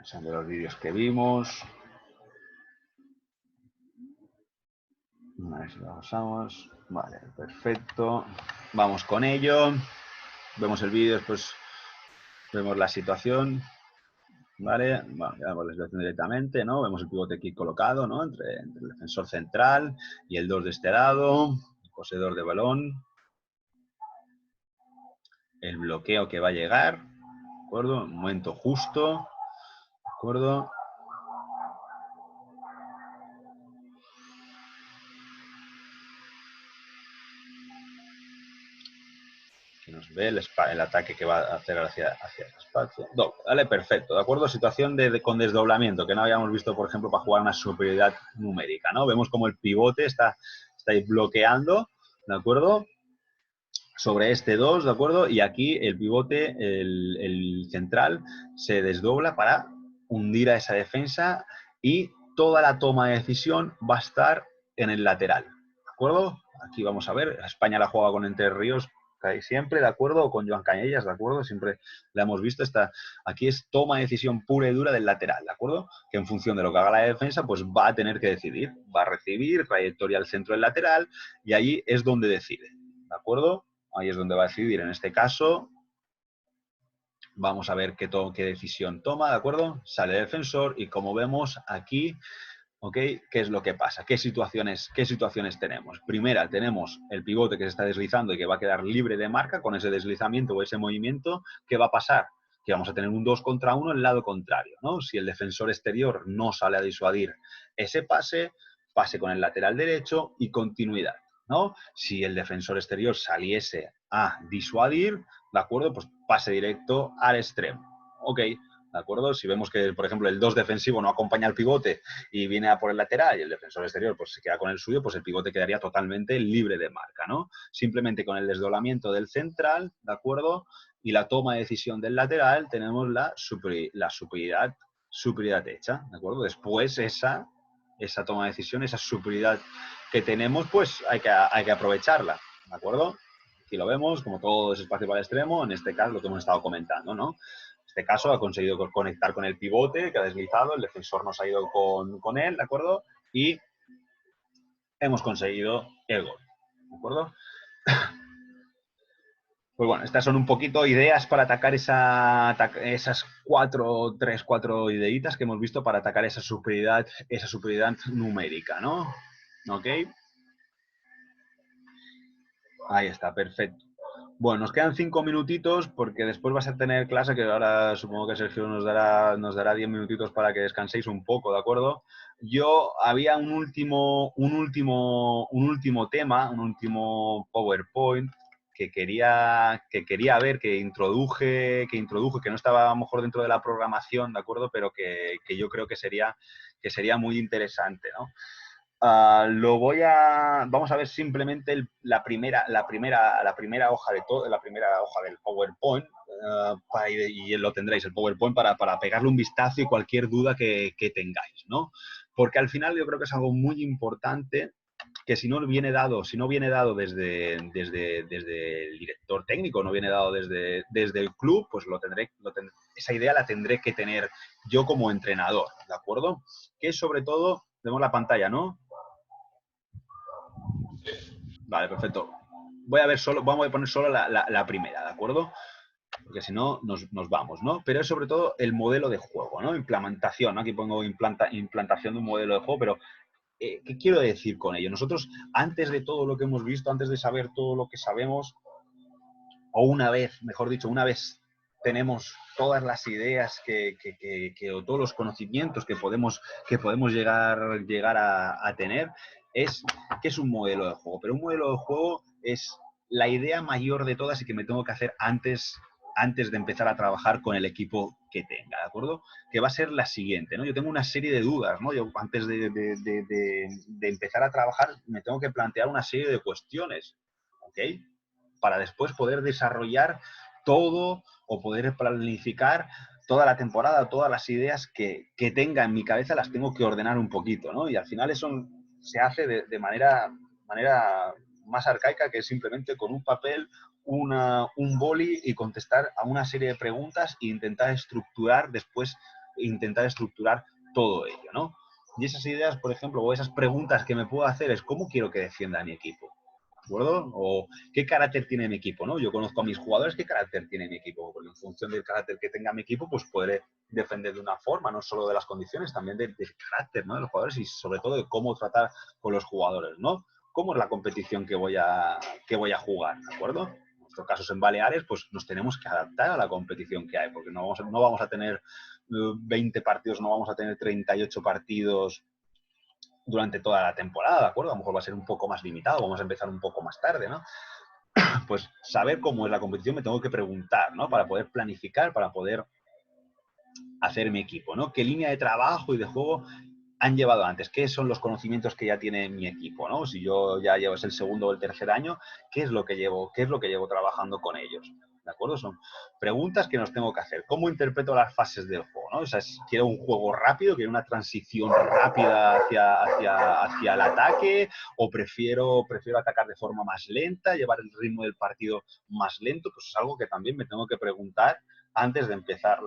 Son de los vídeos que vimos. A ver si lo pasamos. Vale, perfecto. Vamos con ello. Vemos el vídeo, después vemos la situación. Vale, bueno, ya vemos la situación directamente, ¿no? Vemos el pivote aquí colocado, ¿no? Entre el defensor central y el 2 de este lado, el poseedor de balón. El bloqueo que va a llegar, ¿de acuerdo? Un momento justo, ¿de acuerdo? Que nos ve el ataque que va a hacer hacia el espacio. Vale, perfecto, ¿de acuerdo? Situación con desdoblamiento, que no habíamos visto, por ejemplo, para jugar una superioridad numérica, ¿no? Vemos como el pivote está ahí bloqueando, ¿de acuerdo? Sobre este 2, ¿de acuerdo? Y aquí el pivote, el central, se desdobla para hundir a esa defensa y toda la toma de decisión va a estar en el lateral, ¿de acuerdo? Aquí vamos a ver, España la juega con Entre Ríos casi siempre, ¿de acuerdo? O con Joan Cañellas, ¿de acuerdo? Siempre la hemos visto. Aquí es toma de decisión pura y dura del lateral, ¿de acuerdo? Que en función de lo que haga la defensa, pues va a tener que decidir. Va a recibir trayectoria al centro del lateral y allí es donde decide, ¿de acuerdo? Ahí es donde va a decidir. En este caso, vamos a ver qué decisión toma, ¿de acuerdo? Sale el defensor y como vemos aquí, ¿Ok? ¿Qué es lo que pasa? ¿Qué situaciones tenemos? Primera, tenemos el pivote que se está deslizando y que va a quedar libre de marca con ese deslizamiento o ese movimiento. ¿Qué va a pasar? Que vamos a tener un 2 contra 1 en el lado contrario, ¿no? Si el defensor exterior no sale a disuadir ese pase, pase con el lateral derecho y continuidad, ¿no? Si el defensor exterior saliese a disuadir, ¿de acuerdo? Pues pase directo al extremo, ¿ok? ¿De acuerdo? Si vemos que, por ejemplo, el 2 defensivo no acompaña al pivote y viene a por el lateral y el defensor exterior pues se queda con el suyo, pues el pivote quedaría totalmente libre de marca, ¿no? Simplemente con el desdoblamiento del central, ¿de acuerdo? Y la toma de decisión del lateral tenemos la superioridad hecha, ¿de acuerdo? Después esa toma de decisión, esa superioridad que tenemos, pues hay que aprovecharla, ¿de acuerdo? Aquí lo vemos, como todo es espacio para el extremo, en este caso lo que hemos estado comentando, ¿no? En este caso ha conseguido conectar con el pivote que ha deslizado, el defensor nos ha ido con él, ¿de acuerdo? Y hemos conseguido el gol, ¿de acuerdo? Pues bueno, estas son un poquito ideas para atacar esas cuatro ideitas que hemos visto para atacar esa superioridad numérica, ¿no? ¿Ok? Ahí está, perfecto. Bueno, nos quedan 5 minutitos porque después vas a tener clase, que ahora supongo que Sergio nos dará 10 minutitos para que descanséis un poco, ¿de acuerdo? Yo había un último tema, un último PowerPoint que quería ver, que introduje, que no estaba a lo mejor dentro de la programación, ¿de acuerdo? Pero que yo creo que sería muy interesante, ¿no? Vamos a ver simplemente la primera hoja del PowerPoint, y lo tendréis, el PowerPoint, para pegarle un vistazo y cualquier duda que tengáis, ¿no? Porque al final yo creo que es algo muy importante que si no viene dado desde el director técnico, no viene dado desde el club, pues esa idea la tendré que tener yo como entrenador, ¿de acuerdo? Que sobre todo, vemos la pantalla, ¿no? Vale, perfecto. Vamos a poner solo la primera, ¿de acuerdo? Porque si no, nos vamos, ¿no? Pero es sobre todo el modelo de juego, ¿no? Implementación, ¿no? Aquí pongo implantación de un modelo de juego, pero ¿qué quiero decir con ello? Nosotros, antes de todo lo que hemos visto, antes de saber todo lo que sabemos, o mejor dicho, una vez tenemos todas las ideas o todos los conocimientos que podemos llegar a tener, ¿qué es un modelo de juego? Pero un modelo de juego es la idea mayor de todas y que me tengo que hacer antes de empezar a trabajar con el equipo que tenga, ¿de acuerdo? Que va a ser la siguiente, ¿no? Yo tengo una serie de dudas, ¿no? Yo antes de empezar a trabajar me tengo que plantear una serie de cuestiones, ¿ok? Para después poder desarrollar todo o poder planificar toda la temporada, todas las ideas que tenga en mi cabeza las tengo que ordenar un poquito, ¿no? Y al final eso se hace de manera más arcaica, que es simplemente con un papel, un boli y contestar a una serie de preguntas e intentar estructurar todo ello, ¿no? Y esas ideas, por ejemplo, o esas preguntas que me puedo hacer es ¿cómo quiero que defienda mi equipo? ¿De acuerdo? O ¿qué carácter tiene mi equipo? ¿No? Yo conozco a mis jugadores, ¿qué carácter tiene mi equipo? Porque en función del carácter que tenga mi equipo, pues podré defender de una forma, no solo de las condiciones, también del carácter, ¿no? De los jugadores y sobre todo de cómo tratar con los jugadores, ¿no? ¿Cómo es la competición que voy a jugar? ¿De acuerdo? En nuestros casos en Baleares, pues nos tenemos que adaptar a la competición que hay, porque no vamos a tener 20 partidos, no vamos a tener 38 partidos durante toda la temporada, ¿de acuerdo? A lo mejor va a ser un poco más limitado, vamos a empezar un poco más tarde, ¿no? Pues saber cómo es la competición me tengo que preguntar, ¿no? Para poder planificar, para poder hacer mi equipo, ¿no? ¿Qué línea de trabajo y de juego han llevado antes? ¿Qué son los conocimientos que ya tiene mi equipo, ¿no? Si yo ya llevo, es el segundo o el tercer año, ¿qué es lo que llevo trabajando con ellos? ¿De acuerdo? Son preguntas que nos tengo que hacer. ¿Cómo interpreto las fases del juego, ¿no? O sea, quiero un juego rápido, quiero una transición rápida hacia el ataque, o prefiero atacar de forma más lenta, llevar el ritmo del partido más lento, pues es algo que también me tengo que preguntar antes de empezar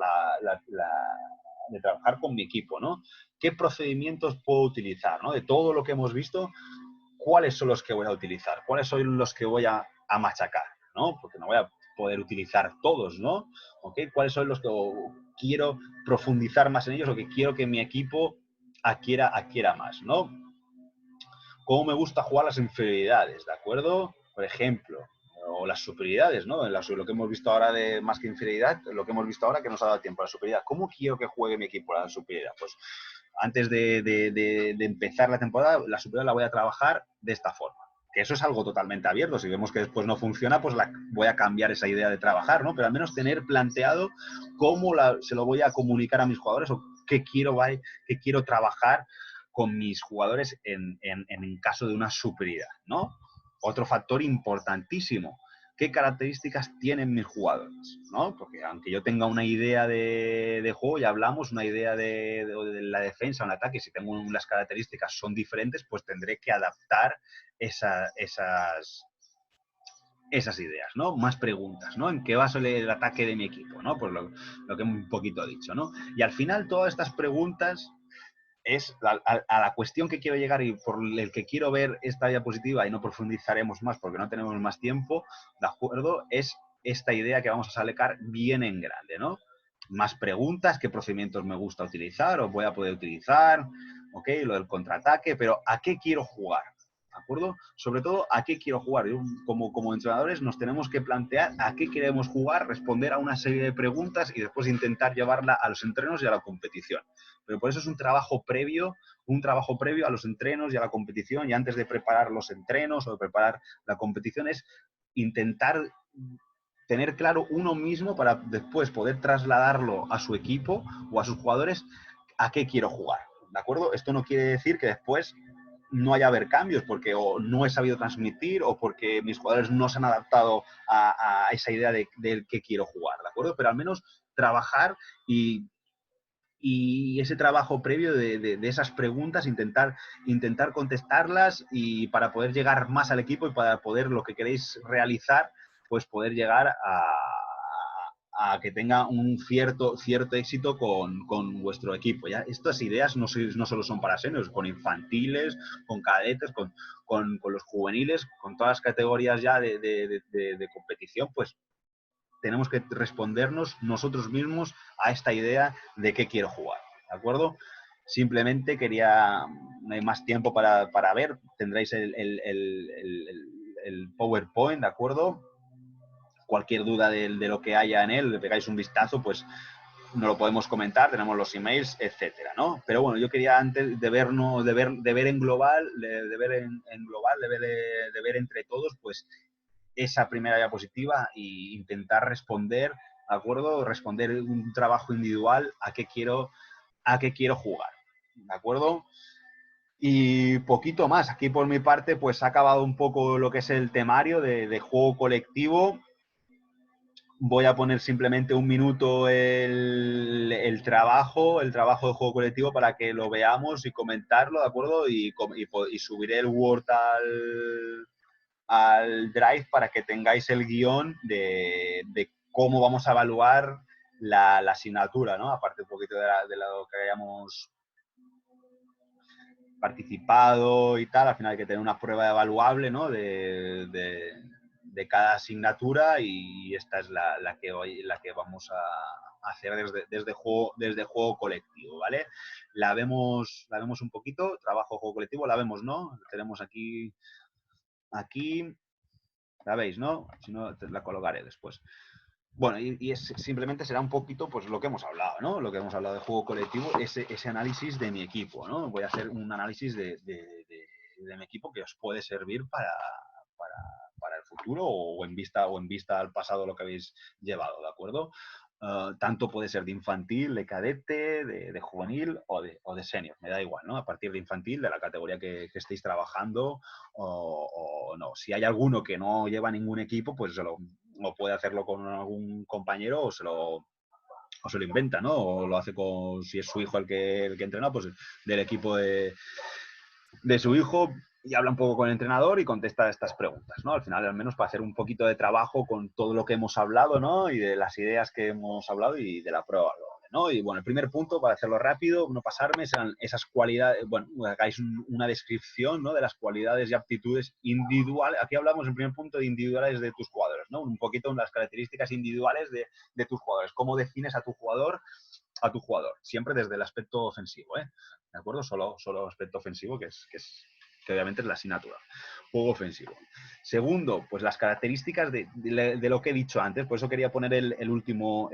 de trabajar con mi equipo, ¿no? ¿Qué procedimientos puedo utilizar, ¿no? De todo lo que hemos visto, ¿cuáles son los que voy a utilizar? ¿Cuáles son los que voy a machacar, ¿no? Porque no voy a poder utilizar todos, ¿no? ¿Okay? ¿Cuáles son los que quiero profundizar más en ellos o que quiero que mi equipo adquiera más, ¿no? ¿Cómo me gusta jugar las inferioridades, de acuerdo? Por ejemplo, o las superioridades, ¿no? Lo que hemos visto ahora de más que inferioridad, lo que hemos visto ahora que nos ha dado tiempo, la superioridad. ¿Cómo quiero que juegue mi equipo la superioridad? Pues antes de empezar la temporada, la superioridad la voy a trabajar de esta forma. Que eso es algo totalmente abierto. Si vemos que después no funciona, pues voy a cambiar esa idea de trabajar, ¿no? Pero al menos tener planteado cómo se lo voy a comunicar a mis jugadores o qué quiero trabajar con mis jugadores en caso de una superioridad, ¿no? Otro factor importantísimo, ¿qué características tienen mis jugadores? ¿No? Porque aunque yo tenga una idea de juego, ya hablamos, una idea de la defensa o el ataque, si tengo las características son diferentes, pues tendré que adaptar esas ideas, ¿no? Más preguntas, ¿no? ¿En qué basa el ataque de mi equipo? ¿No? Pues lo que un poquito he dicho, ¿no? Y al final todas estas preguntas es a la cuestión que quiero llegar y por el que quiero ver esta diapositiva, y no profundizaremos más porque no tenemos más tiempo, ¿de acuerdo? Es esta idea que vamos a sacar bien en grande, ¿no? Más preguntas, qué procedimientos me gusta utilizar o voy a poder utilizar, ¿ok? Lo del contraataque, pero ¿a qué quiero jugar? ¿De acuerdo? Sobre todo, ¿a qué quiero jugar? Como entrenadores nos tenemos que plantear a qué queremos jugar, responder a una serie de preguntas y después intentar llevarla a los entrenos y a la competición. Pero por eso es un trabajo previo a los entrenos y a la competición, y antes de preparar los entrenos o de preparar la competición es intentar tener claro uno mismo para después poder trasladarlo a su equipo o a sus jugadores a qué quiero jugar, ¿de acuerdo? Esto no quiere decir que después no haya haber cambios porque o no he sabido transmitir o porque mis jugadores no se han adaptado a esa idea de qué quiero jugar, ¿de acuerdo? Pero al menos trabajar y ese trabajo previo de esas preguntas, intentar contestarlas y para poder llegar más al equipo y para poder lo que queréis realizar, pues poder llegar a que tenga un cierto éxito con vuestro equipo. ¿Ya? Estas ideas no solo son para seniors, con infantiles, con cadetes, con los juveniles, con todas las categorías ya de competición, pues tenemos que respondernos nosotros mismos a esta idea de qué quiero jugar, ¿de acuerdo? Simplemente quería, no hay más tiempo para ver, tendréis el PowerPoint, ¿de acuerdo? Cualquier duda de lo que haya en él, le pegáis un vistazo, pues no lo podemos comentar, tenemos los emails, etcétera, ¿no? Pero bueno, yo quería antes de ver en global, de ver entre todos, pues esa primera diapositiva e intentar responder, ¿de acuerdo? Responder un trabajo individual a qué quiero jugar, ¿de acuerdo? Y poquito más. Aquí por mi parte, pues ha acabado un poco lo que es el temario de juego colectivo. Voy a poner simplemente un minuto el trabajo de juego colectivo para que lo veamos y comentarlo, ¿de acuerdo? Y subiré el Word al Drive para que tengáis el guión de cómo vamos a evaluar la asignatura, ¿no? Aparte un poquito de lo que hayamos participado y tal, al final hay que tener una prueba evaluable, ¿no? de cada asignatura, y esta es la que vamos a hacer desde juego colectivo, ¿vale? La vemos un poquito, trabajo juego colectivo, la vemos, ¿no? Tenemos aquí, la veis, ¿no? Si no, la colocaré después. Bueno, simplemente será un poquito pues lo que hemos hablado, ¿no? Lo que hemos hablado de juego colectivo, ese análisis de mi equipo, ¿no? Voy a hacer un análisis de mi equipo que os puede servir para el futuro o en vista al pasado lo que habéis llevado, ¿de acuerdo? Tanto puede ser de infantil, de cadete, de juvenil o de senior, me da igual, ¿no? A partir de infantil, de la categoría que estéis trabajando o no. Si hay alguno que no lleva ningún equipo, pues o puede hacerlo con algún compañero o se lo inventa, ¿no? O lo hace si es su hijo el que entrena, pues del equipo de su hijo, y habla un poco con el entrenador y contesta estas preguntas, ¿no? Al final, al menos para hacer un poquito de trabajo con todo lo que hemos hablado, ¿no? Y de las ideas que hemos hablado y de la prueba, ¿no? Y bueno, el primer punto, para hacerlo rápido, no pasarme, serán esas cualidades, bueno, hagáis una descripción, ¿no? De las cualidades y aptitudes individuales. Aquí hablamos en primer punto de individuales de tus jugadores, ¿no? Un poquito en las características individuales de tus jugadores. ¿Cómo defines a tu jugador a tu jugador, siempre desde el aspecto ofensivo, ¿eh? ¿De acuerdo? Solo aspecto ofensivo, que obviamente es la asignatura. Juego ofensivo. Segundo, pues las características de lo que he dicho antes, por eso quería poner el último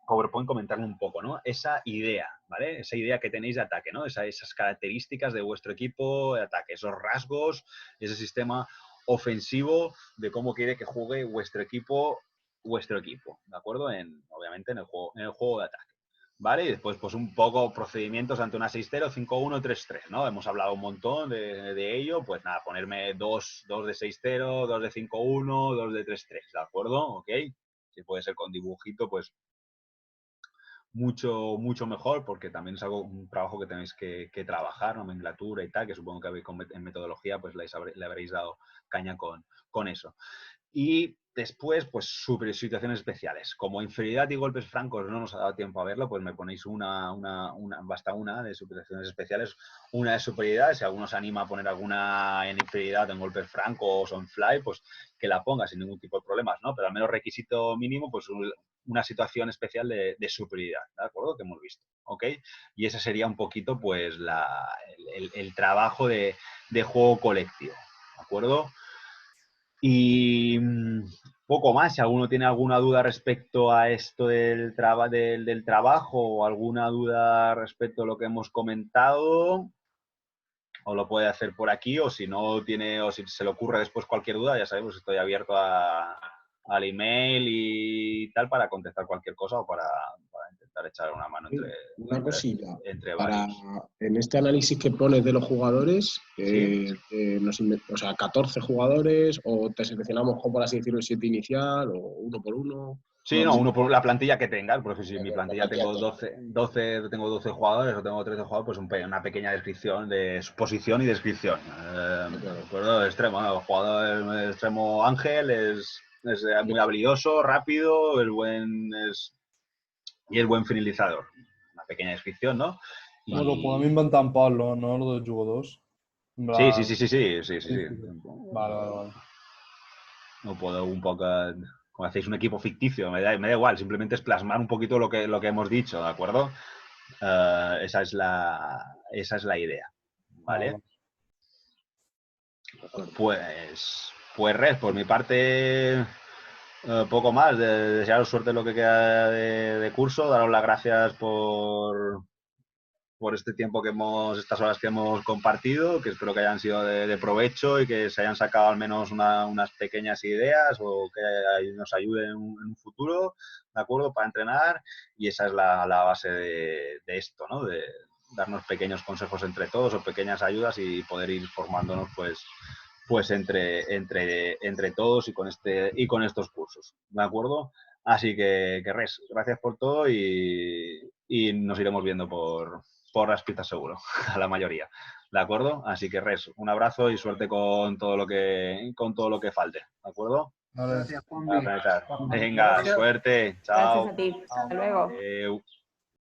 PowerPoint, comentarlo un poco, ¿no? Esa idea, ¿vale? Esa idea que tenéis de ataque, ¿no? Esas características de vuestro equipo de ataque, esos rasgos, ese sistema ofensivo de cómo quiere que juegue vuestro equipo, ¿de acuerdo? Obviamente en el juego de ataque. ¿Vale? Y después, pues un poco procedimientos ante una 6-0, 5-1, 3-3, ¿no? Hemos hablado un montón de ello. Pues nada, ponerme 2 de 6-0, 2 de 5-1, 2 de 3-3, ¿de acuerdo? ¿Ok? Si puede ser con dibujito, pues mucho mejor, porque también es un trabajo que tenéis que trabajar, nomenclatura y tal, que supongo que en metodología pues le habréis dado caña con eso. Y después, pues situaciones especiales. Como inferioridad y golpes francos no nos ha dado tiempo a verlo, pues me ponéis basta una de situaciones especiales, una de superioridad. Si alguno se anima a poner alguna en inferioridad, en golpes francos o en fly, pues que la ponga sin ningún tipo de problemas, ¿no? Pero al menos requisito mínimo, pues una situación especial de superioridad, ¿de acuerdo? Que hemos visto, ¿ok? Y ese sería un poquito, pues, el trabajo de juego colectivo, ¿de acuerdo? Y poco más. Si alguno tiene alguna duda respecto a esto del trabajo o alguna duda respecto a lo que hemos comentado, o lo puede hacer por aquí, o si no tiene, o si se le ocurre después cualquier duda, ya sabemos, estoy abierto al email y tal para contestar cualquier cosa o para intentar echar una mano Una cosilla. entre Para, varios. en este análisis que pones de los jugadores, ¿Sí? o sea, 14 jugadores, o te seleccionamos, como por así decirlo, el 7 inicial, o uno por uno. Sí, no, uno por la plantilla que tengas, porque si en mi plantilla tengo tengo 12 jugadores o tengo 13 jugadores, pues una pequeña descripción de su posición y descripción. Recuerdo extremo, ¿no? El jugador extremo Ángel es muy habilidoso, rápido, y es buen finalizador. Una pequeña descripción, ¿no? No, lo podem inventar en Pablo, no lo dels jugadors. En Sí. Vale. No puedo un poco, como hacéis un equipo ficticio, me da igual, simplemente es plasmar un poquito lo que hemos dicho, ¿de acuerdo? Esa es la idea, ¿vale? Pues res, por mi parte, poco más. Desearos suerte en lo que queda de curso, daros las gracias por este tiempo estas horas que hemos compartido, que espero que hayan sido de provecho y que se hayan sacado al menos unas pequeñas ideas o que nos ayuden en un futuro, ¿de acuerdo? Para entrenar, y esa es la base de esto, ¿no? De darnos pequeños consejos entre todos o pequeñas ayudas y poder ir formándonos pues entre todos y con estos cursos, ¿de acuerdo? Así que res, gracias por todo y nos iremos viendo por las pistas seguro, a la mayoría, ¿de acuerdo? Así que res, un abrazo y suerte con todo lo que falte, ¿de acuerdo? Vale. Venga, suerte, chao. Gracias a ti. Hasta luego.